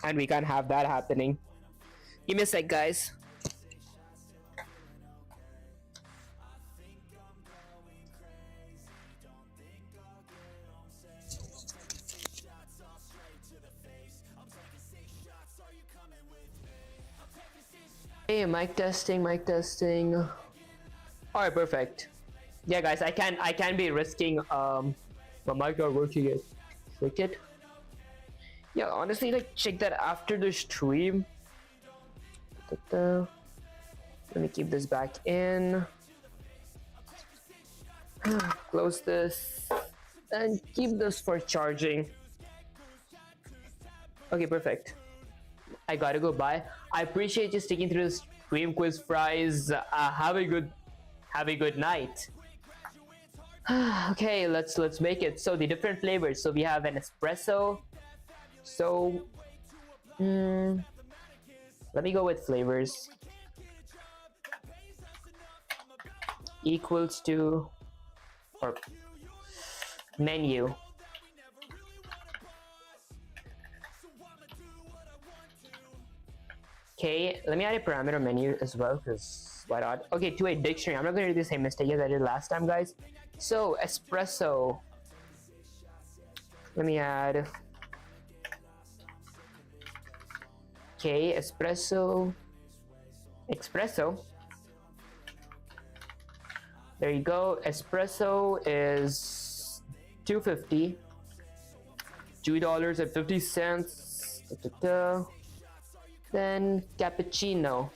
and we can't have that happening. Give me a sec, guys. Hey, mic testing. Alright, perfect. Yeah, guys, I can be risking my mic not working yet. Click it. Yeah, honestly, like, check that after the stream. Let me keep this back in. Close this and keep this for charging. Okay, perfect. I gotta go. Bye. I appreciate you sticking through the stream, quiz fries. Have a good night. Okay, let's make it. So the different flavors. So we have an espresso. So let me go with flavors. Equals to, or menu. Okay, let me add a parameter menu as well, because why not? Okay, to a dictionary. I'm not going to do the same mistake as I did last time, guys. So, espresso. Let me add. Okay, espresso. Espresso. There you go. Espresso is $2.50. $2.50. Then cappuccino.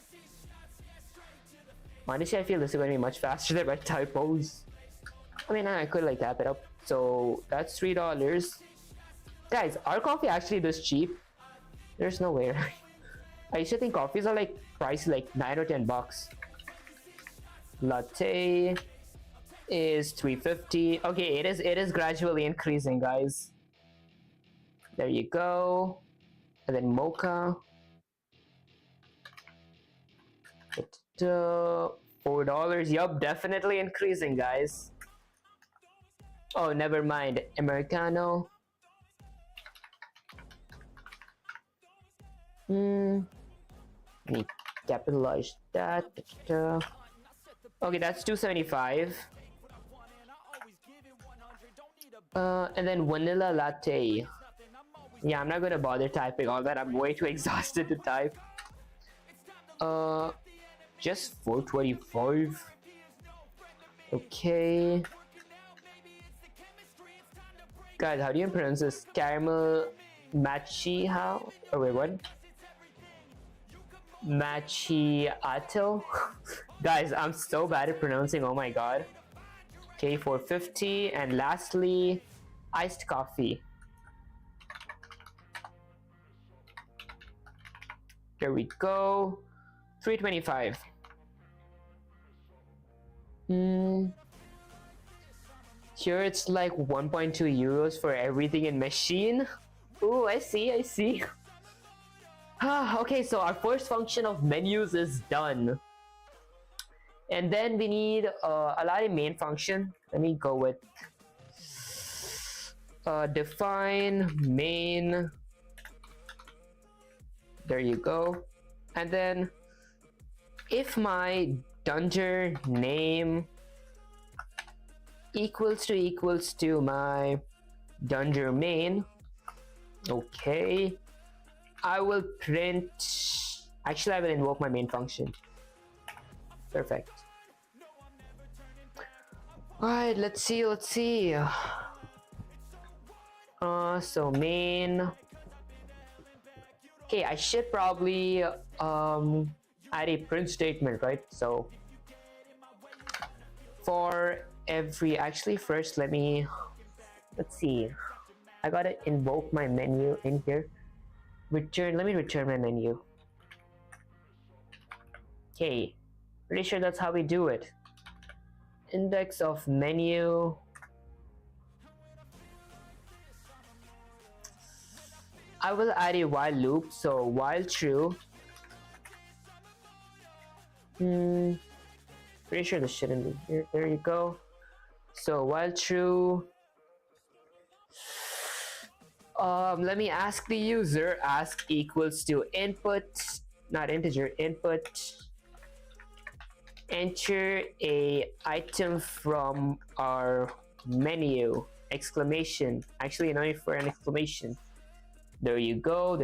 Honestly, I feel this is going to be much faster than my typos. I mean, I could like tap it up. So that's $3. Guys, are coffee actually this cheap? There's no way. I used to think coffees are like priced like $9 or $10. Latte is $3.50. Okay, it is gradually increasing, guys. There you go. And then mocha. $4. Yup, definitely increasing, guys. Oh, never mind. Americano. Let me capitalize that. Okay, that's $2.75. And then vanilla latte. Yeah, I'm not gonna bother typing all that. I'm way too exhausted to type. Just $4.25. Okay. Guys, how do you pronounce this? Caramel macchiato? Oh wait, what? Macchiato? Guys, I'm so bad at pronouncing. Oh my god. Okay, $4.50. And lastly, iced coffee. There we go. $3.25. Hmm. Here it's like 1.2 euros for everything in machine. Ooh, I see, I see. Okay, so our first function of menus is done. And then we need a lot of main function. Let me go with define main. There you go. And then if my dunger name equals to my dunger main, okay, I will print. Actually, I will invoke my main function. Perfect. Alright, let's see. So main. Okay, I should probably add a print statement, right? So for every, actually first let's see. I gotta invoke my menu in here. Let me return my menu. Okay, pretty sure that's how we do it. Index of menu. I will add a while loop, so while true. Pretty sure this shouldn't be here. There you go. So while true, let me ask the user, ask equals to input, not integer, input, enter a item from our menu, exclamation. Actually, no need for an exclamation. There you go.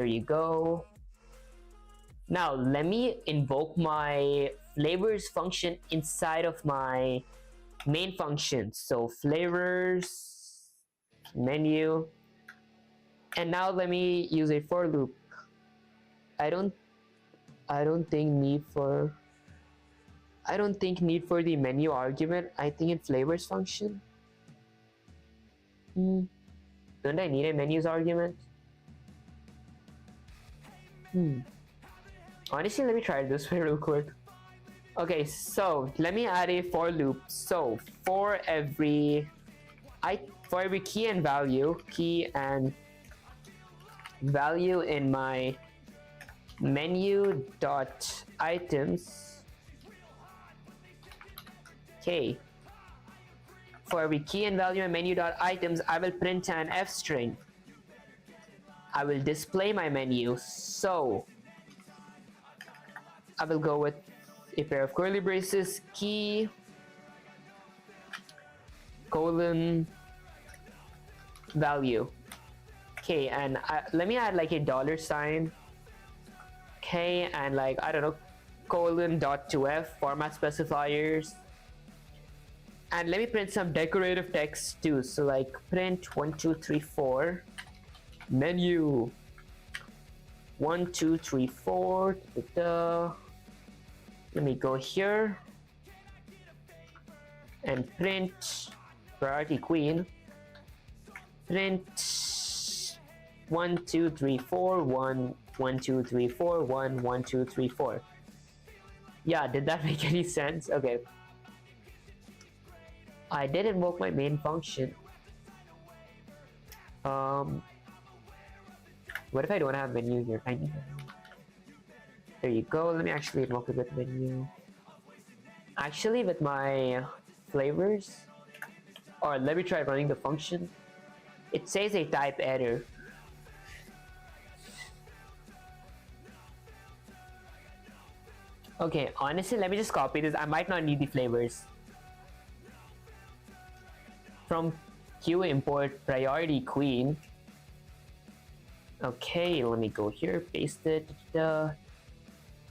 Now let me invoke my flavors function inside of my main function. So flavors menu, and now let me use a for loop. I don't think need for the menu argument. I think in flavors function. Don't I need a menus argument? Honestly, let me try it this way real quick. Okay, so let me add a for loop. So for every key and value in my menu dot items. Okay. For every key and value in menu dot items, I will print an f string. I will display my menu. So I will go with a pair of curly braces, key, colon, value. Okay, and let me add like a $sign. Okay, and like, I don't know, colon dot to f, format specifiers. And let me print some decorative text too. So like print 1, 2, 3, 4, menu. 1, 2, 3, 4. Let me go here and print priority queen. Print 1, 2, 3, 4, 1, 1, 2, 3, 4, 1, 1, 2, 3, 4. Yeah, did that make any sense? Okay. I did invoke my main function. What if I don't have menu here? I need menu. There you go. Let me actually invoke it with menu. Actually, with my flavors, or let me try running the function. It says a type error. Okay, honestly, let me just copy this. I might not need the flavors. From queue import priority queen. Okay, let me go here, paste it.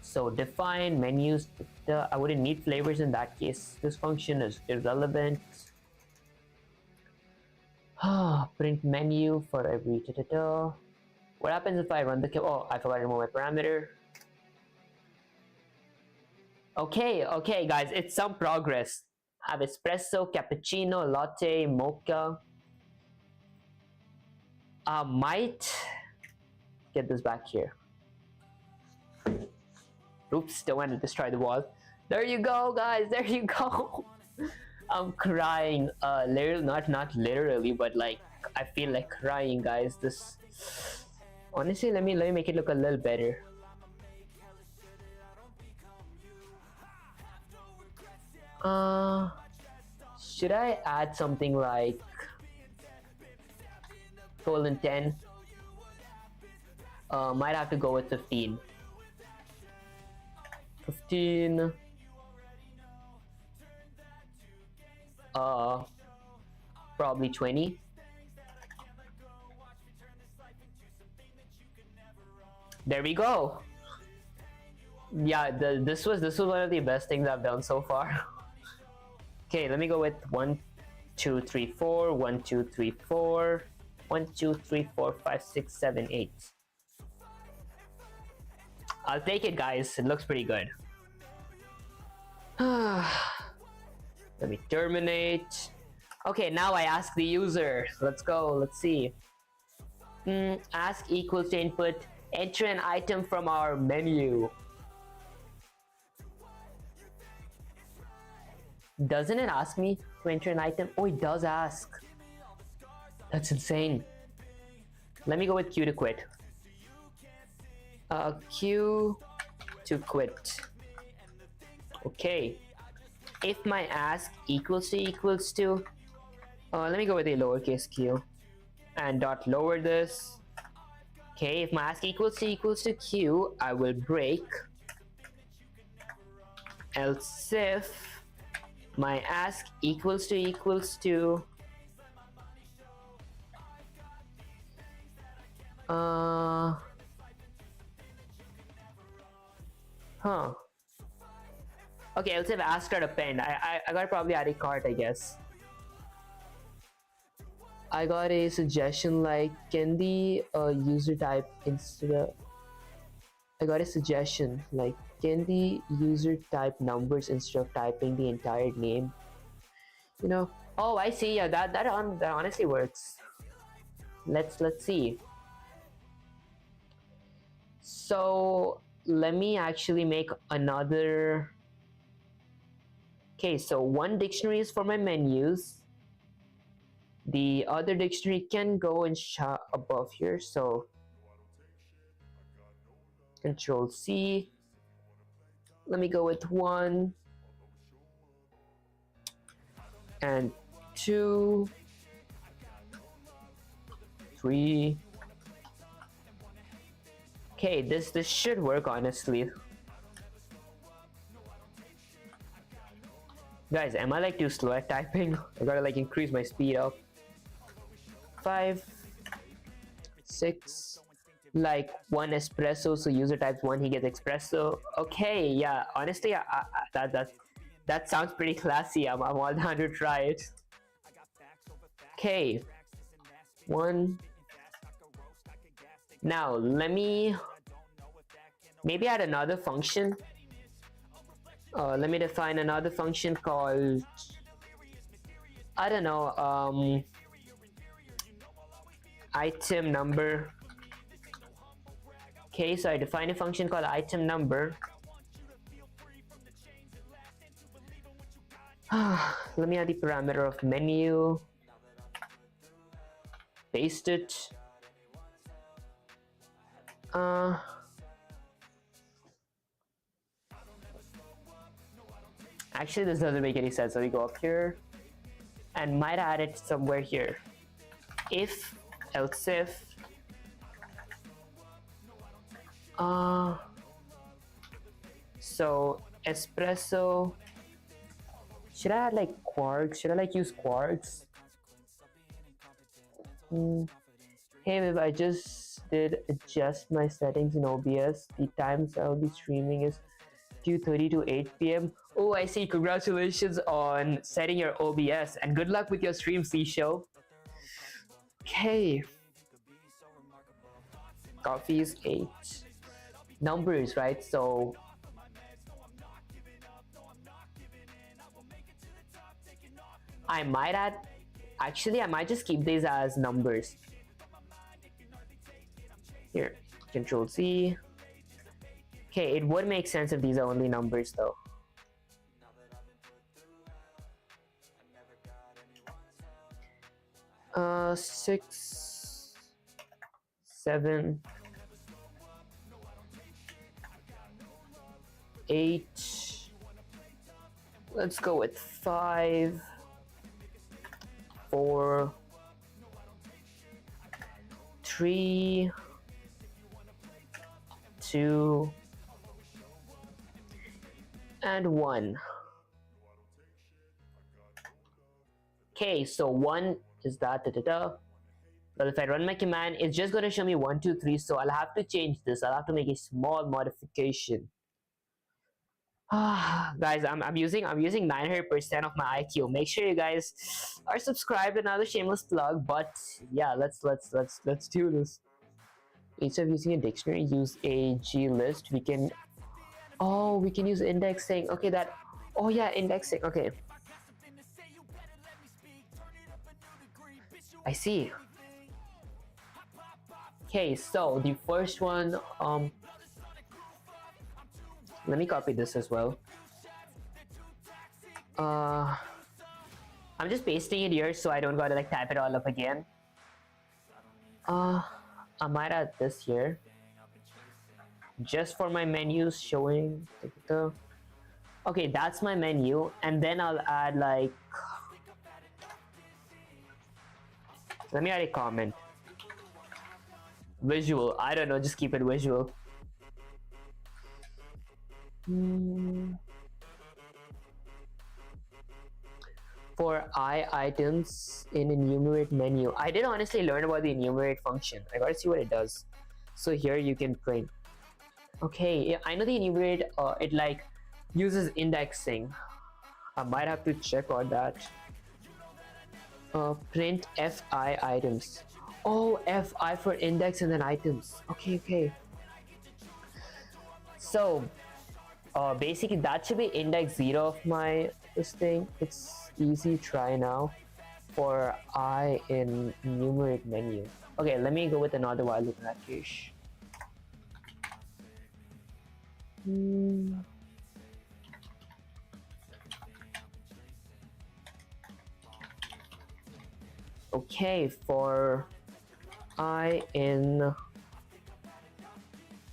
So define menus. I wouldn't need flavors in that case. This function is irrelevant. Print menu for every. What happens if I run the queue? Oh, I forgot to remove my parameter. Okay, guys, it's some progress. Have espresso, cappuccino, latte, mocha. Might get this back here. Oops, don't want to destroy the wall. There you go, guys. There you go. I'm crying. Literally, not literally, but like I feel like crying, guys. This honestly, let me make it look a little better. Uh, should I add something like colon 10? Might have to go with 15. 15. Uh, probably 20. There we go. Yeah, this was one of the best things I've done so far. Okay, let me go with 1, 2, 3, 4, 1, 2, 3, 4, 1, 2, 3, 4, 5, 6, 7, 8. I'll take it, guys. It looks pretty good. Let me terminate. Okay, now I ask the user. Let's go. Let's see. Ask equals to input. Enter an item from our menu. Doesn't it ask me to enter an item? Oh, it does ask. That's insane. Let me go with Q to quit. Q to quit. Okay. If my ask equals to, let me go with a lowercase q and dot lower this. Okay, if my ask equals to q, I will break. Else if my ask equals to okay, else if ask or append. I gotta probably add a cart, I guess. I got a suggestion like, can the user type instead of... I got a suggestion like, can the user type numbers instead of typing the entire name? You know? Oh, I see. Yeah, that honestly works. Let's see. So let me actually make another. Okay, so one dictionary is for my menus. The other dictionary can go and shut above here, so Control C. Let me go with 1 and 2, 3. Okay, this should work, honestly. Guys, am I like too slow at typing? I gotta like increase my speed up. 5, 6, like 1 espresso, so user types 1, he gets espresso. Okay, yeah, honestly, that sounds pretty classy. I'm all down to try it. Okay, 1. Now let me maybe add another function. Let me define another function called, I don't know, item number. Okay, so I define a function called item number. Let me add the parameter of menu. Paste it. Actually, this doesn't make any sense. So we go up here and might add it somewhere here. If, else if. So espresso. Should I add like quarks? Should I like use quarks? Hey Viv, I just did adjust my settings in OBS. The times I'll be streaming is 2:30 to 8 p.m. Oh, I see. Congratulations on setting your OBS and good luck with your stream, C-Show. Okay. Coffee is 8. Numbers, right? So I might add, actually I might just keep these as numbers. Here, Control C. Okay, it would make sense if these are only numbers though. 6, 7, 8. Let's go with 5, 4, 3, 2, and 1. Okay, so 1 is that. But if I run my command, it's just going to show me 1, 2, 3. So I'll have to change this. I'll have to make a small modification. Guys, I'm using 900% of my IQ. Make sure you guys are subscribed. Another shameless plug, but yeah, let's do this. Instead of using a dictionary, use a glist. We can use indexing. Okay, that. Oh yeah, indexing. Okay, I see. Okay, so the first one, let me copy this as well. I'm just pasting it here so I don't gotta like type it all up again. I might add this here just for my menus showing. Okay, that's my menu, and then I'll add like, let me add a comment. Visual, I don't know, just keep it visual. For I items in enumerate menu, I did honestly learn about the enumerate function. I gotta see what it does. So here you can print. Okay, I know the enumerate, it like uses indexing. I might have to check on that. Print fi items. Oh, fi for index and then items. Okay. So basically that should be index 0 of my this thing. It's easy try now for I in enumerate menu. Okay, let me go with another while loop in that case. Okay, for I in,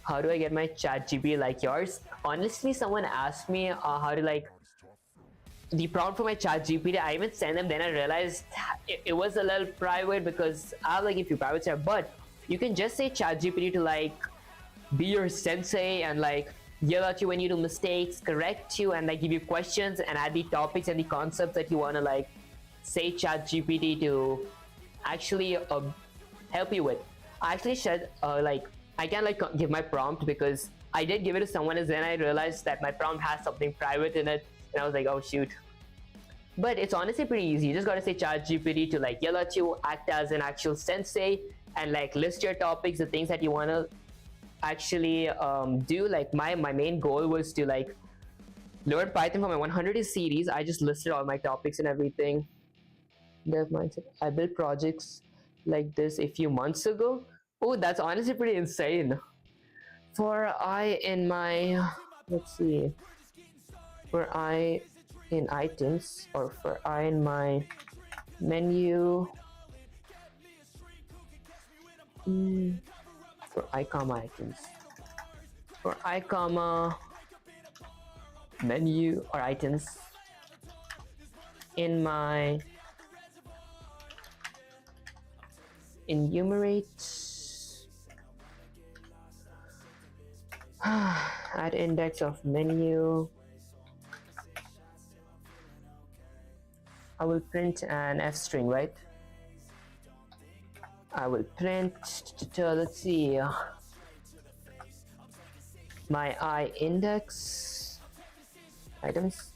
how do I get my chat GP like yours? Honestly, someone asked me how to like the prompt for my chat GPT. I even sent them, then I realized it was a little private because I have like a few privates here, but you can just say chat GPT to like be your sensei and like yell at you when you do mistakes, correct you, and like give you questions and add the topics and the concepts that you want to like say chat GPT to actually help you with. I actually said like I can like give my prompt because I did give it to someone and then I realized that my prompt has something private in it and I was like, oh shoot. But it's honestly pretty easy. You just gotta say chat GPT to like yell at you, act as an actual sensei, and like list your topics, the things that you wanna actually do. Like my main goal was to like learn Python for my 100 series. I just listed all my topics and everything. Dev mindset. I built projects like this a few months ago. Oh, that's honestly pretty insane. For I in my, let's see, for I in items, or for I in my menu, for I comma items, for I comma menu or items in my enumerate add index of menu. I will print an f string, right? I will print, let's see, my I index items.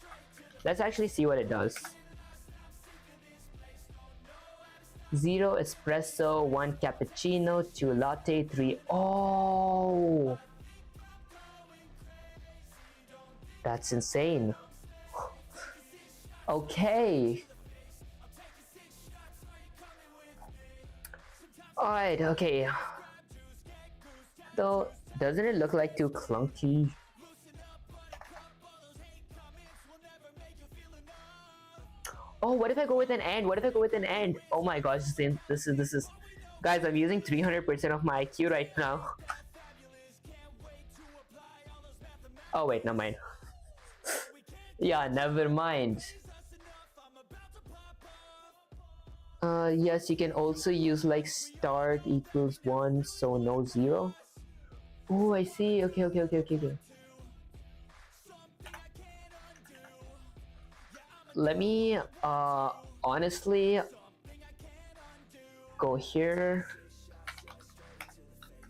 Let's actually see what it does. 0 espresso, 1 cappuccino, 2 latte, 3. Oh, that's insane. Okay. Alright, okay. Though, doesn't it look like too clunky? Oh, what if I go with an and? What if I go with an and? Oh my gosh, this is guys, I'm using 300% of my IQ right now. Oh wait, never mind. Yeah, never mind. Yes, you can also use like start equals 1, so no 0. Oh, I see. Okay. Let me honestly go here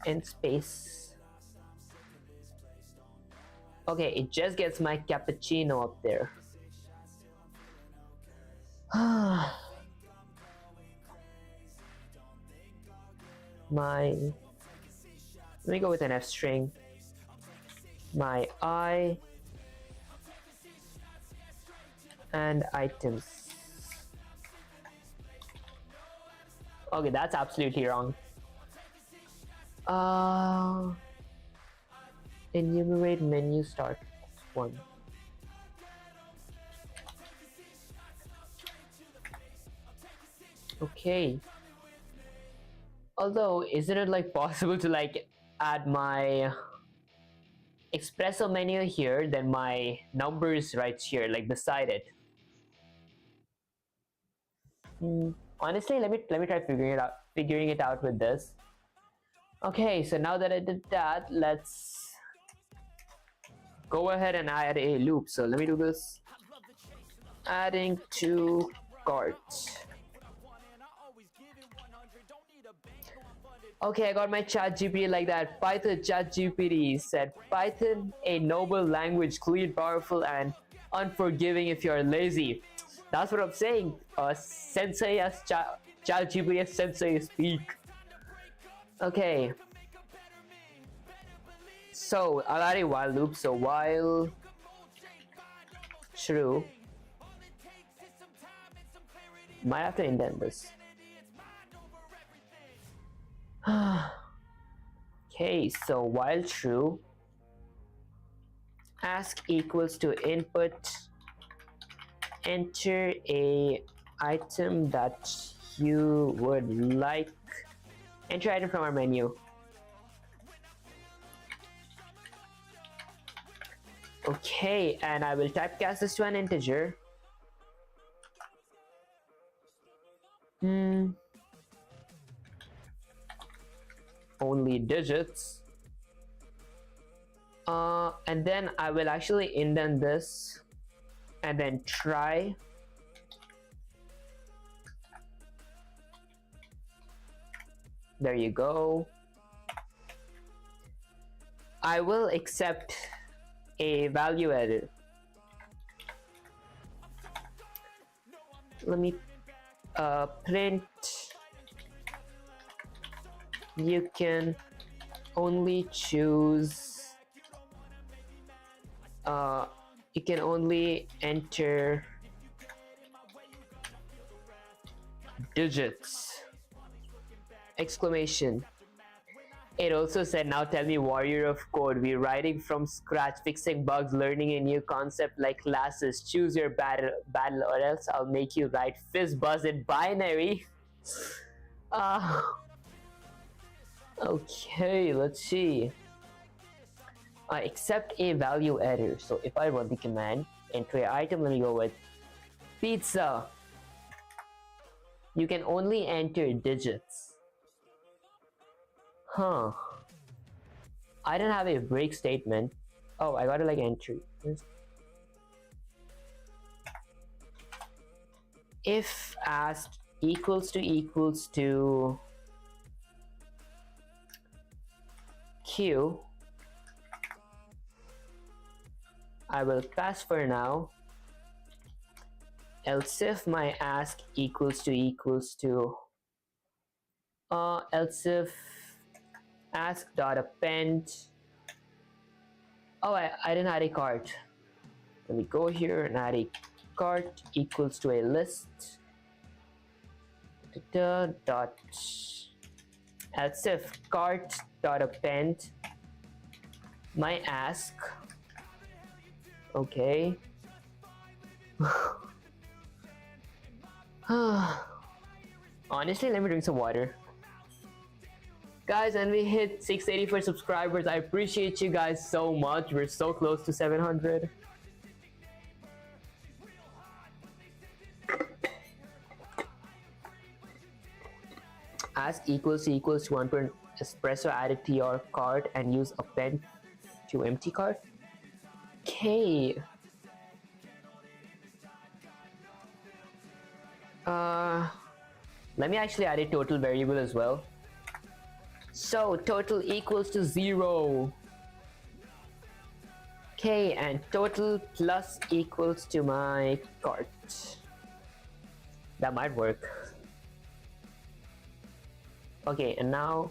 in space. Okay, it just gets my cappuccino up there. Let me go with an F string. My I and items. Okay, that's absolutely wrong. Enumerate menu start 1. Okay. Although, isn't it like possible to like add my espresso menu here, then my numbers right here, like beside it? Honestly, let me try figuring it out with this. Okay, so now that I did that, let's go ahead and add a loop. So let me do this. Adding to cart. Okay, I got my chat GPT like that. Python chat GPT said, Python, a noble language, clean, powerful, and unforgiving if you're lazy. That's what I'm saying. Sensei as chat GPT as sensei speak. Okay. So I'll add a while loop. So while true. Might have to indent this. Okay, so while true, ask equals to input, enter a item that you would like, enter item from our menu. Okay, and I will typecast this to an integer. Only digits. And then I will actually indent this and then try. There you go. I will accept a value edit. Let me print. You can only choose. You can only enter digits! Exclamation. It also said, now tell me, warrior of code, we're writing from scratch, fixing bugs, learning a new concept like classes. Choose your battle or else I'll make you write fizz buzz in binary. Okay, let's see. Accept a value editor. So if I run the command, enter an item, let me go with pizza. You can only enter digits. Huh. I didn't have a break statement. Oh, I gotta like enter. If asked equals to Q, I will pass for now. Else if my ask equals to else if ask dot append. Oh, I didn't add a cart. Let me go here and add a cart equals to a list. Dot else if cart dot append my ask. Okay. Honestly, let me drink some water. Guys, and we hit 684 subscribers. I appreciate you guys so much. We're so close to 700. Ask equals to 1 per espresso added to your cart and use append to empty cart. Okay. Let me actually add a total variable as well. So total equals to 0. Okay, and total plus equals to my cart. That might work. Okay, and now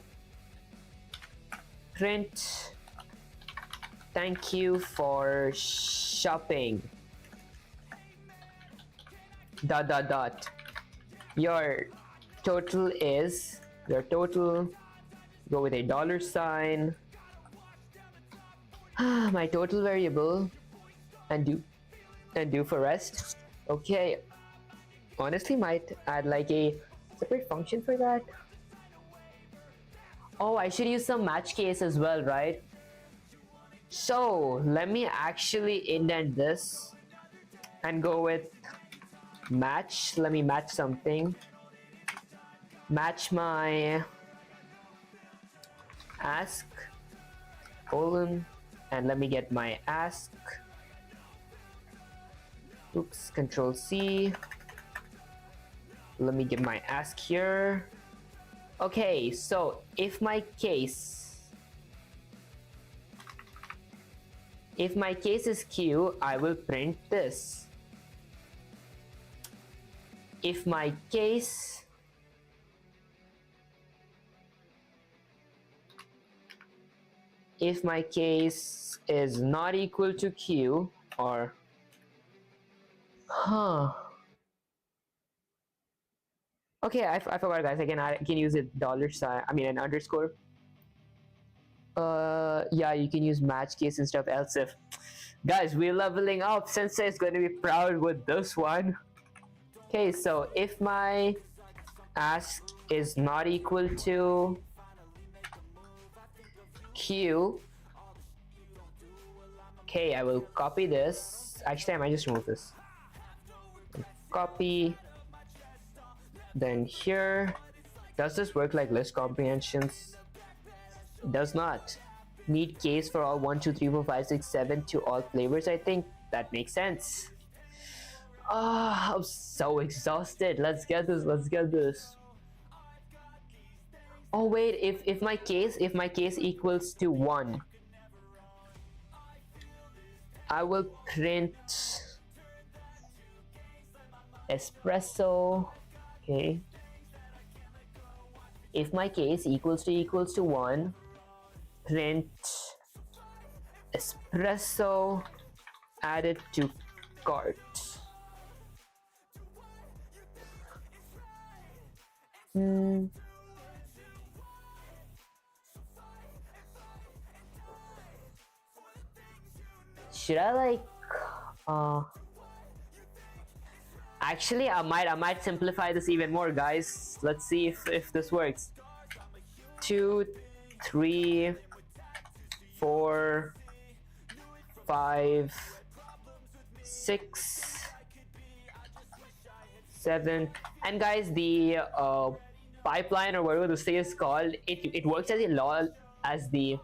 print thank you for shopping. ... Your total is go with a $sign. My total variable and do for rest. Okay, honestly might add like a separate function for that. Oh, I should use some match case as well, right? So let me actually indent this and go with match. Let me match something. Match my ask colon, and let me get my ask. Oops, Control C. Let me get my ask here. Okay, so if my case is Q, I will print this. If my case is not equal to Q, or okay, I forgot, guys. I can use a $sign. I mean an underscore. Yeah, you can use match case instead of else if. Guys, we're leveling up. Sensei is going to be proud with this one. Okay, so if my ask is not equal to Q, okay, I will copy this. Actually, I might just remove this. Copy. Then here, does this work like list comprehensions? It does not. Need case for all 1, 2, 3, 4, 5, 6, 7 to all flavors. I think that makes sense. I'm so exhausted. Let's get this. Oh wait, if my case equals to 1, I will print espresso. Okay. If my case equals to 1, print espresso added to cart. Should I like actually I might simplify this even more, guys. Let's see if this works. 2, 3, 4, 5, 6, 7, and guys, the pipeline or whatever the thing is called, it works as the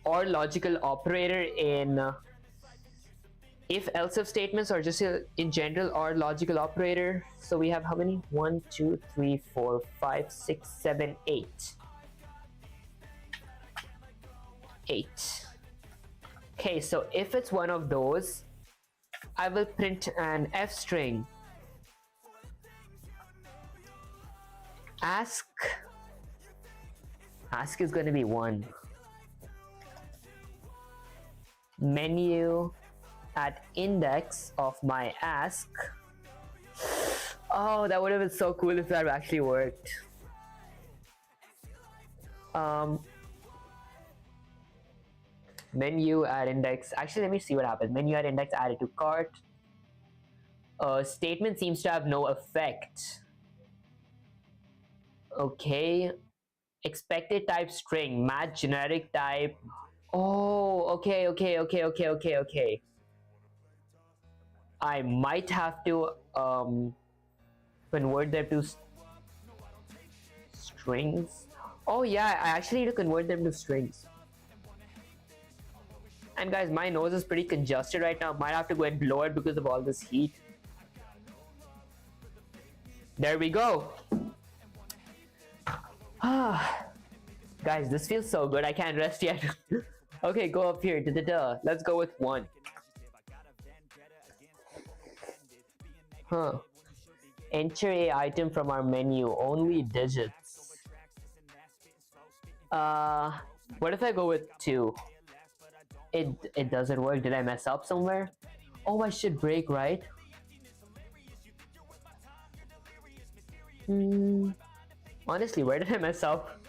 OR logical operator in if else if statements, or just in general OR logical operator. So we have how many? 1, 2, 3, 4, 5, 6, 7, 8. 8. Okay, so if it's one of those, I will print an F string. Ask is going to be 1. Menu at index of my ask. Oh, that would have been so cool if that actually worked. Menu at index. Actually, let me see what happens. Menu at index added to cart. Statement seems to have no effect. Okay. Expected type string, match generic type. Oh, okay. I might have to convert them to strings. Oh yeah, I actually need to convert them to strings. And guys, my nose is pretty congested right now. Might have to go and blow it because of all this heat. There we go. Guys, this feels so good. I can't rest yet. Okay, go up here. Let's go with 1. Huh. Enter a item from our menu. Only digits. What if I go with 2? It doesn't work. Did I mess up somewhere? Oh, I should break, right? Honestly, where did I mess up?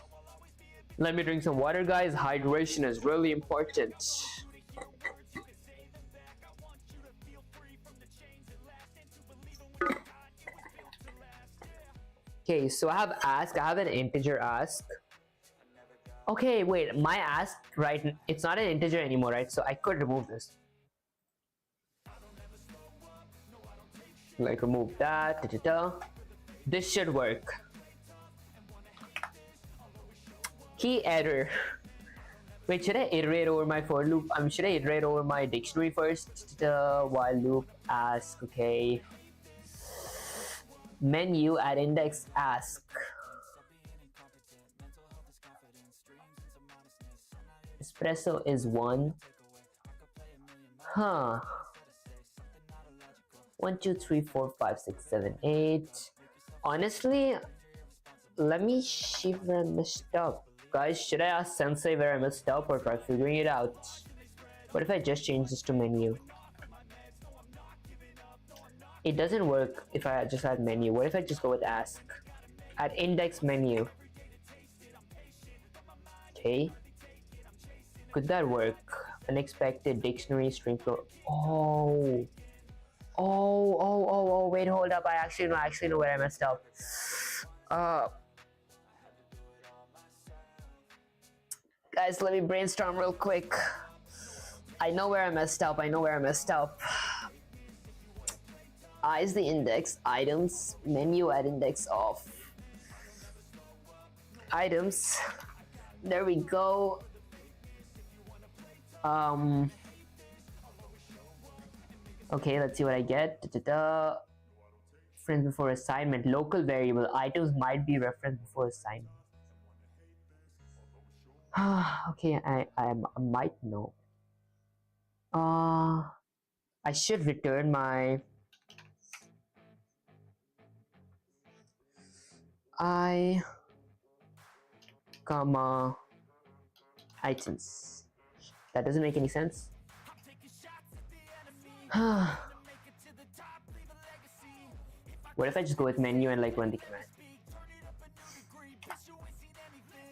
Let me drink some water, guys. Hydration is really important. Okay, so I have ask. I have an integer ask. Okay, wait, my ask, right? It's not an integer anymore, right? So I could remove this. Like remove that. This should work. Key error. Wait, should I iterate over my for loop? Should I iterate over my dictionary first? While loop ask, okay. Menu at index ask. Espresso is 1. Huh. 1, 2, 3, 4, 5, 6, 7, 8. Honestly, let me see where I messed up. Guys, should I ask Sensei where I messed up or try figuring it out? What if I just change this to menu? It doesn't work if I just add menu. What if I just go with ask? At index menu. Okay. Could that work? Unexpected dictionary string pro. Oh, wait, hold up. I actually know where I messed up. Guys, let me brainstorm real quick. I know where I messed up. I is the index, items, menu at index of items. There we go. Okay, let's see what I get. Reference before assignment. Local variable. Items might be referenced before assignment. Okay, I might know. I should return my comma items. That doesn't make any sense. What if I just go with menu and like run the command?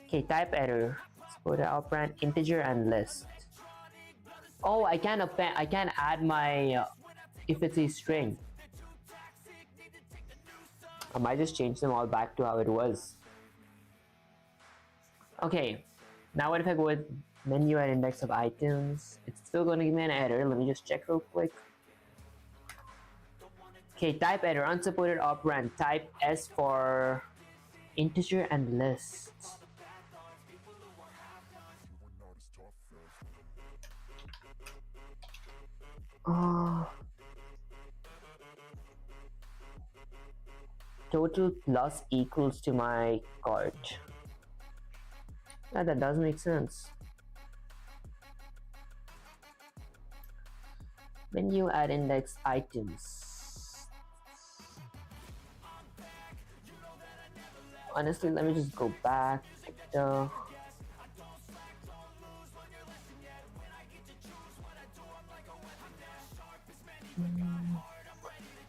Okay, type error. Let's go to operand integer and list. Oh, I can add my if it's a string. I might just change them all back to how it was. Okay, now what if I go with menu at index of items? It's still going to give me an error. Let me just check real quick. Okay, type error, unsupported operand. Type S for integer and list. Total plus equals to my cart. Yeah, that does make sense. Menu at index items. Honestly, let me just go back.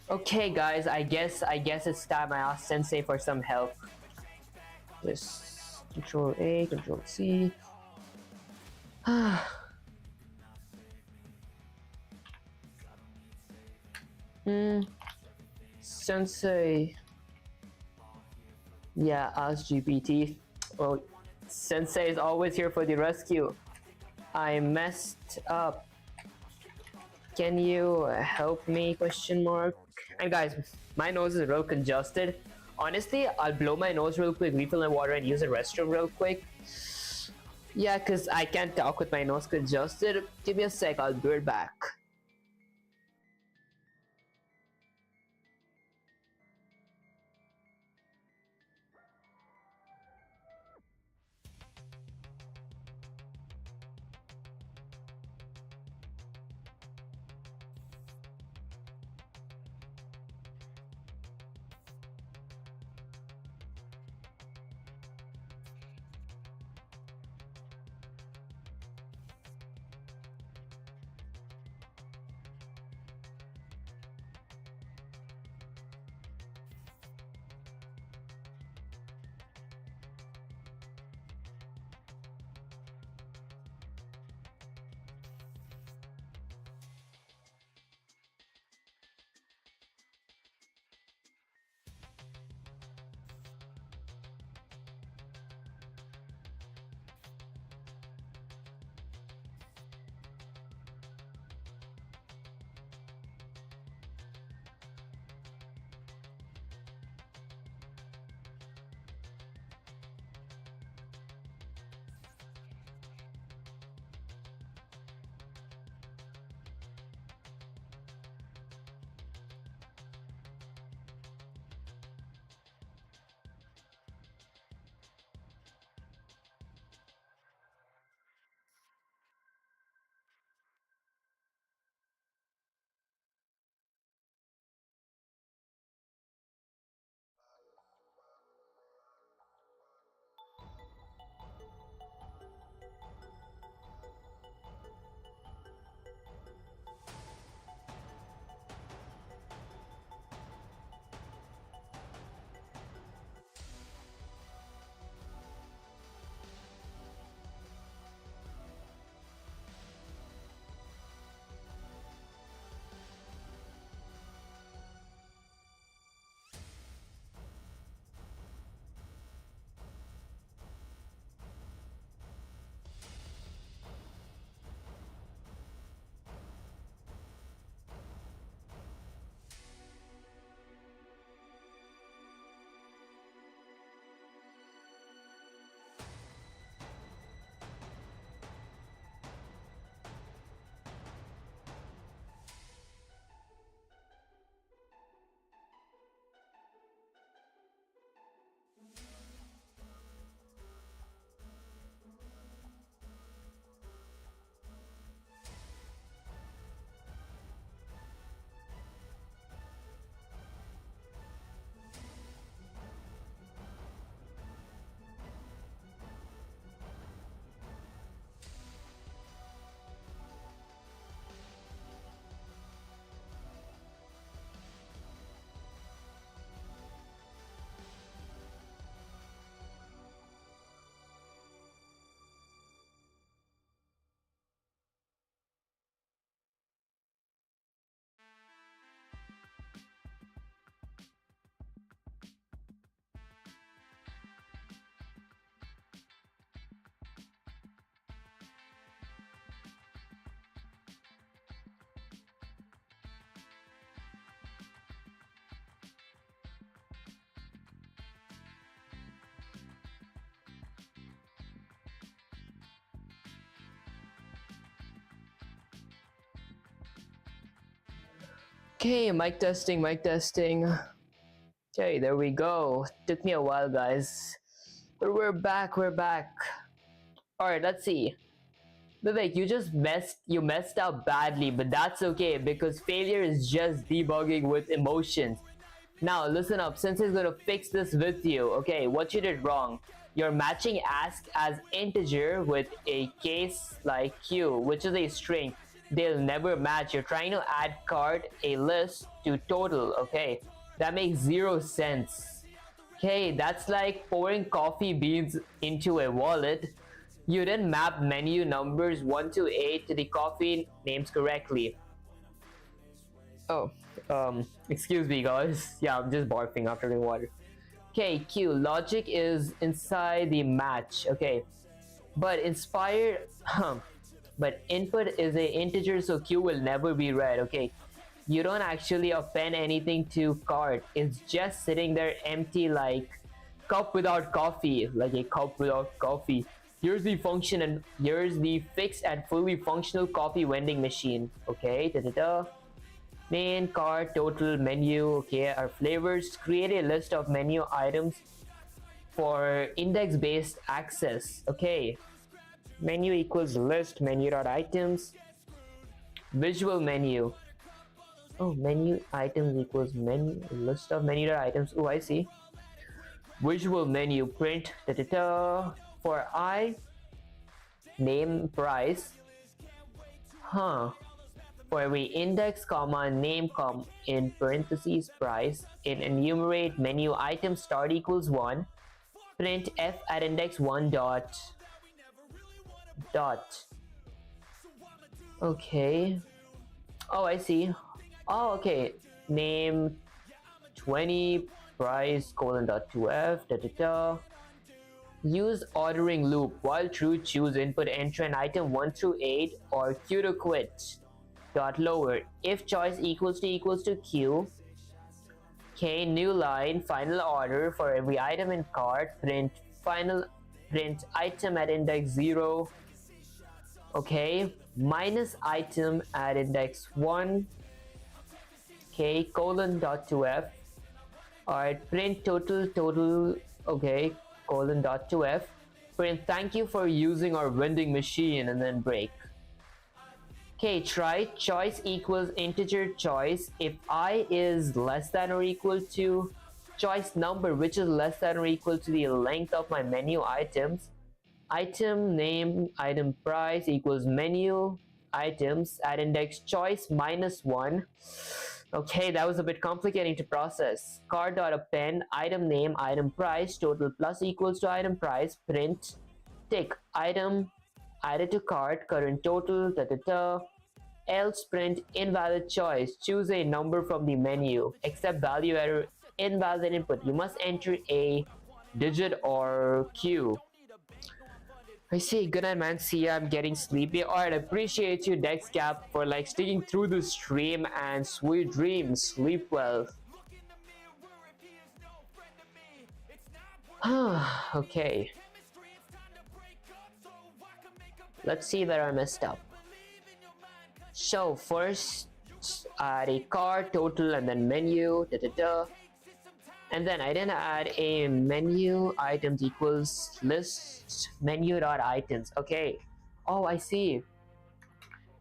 Okay, guys, I guess it's time I ask Sensei for some help. Just Control A, Control C. Sensei. Yeah, ask GPT. Oh, Sensei is always here for the rescue. I messed up. Can you help me? Question mark. And guys, my nose is real congested. Honestly, I'll blow my nose real quick, refill my water, and use the restroom real quick. Yeah, because I can't talk with my nose congested. Give me a sec, I'll be right back. Okay, mic testing, mic testing. Okay, there we go. Took me a while, guys. But we're back, we're back. Alright, let's see. Vivek, you messed up badly, but that's okay because failure is just debugging with emotions. Now listen up, Sensei's gonna fix this with you. Okay, what you did wrong. You're matching ask as integer with a case like q, which is a string. They'll never match. You're trying to add card a list to total. Okay, that makes zero sense. Okay, that's like pouring coffee beans into a wallet. You didn't map menu numbers 1 to 8 to the coffee names correctly. Oh, excuse me, guys. Yeah, I'm just barfing after drinking water. Okay, Q. Logic is inside the match. Okay, but inspired. But input is a integer, so Q will never be read. Okay, you don't actually append anything to cart. It's just sitting there empty, like cup without coffee, like a cup without coffee. Here's the function, and here's the fixed and fully functional coffee vending machine. Okay, da da da. Main, cart, total, menu. Okay, our flavors. Create a list of menu items for index-based access. Okay, menu equals list menu.items. Visual menu. Oh, menu items equals menu list of menu.items. Oh, I see. Visual menu print da, da, da. For I, name, price. For every index comma name in parentheses price in enumerate menu item start equals 1, print f at index 1 dot. Okay. Oh, I see. Oh, okay. Name 20 price colon dot 2f da, da, da. Use ordering loop. While true, choose input enter an item 1 through 8 or q to quit. Dot lower. If choice equals to q. Okay, new line, final order for every item in cart. Print item at index 0. Okay, minus item at index 1. Okay, colon dot 2f. Alright, print total. Okay, colon dot 2f. Print thank you for using our vending machine and then break. Okay, try choice equals integer choice if I is less than or equal to choice number, which is less than or equal to the length of my menu items. Item name item price equals menu items at index choice minus 1. Okay, that was a bit complicating to process. Cart.append item name item price total plus equals to item price. Print tick item added to cart current total da, da, da. Else print invalid choice. Choose a number from the menu. Accept value error invalid input. You must enter a digit or Q. I see. Good night, man. See ya. I'm getting sleepy. Alright, appreciate you, DexCap, for like sticking through the stream, and sweet dreams. Sleep well. Okay. Let's see where I messed up. So first add a cart, total, and then menu, da, da, da. And then I didn't add a menu items equals list menu dot items. Okay. Oh, I see.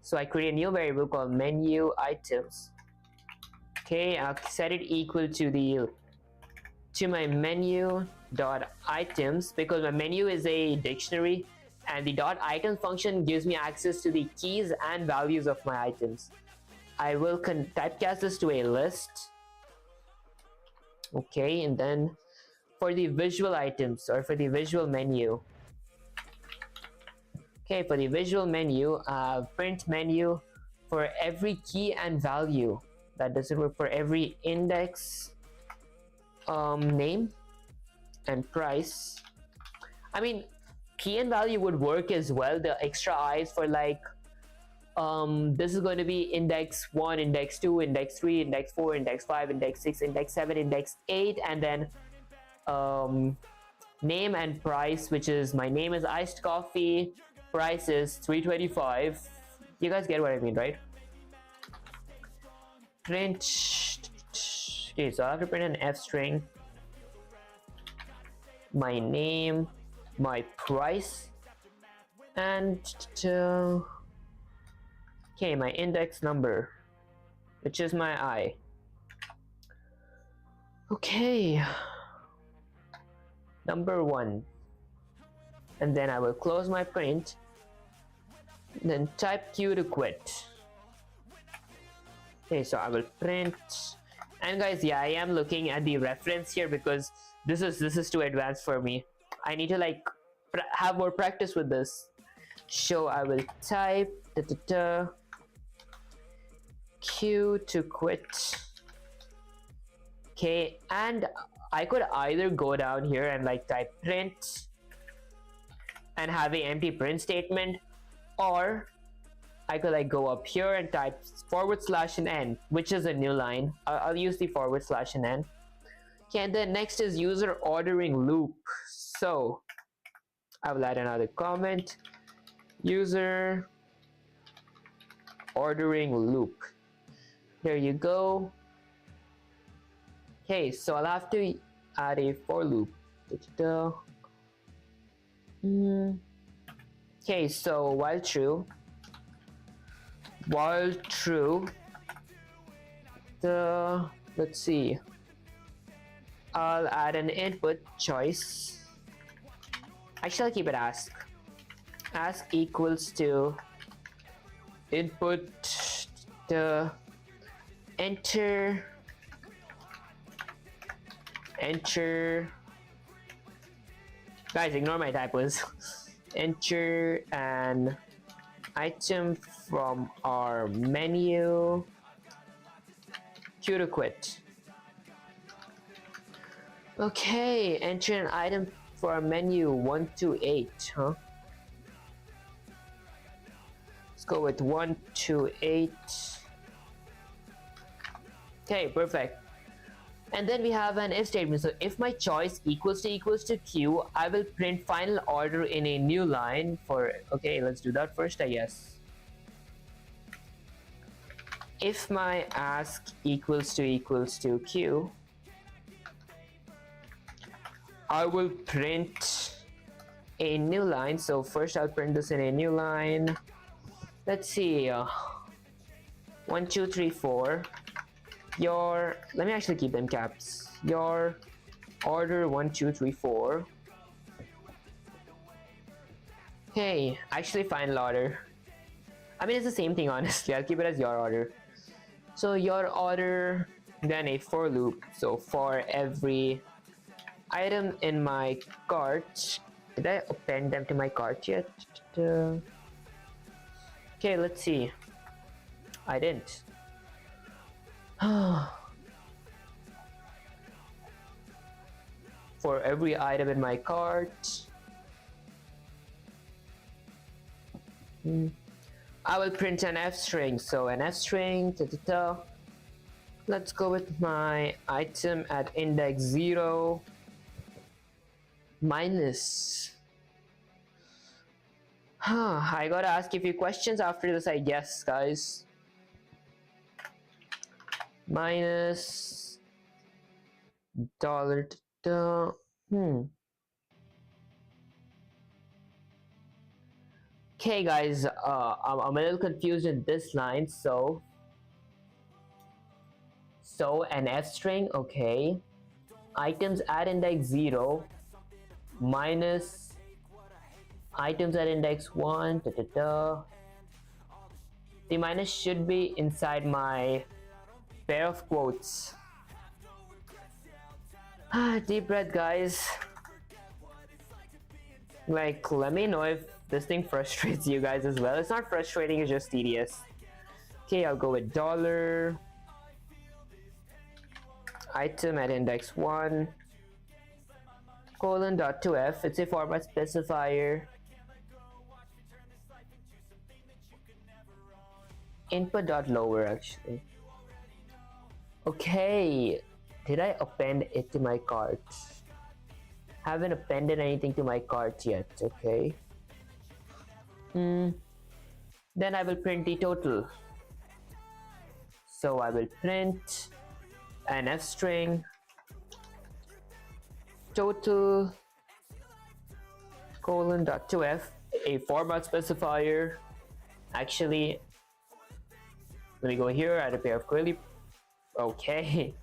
So I create a new variable called menu items. Okay, I'll set it equal to my menu dot iptems, because my menu is a dictionary and the dot items function gives me access to the keys and values of my items. I will typecast this to a list. Okay, and then for the visual items, or for the visual menu. Okay, for the visual menu, print menu for every key and value. That doesn't work. For every index name and price. I mean, key and value would work as well. The extra i's for like this is going to be index 1, index 2, index 3, index 4, index 5, index 6, index 7, index 8, and then name and price, which is my name is iced coffee, price is 325. You guys get what I mean, right? Print. Okay, so I have to print an f string, my name, my price, and okay, my index number, which is my I. Okay, number 1, and then I will close my print, then type Q to quit. Okay, so I will print, and guys, yeah, I am looking at the reference here because this is too advanced for me. I need to like have more practice with this. So I will type Q to quit. Okay, and I could either go down here and like type print and have an empty print statement, or I could like go up here and type / and n, which is a new line. I'll use the / and n. Okay, and then next is user ordering loop. So I will add another comment, user ordering loop. There you go. Okay, so I'll have to add a for loop. Okay, so while true, let's see, I'll add an input choice. Actually, I'll keep it ask equals to input the enter guys, ignore my typos. Enter an item from our menu, Q to quit. Okay, enter an item for our menu 1 to 8, huh? Let's go with 1 to 8. Okay, perfect. And then we have an if statement. So if my choice equals to Q, I will print final order in a new line for, okay, let's do that first, I guess. If my ask equals to Q, I will print a new line. So first I'll print this in a new line. Let's see, 1 2 3 4. Let me actually keep them caps. Your order 1 2 3 4. Okay, actually final order. I mean, it's the same thing, honestly. I'll keep it as your order. So your order, then a for loop. So for every item in my cart. Did I append them to my cart yet? Okay, let's see. I didn't. For every item in my cart, I will print an f string. So an f string, let's go with my item at index 0 minus. I gotta ask you a few questions after this, I guess, guys. Minus dollar. Okay, guys, I'm a little confused in this line. So an f string, okay. Items at index 0 minus items at index 1. The minus should be inside my pair of quotes. Deep breath, guys. Like, let me know if this thing frustrates you guys as well. It's not frustrating, it's just tedious. Okay, I'll go with dollar item at index 1 colon dot to f. It's a format specifier. Input dot lower, actually. Okay, did I append it to my cart? Haven't appended anything to my cart yet. Okay. Then I will print the total. So I will print an f string total colon dot to f, a format specifier. Actually, let me go here, add a pair of curly. Okay,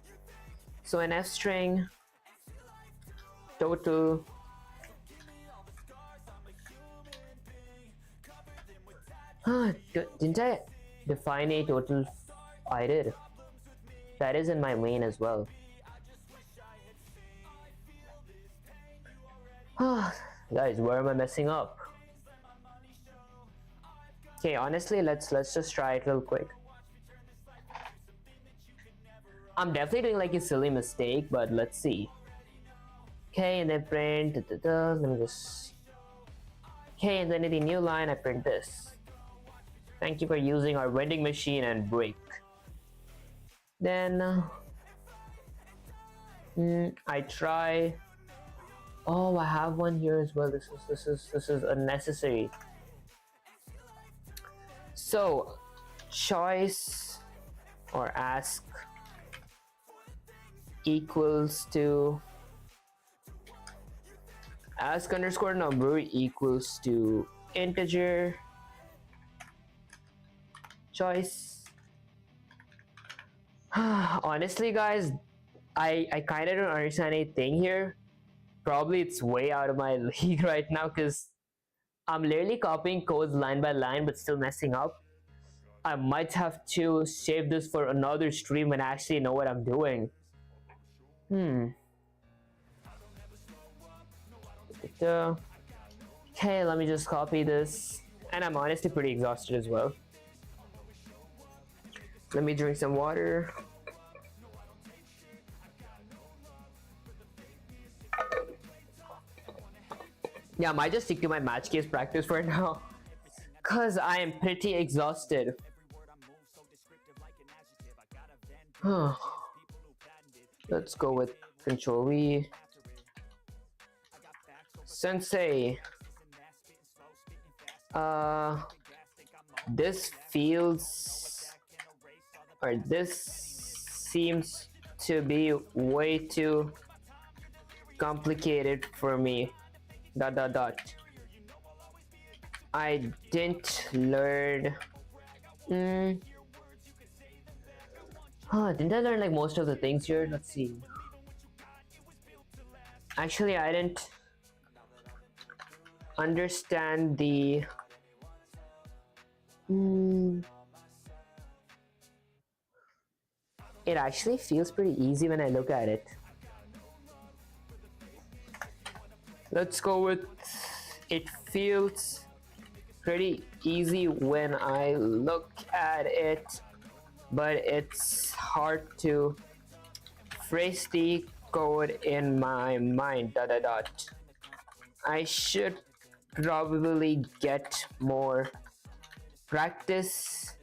so an f string total didn't I define a total? I did. That is in my main as well. Guys, where am I messing up? Okay, honestly, let's just try it real quick. I'm definitely doing like a silly mistake, but let's see. Okay, and then print. Let me just. Okay, and then in the new line, I print this. Thank you for using our vending machine and break. Then I try. Oh, I have one here as well. This is unnecessary. So, choice or ask equals to ask underscore number equals to integer choice. Honestly, guys, I kind of don't understand anything here. Probably it's way out of my league right now because I'm literally copying codes line by line but still messing up. I might have to save this for another stream and actually know what I'm doing. Okay, let me just copy this. And I'm honestly pretty exhausted as well. Let me drink some water. Yeah, I might just stick to my match case practice for now. Cause I am pretty exhausted. Let's go with Control V. Sensei. This feels, or this seems to be way too complicated for me. ... I didn't learn. Didn't I learn like most of the things here? Let's see. Actually, I didn't understand the It actually feels pretty easy when I look at it. Let's go with it feels pretty easy when I look at it, but it's hard to phrase the code in my mind. ... I should probably get more practice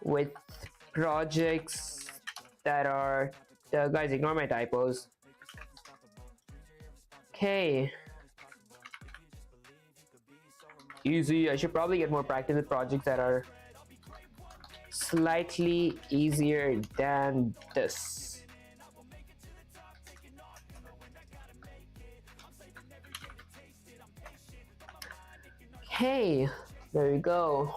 with projects that are guys, ignore my typos. Okay, easy. I should probably get more practice with projects that are slightly easier than this. Okay, there we go.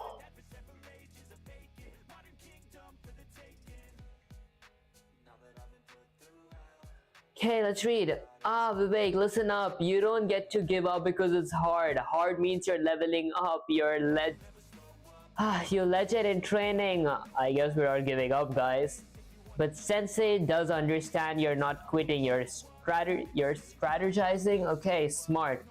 Okay, let's read. Vivek, listen up. You don't get to give up because it's hard. Hard means you're leveling up. You're legit in training. I guess we're all giving up, guys. But Sensei does understand you're not quitting. You're strategizing. Okay, smart.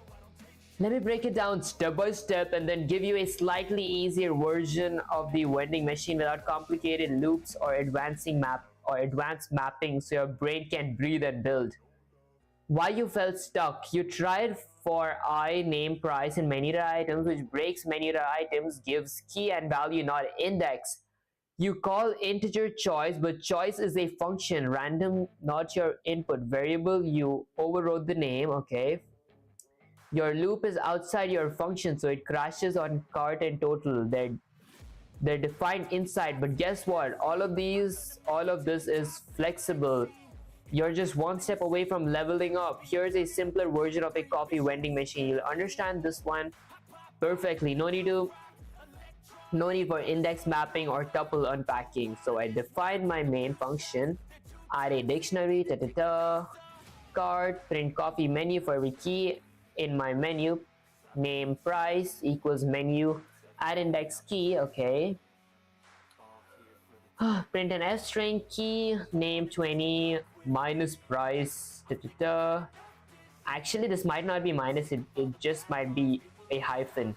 Let me break it down step by step and then give you a slightly easier version of the vending machine without complicated loops or advanced mapping so your brain can breathe and build. Why you felt stuck? You tried for I, name, price, and many other items, which breaks many other items, gives key and value, not index. You call integer choice, but choice is a function, random, not your input variable. You overrode the name, okay. Your loop is outside your function, so it crashes on cart and total. They're defined inside, but guess what? All of this is flexible. You're just one step away from leveling up. Here's a simpler version of a coffee vending machine. You'll understand this one perfectly. No need for index mapping or tuple unpacking. So I define my main function, add a dictionary, cart, print coffee menu for every key in my menu, name price equals menu, add index key, okay. Print an F string key, name 20, minus price, Actually, this might not be minus, it just might be a hyphen.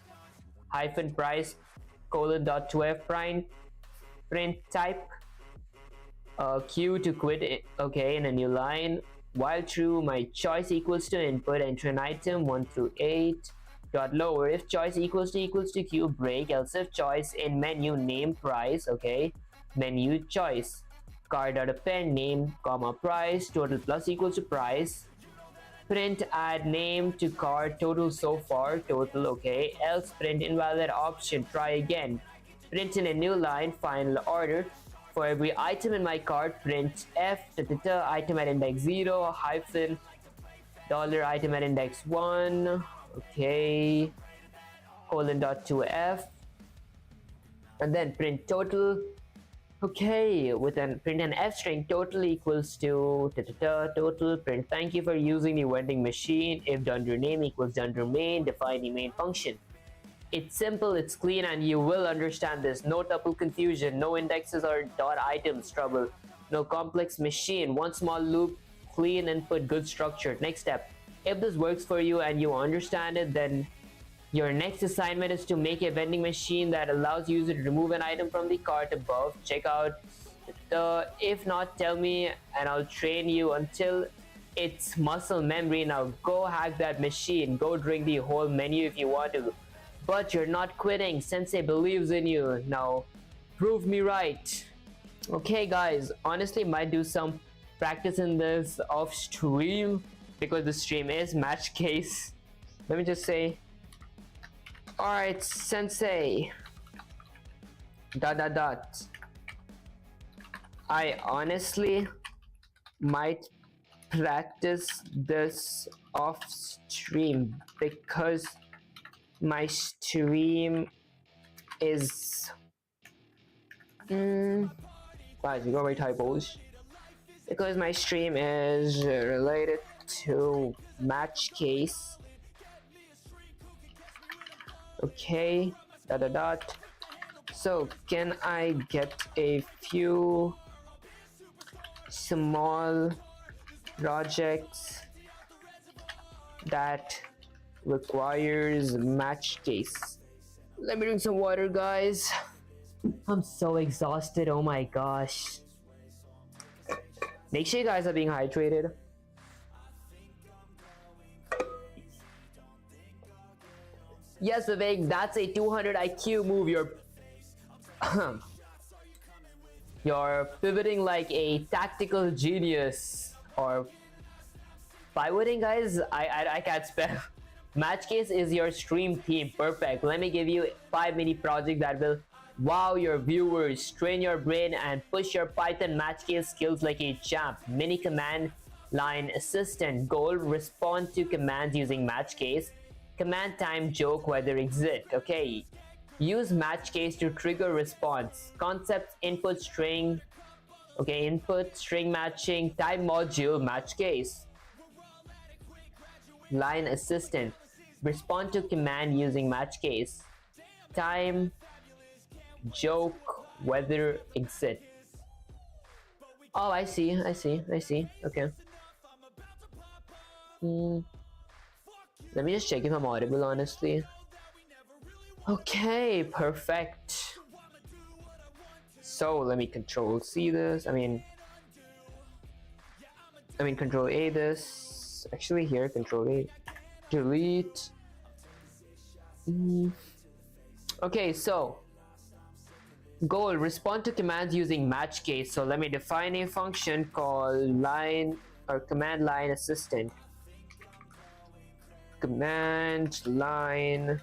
Hyphen price, colon dot 2f print type. Q to quit it, okay, in a new line. While true, my choice equals to input, enter an item 1 through 8. Dot lower, if choice equals to Q, break, else if choice in menu, name, price, okay, menu choice. Card dot append, name, comma, price, total plus equals to price. Print add name to card, total so far, total, okay, else print invalid option, try again. Print in a new line, final order. For every item in my cart, print F, item at index 0, hyphen, dollar item at index 1, okay, colon dot to F, and then print total. Okay, with an print an F string, total equals to total, print thank you for using the vending machine, if done your name equals done your main, define the main function. It's simple, it's clean, and you will understand this. No tuple confusion, no indexes or dot items trouble, no complex machine, one small loop, clean input, good structure. Next step, if this works for you and you understand it, then your next assignment is to make a vending machine that allows user to remove an item from the cart above. Check out the, if not, tell me and I'll train you until it's muscle memory. Now go hack that machine, go drink the whole menu if you want to. But you're not quitting, Sensei believes in you. Now, prove me right. Okay guys, honestly might do some practice in this off stream because the stream is match case. Let me just say, alright Sensei, dot. I honestly might practice this off stream because my stream is guys, you got my typos, because my stream is related to match case. Okay, dot. So can I get a few small projects that requires match case? Let me drink some water guys, I'm so exhausted, oh my gosh. Make sure you guys are being hydrated. Yes Vivek, that's a 200 IQ move. You're pivoting like a tactical genius. Or pivoting guys, I can't spell. Match case is your stream theme, perfect. Let me give you 5 mini projects that will wow your viewers, train your brain and push your Python match case skills like a champ. Mini command line assistant, goal, respond to commands using match case. Command time joke whether exit, okay. Use match case to trigger response. Concepts, input string, okay, input string matching, time module, match case. Line assistant, respond to command using match case. Time joke whether exit. Oh, I see, okay. Let me just check if I'm audible, honestly. Okay, perfect. So let me control C this, I mean control A this. Actually here, control A, delete. Okay, so goal, respond to commands using match case. So let me define a function called line or command line assistant. Command line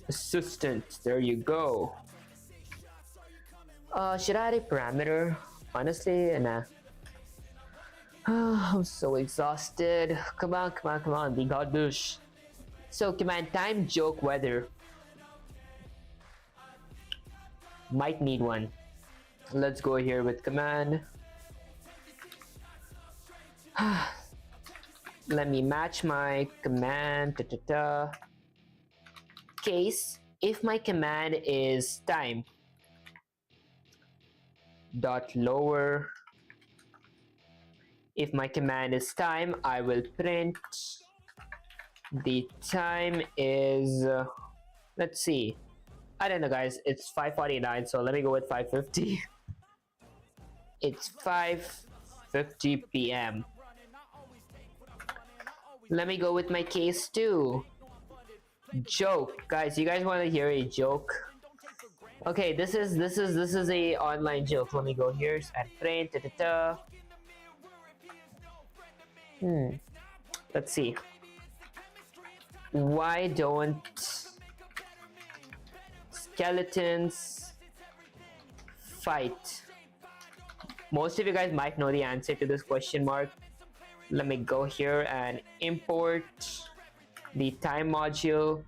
assistant, there you go. Should I add a parameter? Honestly, nah. I'm so exhausted. Come on, the god bush. So command time joke weather. Might need one. Let's go here with command. Let me match my command case. If my command is time dot lower, if my command is time, I will print the time is let's see, I don't know guys, it's 5:49, so let me go with 5:50. It's 5:50 p.m. Let me go with my case 2. Joke, guys. You guys want to hear a joke? Okay, this is a online joke. Let me go here and print. Let's see. Why don't skeletons fight? Most of you guys might know the answer to this question mark. Let me go here and import the time module.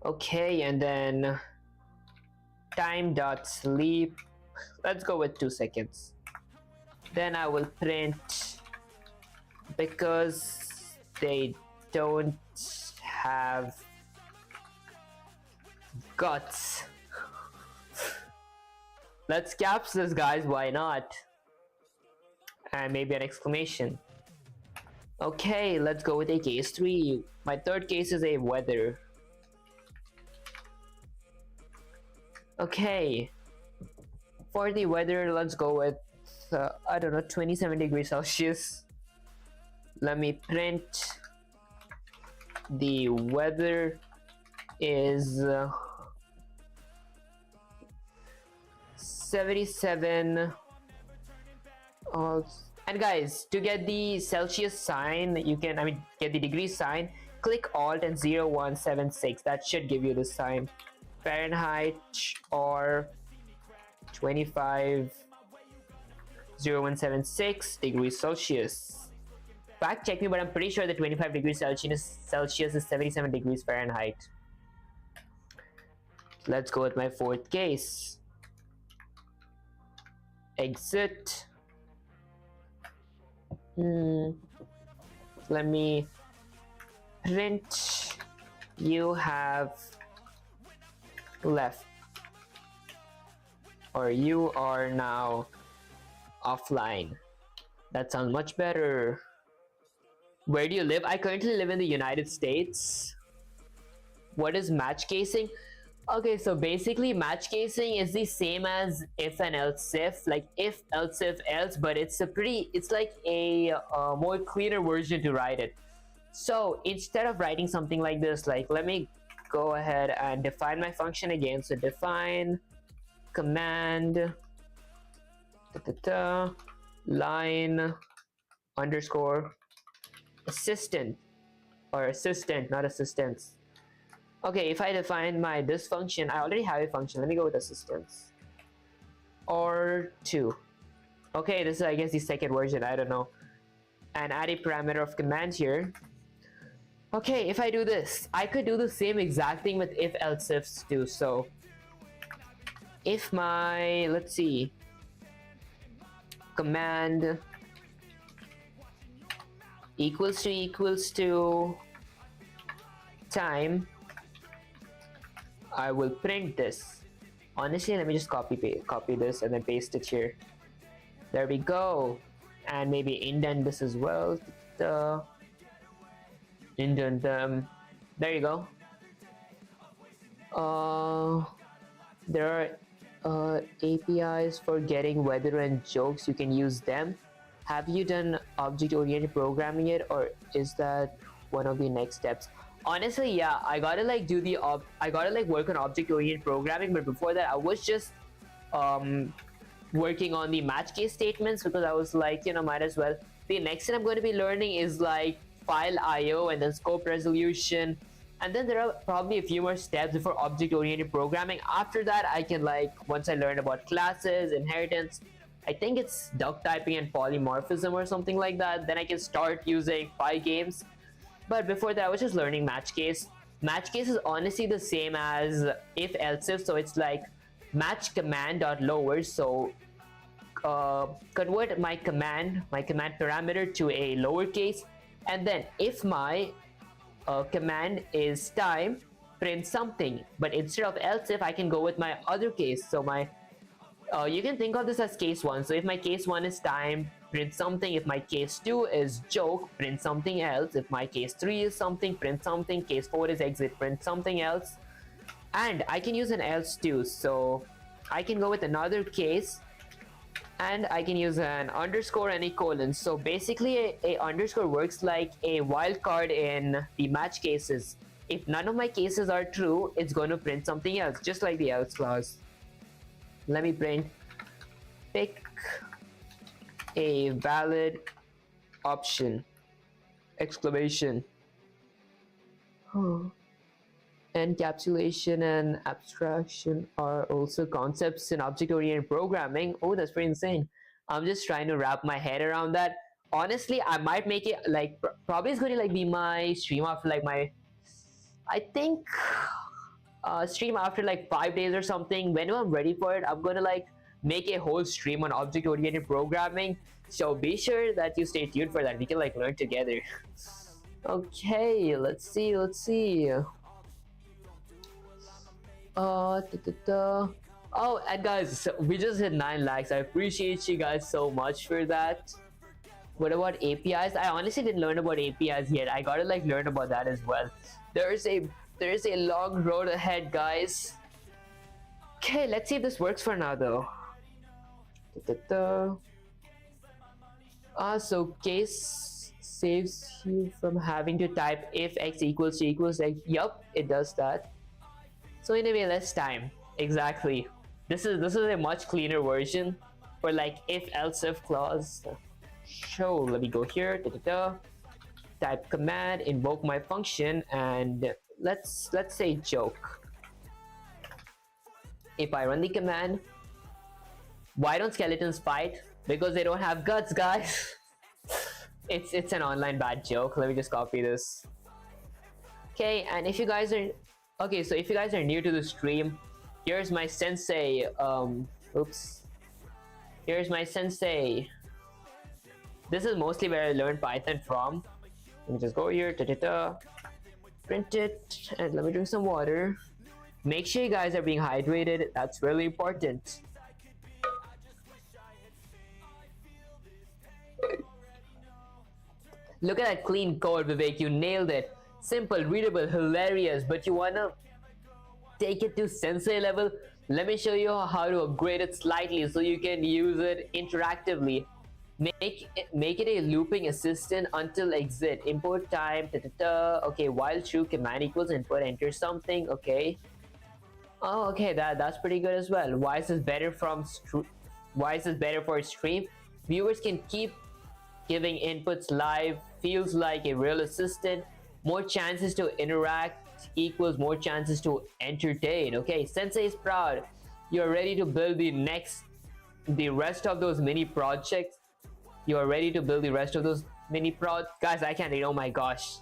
Okay, and then time.sleep. Let's go with 2 seconds. Then I will print because they don't have guts. Let's caps this, guys. Why not? And maybe an exclamation. Okay, let's go with a case 3. My third case is a weather. Okay, for the weather, let's go with I don't know, 27 degrees Celsius. Let me print the weather is 77. And guys, to get the Celsius sign, you can, get the degree sign, click Alt and 0176. That should give you the sign. Fahrenheit or 25,0176 degrees Celsius. Fact check me, but I'm pretty sure that 25 degrees Celsius is 77 degrees Fahrenheit. Let's go with my fourth case. Exit. Let me print. You have left, or you are now offline. That sounds much better. Where do you live? I currently live in the United States. What is match casing? Okay, so basically match casing is the same as if and else if, like if else if else, but it's like a more cleaner version to write it. So instead of writing something like this, like let me go ahead and define my function again. So define command line underscore assistant, or assistant, not assistance. Okay, if I define this function, I already have a function. Let me go with assistance or 2. Okay, this is I guess the second version, I don't know. And add a parameter of command here. Okay, if I do this, I could do the same exact thing with if else ifs too. So if my, let's see, command equals to time, I will print this. Honestly, let me just copy this and then paste it here. There we go. And maybe indent this as well. Indent them. There you go. There are APIs for getting weather and jokes. You can use them. Have you done object-oriented programming yet, or is that one of the next steps? Honestly, yeah, I gotta like work on object-oriented programming, but before that, I was just working on the match case statements, because I was like, might as well. The next thing I'm going to be learning is like file IO and then scope resolution, and then there are probably a few more steps before object-oriented programming. After that, I can once I learn about classes, inheritance, I think it's duck typing and polymorphism or something like that, then I can start using Pygames. But before that, I was just learning match case. Match case is honestly the same as if else if, so it's like match command dot lower. So convert my command parameter to a lowercase, and then if my command is time, print something. But instead of else if, I can go with my other case. So my you can think of this as case 1. So if my case 1 is time, print something. If my case 2 is joke, print something else. If my case 3 is something, print something. Case 4 is exit, print something else. And I can use an else too. So I can go with another case, and I can use an underscore and a colon. So basically a underscore works like a wildcard in the match cases. If none of my cases are true, it's going to print something else, just like the else clause. Let me print pick a valid option, exclamation. Encapsulation and abstraction are also concepts in object-oriented programming. Oh, that's pretty insane. I'm just trying to wrap my head around that. Honestly, I might make it like probably it's going to like be my stream after like my, I think, stream after like 5 days or something. Whenever I'm ready for it, I'm gonna like make a whole stream on object-oriented programming. So be sure that you stay tuned for that. We can like learn together. Okay, let's see. Oh, and guys, we just hit 9 likes. I appreciate you guys so much for that. What about APIs? I honestly didn't learn about APIs yet. I gotta like learn about that as well. There's a long road ahead, guys. Okay, let's see if this works for now though. So case saves you from having to type if x equals to equals x. Yup, it does that. So in a way, less time. Exactly. This is a much cleaner version for like if else if clause. So let me go here. Type command, invoke my function, and let's say joke. If I run the command, why don't skeletons fight? Because they don't have guts, guys. It's an online bad joke. Let me just copy this. Okay, and if you guys are okay, so if you guys are new to the stream, here's my sensei. Here's my sensei. This is mostly where I learned Python from. Let me just go here, print it, and let me drink some water. Make sure you guys are being hydrated. That's really important. Look at that clean code, Vivek. You nailed it. Simple, readable, hilarious, but you wanna take it to sensei level? Let me show you how to upgrade it slightly so you can use it interactively. Make it a looping assistant until exit. Import time, okay, while true command equals input, enter something, okay. Oh, okay, that's pretty good as well. Why is this better for stream? Viewers can keep giving inputs live, feels like a real assistant. More chances to interact equals more chances to entertain. Okay, Sensei is proud. You're ready to build the rest of those mini projects. You are ready to build the rest of those guys, I can't read, oh my gosh.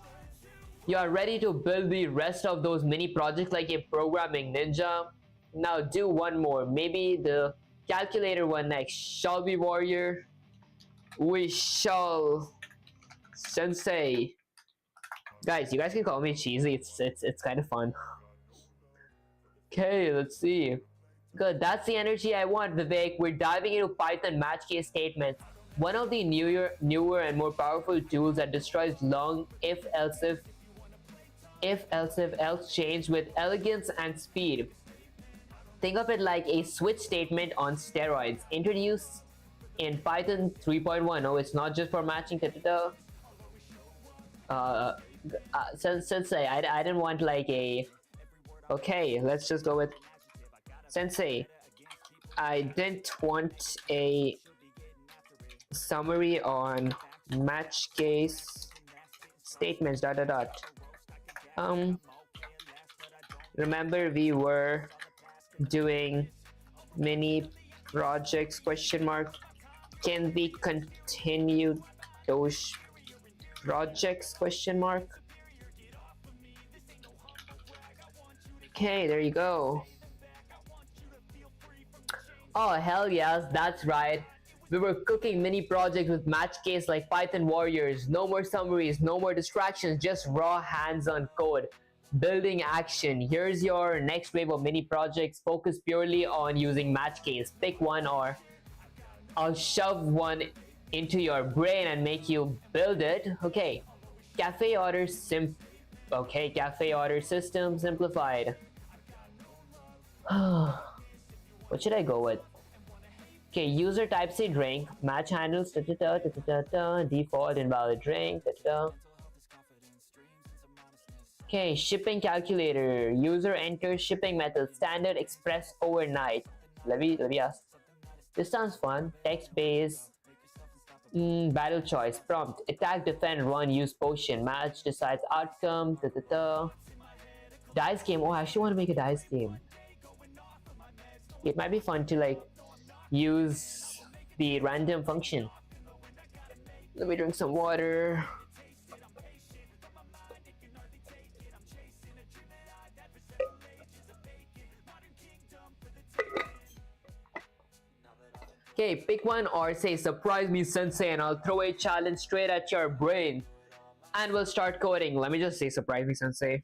You are ready to build the rest of those mini projects like a programming ninja. Now do one more, maybe the calculator one next. Shall we, warrior? We shall, Sensei. Guys, you guys can call me cheesy. It's kind of fun. Okay, let's see. Good, that's the energy I want, Vivek. We're diving into Python match case statements. One of the newer and more powerful tools that destroys long else chains with elegance and speed. Think of it like a switch statement on steroids, introduced in Python 3.1. Oh, it's not just for matching. Sensei, I didn't want like a. Okay, let's just go with Sensei. I didn't want a summary on match case statements. ... Remember we were doing mini projects ? Can we continue those projects ? Okay, there you go. Oh hell yes, that's right. We were cooking mini projects with match case like Python warriors. No more summaries, no more distractions, just raw hands-on code. Building action. Here's your next wave of mini projects. Focus purely on using match case. Pick one or I'll shove one into your brain and make you build it. Okay. Cafe order cafe order system simplified. What should I go with? Okay, user types a drink, match handles, default invalid drink, Okay, shipping calculator, user enters shipping method, standard, express, overnight. Let me ask. This sounds fun. Text base, battle choice, prompt, attack, defend, run, use potion, match, decides outcome, Dice game. Oh, I actually want to make a dice game. It might be fun to like use the random function. Let me drink some water. Okay, pick one or say surprise me sensei and I'll throw a challenge straight at your brain and we'll start coding. Let me just say surprise me sensei.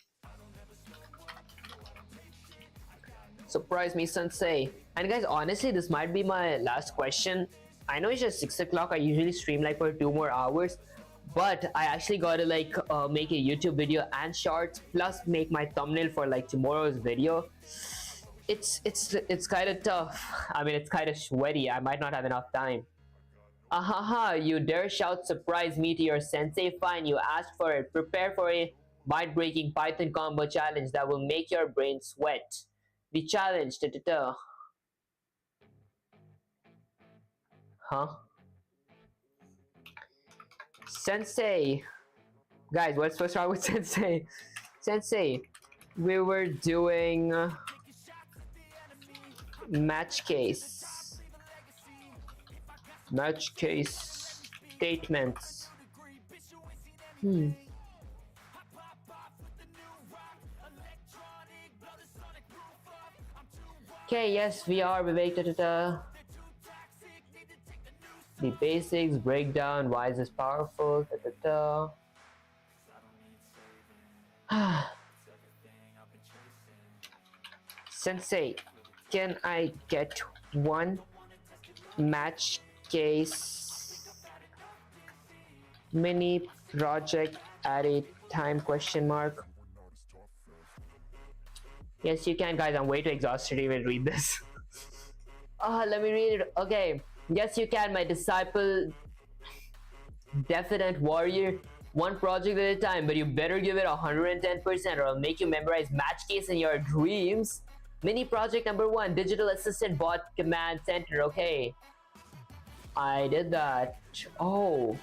Surprise me sensei. And guys, honestly, this might be my last question. I know it's just 6 o'clock. I usually stream like for 2 more hours, but I actually gotta like make a YouTube video and shorts plus make my thumbnail for like tomorrow's video. It's kind of tough. I mean, it's kind of sweaty. I might not have enough time. Ahaha, you dare shout surprise me to your sensei? Fine, you asked for it. Prepare for a mind-breaking Python combo challenge that will make your brain sweat. The challenge, Huh? Sensei. Guys, what's first wrong with Sensei? Sensei, we were doing match case statements. Okay, yes, we are Vivek. The basics, breakdown, why is this powerful? Sensei, can I get one match case mini project at a time, question mark? Yes, you can, guys. I'm way too exhausted to even read this. Let me read it. Okay. Yes, you can, my disciple, definite warrior. One project at a time, but you better give it 110% or I'll make you memorize match case in your dreams. Mini project number 1, digital assistant bot command center. Okay. I did that. Oh.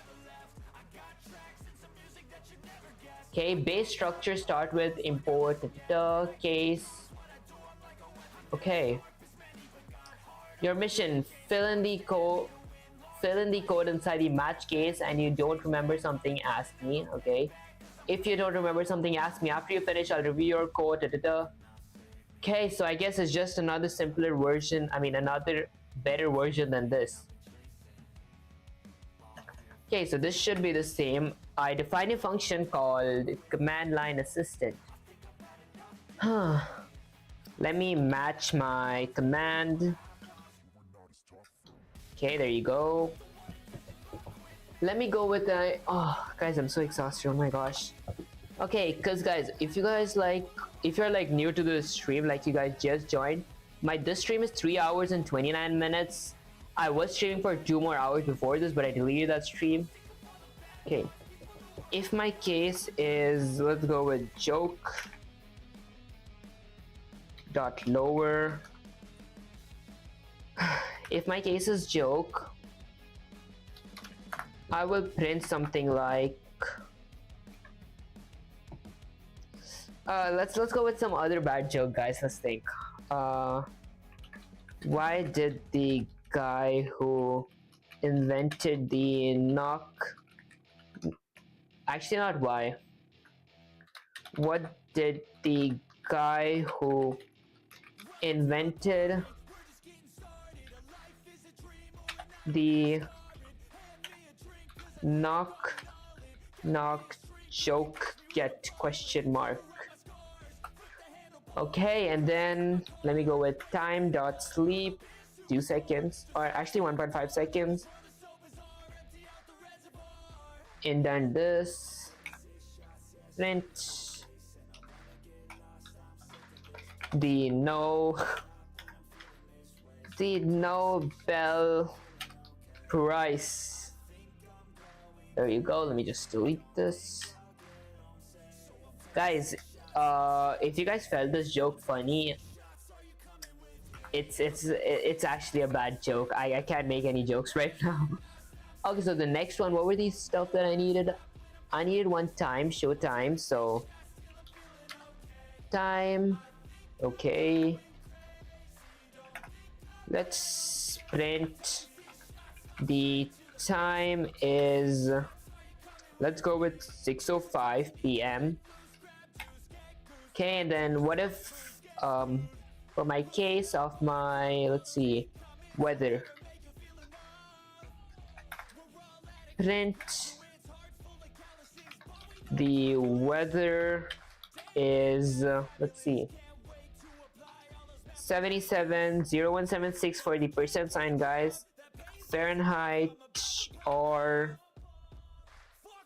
Okay, base structure start with import case. Okay. Your mission, fill in the code inside the match case, and you don't remember something, ask me. Okay. If you don't remember something, ask me. After you finish, I'll review your code. Okay, so I guess it's just another simpler version. I mean, another better version than this. Okay, so this should be the same. I define a function called command line assistant. Let me match my command. Okay, there you go. Let me go with the... Oh, guys, I'm so exhausted. Oh my gosh. Okay, because guys, if you're like new to the stream, like you guys just joined, this stream is 3 hours and 29 minutes. I was streaming for 2 more hours before this, but I deleted that stream. Okay. If my case is, let's go with joke dot lower. If my case is joke, I will print something like let's go with some other bad joke, guys. Let's think. Why did the guy who invented the knock, actually not why, what did the guy who invented the knock joke get, question mark? Okay, and then let me go with time dot sleep 2 seconds, or actually 1.5 seconds. Indent this, print the no The Nobel Prize. There you go. Let me just delete this. Guys, if you guys felt this joke funny, it's actually a bad joke. I can't make any jokes right now. Okay, so the next one, what were these stuff that I needed? I needed one time, show time, so time, okay. Let's print the time is, let's go with 6:05 p.m. Okay, and then what if, for my case of my, let's see, weather, print the weather is, let's see, 770176 for the percent sign, guys. Fahrenheit or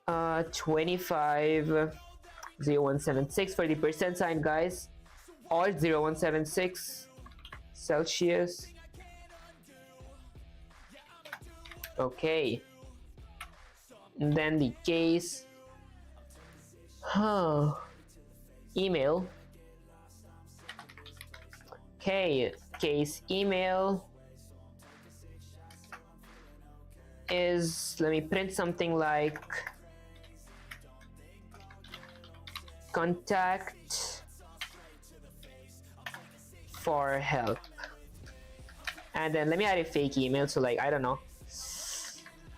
250176 for the percent sign, guys, or 0176 Celsius. Okay, and then the case, email. Okay, case email is, let me print something like contact for help, and then let me add a fake email, so like, I don't know,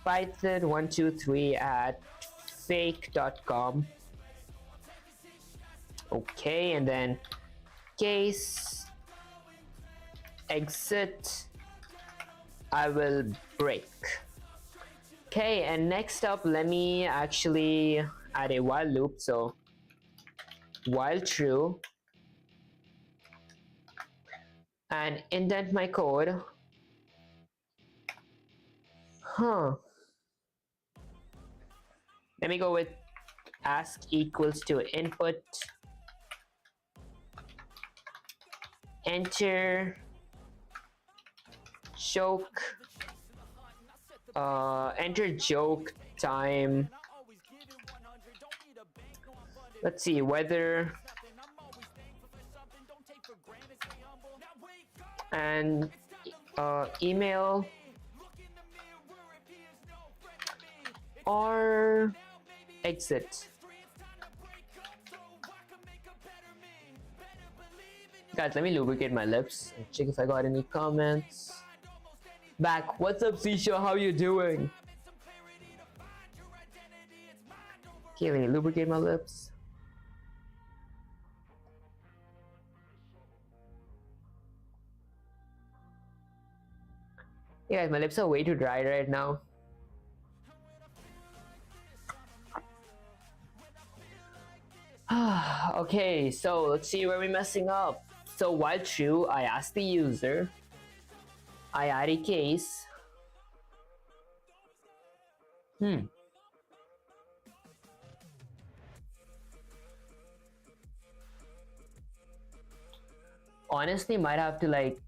python123@fake.com. okay, and then case exit, I will break. Okay, and next up, let me actually add a while loop, so while true, and indent my code. Let me go with ask equals to input, enter joke, enter joke time. Let's see, weather, and email or exit. Guys, let me lubricate my lips and check if I got any comments. Back. What's up, Sisha? How you doing? Okay, let me lubricate my lips. Yeah, guys, my lips are way too dry right now. Okay, so let's see where we're messing up. So while true, I ask the user, I add a case. Honestly, might have to like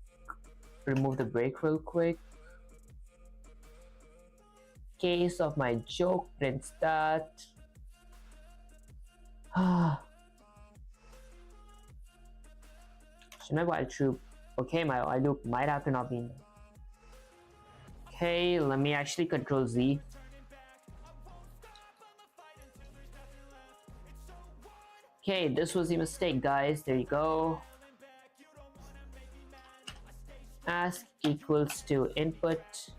remove the break real quick. Case of my joke, prints that. Should my while true? Okay, my while loop might have to not be in there. Okay, let me actually control Z. Okay, this was a mistake, guys. There you go. Ask equals to input.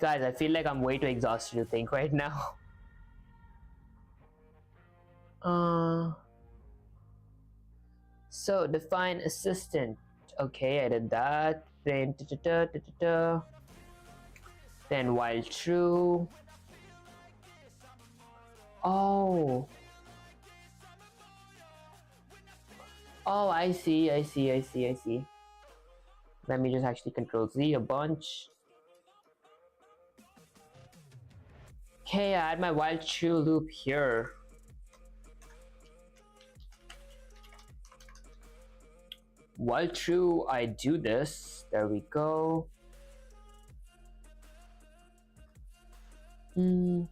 Guys, I feel like I'm way too exhausted to think right now. So define assistant. Okay, I did that. Then then while true. Oh, I see. Let me just actually control Z a bunch. Okay, I add my while true loop here. While true, I do this. There we go. Hmm.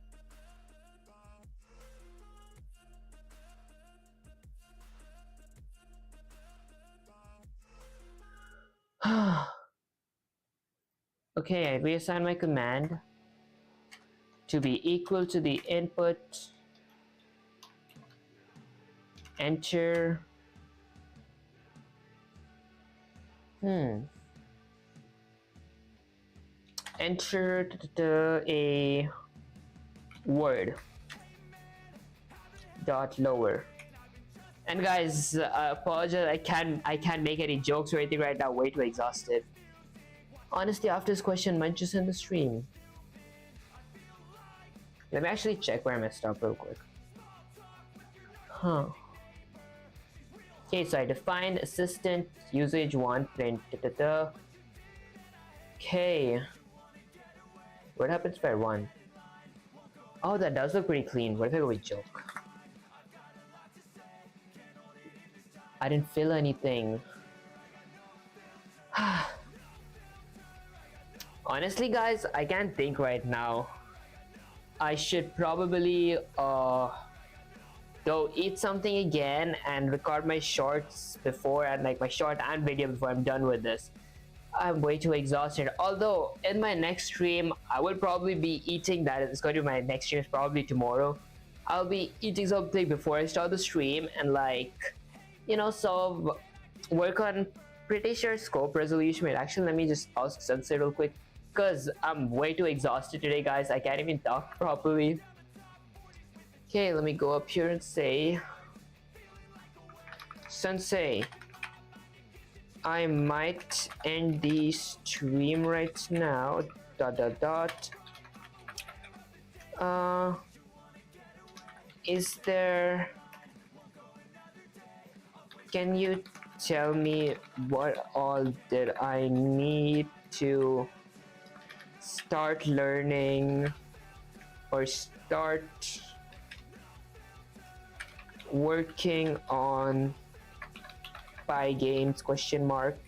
Okay, I reassign my command to be equal to the input. Enter. Enter a word dot lower. And guys, apologize. I can't make any jokes or anything right now. Way too exhausted. Honestly, after this question, might just end the stream. Let me actually check where I messed up real quick. Huh. Okay, so I defined assistant usage one print. Okay. What happens if I run? Oh, that does look pretty clean. What if I go with joke? I didn't fill anything. Honestly, guys, I can't think right now. I should probably go eat something again and record my shorts before, and like my short and video before I'm done with this. I'm way too exhausted. Although in my next stream, I will probably be eating. That is going to be my next stream. Is probably tomorrow. I'll be eating something before I start the stream and like, you know, so work on pretty sure scope resolution. Wait, actually, let me just ask Sensei real quick because I'm way too exhausted today, guys. I can't even talk properly. Okay, let me go up here and say, Sensei, I might end the stream right now. Dot dot dot. Is there? Can you tell me what all did I need to start learning or start working on Pie games question mark?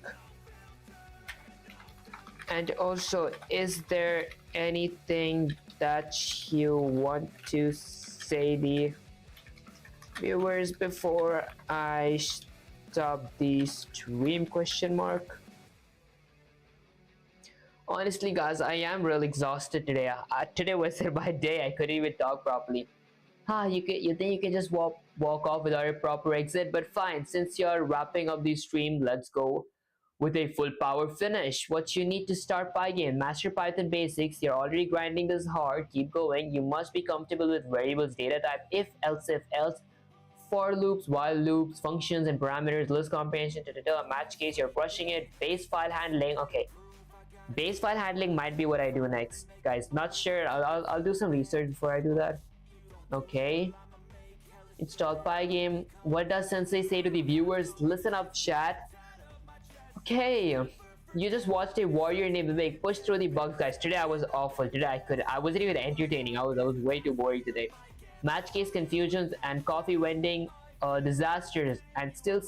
And also, is there anything that you want to say the viewers before I stop the stream question mark? Honestly, guys, I am really exhausted today. Today was my day. I couldn't even talk properly. You think you can just walk off without a proper exit, but fine. Since you're wrapping up the stream, let's go with a full power finish. What you need to start Pygame, master Python basics. You're already grinding this hard. Keep going. You must be comfortable with variables, data type, if else, for loops, while loops, functions and parameters, list comprehension, match case. You're crushing it. Base file handling. Okay. Base file handling might be what I do next, guys. Not sure. I'll do some research before I do that. Okay. Install Pygame. What does Sensei say to the viewers? Listen up, chat. Okay. You just watched a warrior named Vivek push through the bugs, guys. Today I was awful. Today I wasn't even entertaining. I was way too boring today. Match case confusions and coffee vending disasters and still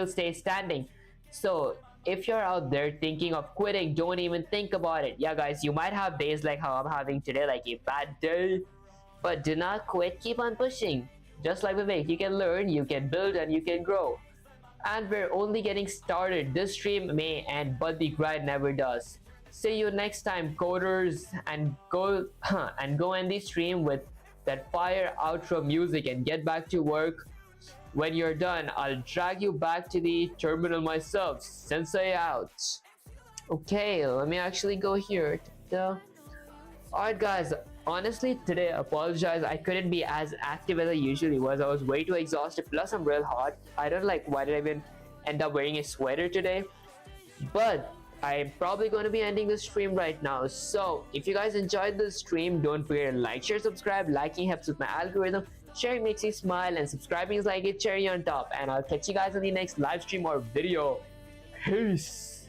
stay standing. So if you're out there thinking of quitting, don't even think about it. Yeah, guys, you might have days like how I'm having today, like a bad day. But do not quit, keep on pushing. Just like Vivek, you can learn, you can build, and you can grow. And we're only getting started. This stream may end, but the grind never does. See you next time, coders, and go end the stream with that fire outro music and get back to work. When you're done, I'll drag you back to the terminal myself. Sensei out. Okay, let me actually go here. Alright, guys. Honestly, today, apologize. I couldn't be as active as I usually was. I was way too exhausted. Plus, I'm real hot. I don't like why did I even end up wearing a sweater today. But I'm probably going to be ending the stream right now. So, if you guys enjoyed the stream, don't forget to like, share, subscribe. Liking helps with my algorithm. Sharing makes me smile, and subscribing is like a cherry on top. And I'll catch you guys on the next live stream or video. Peace.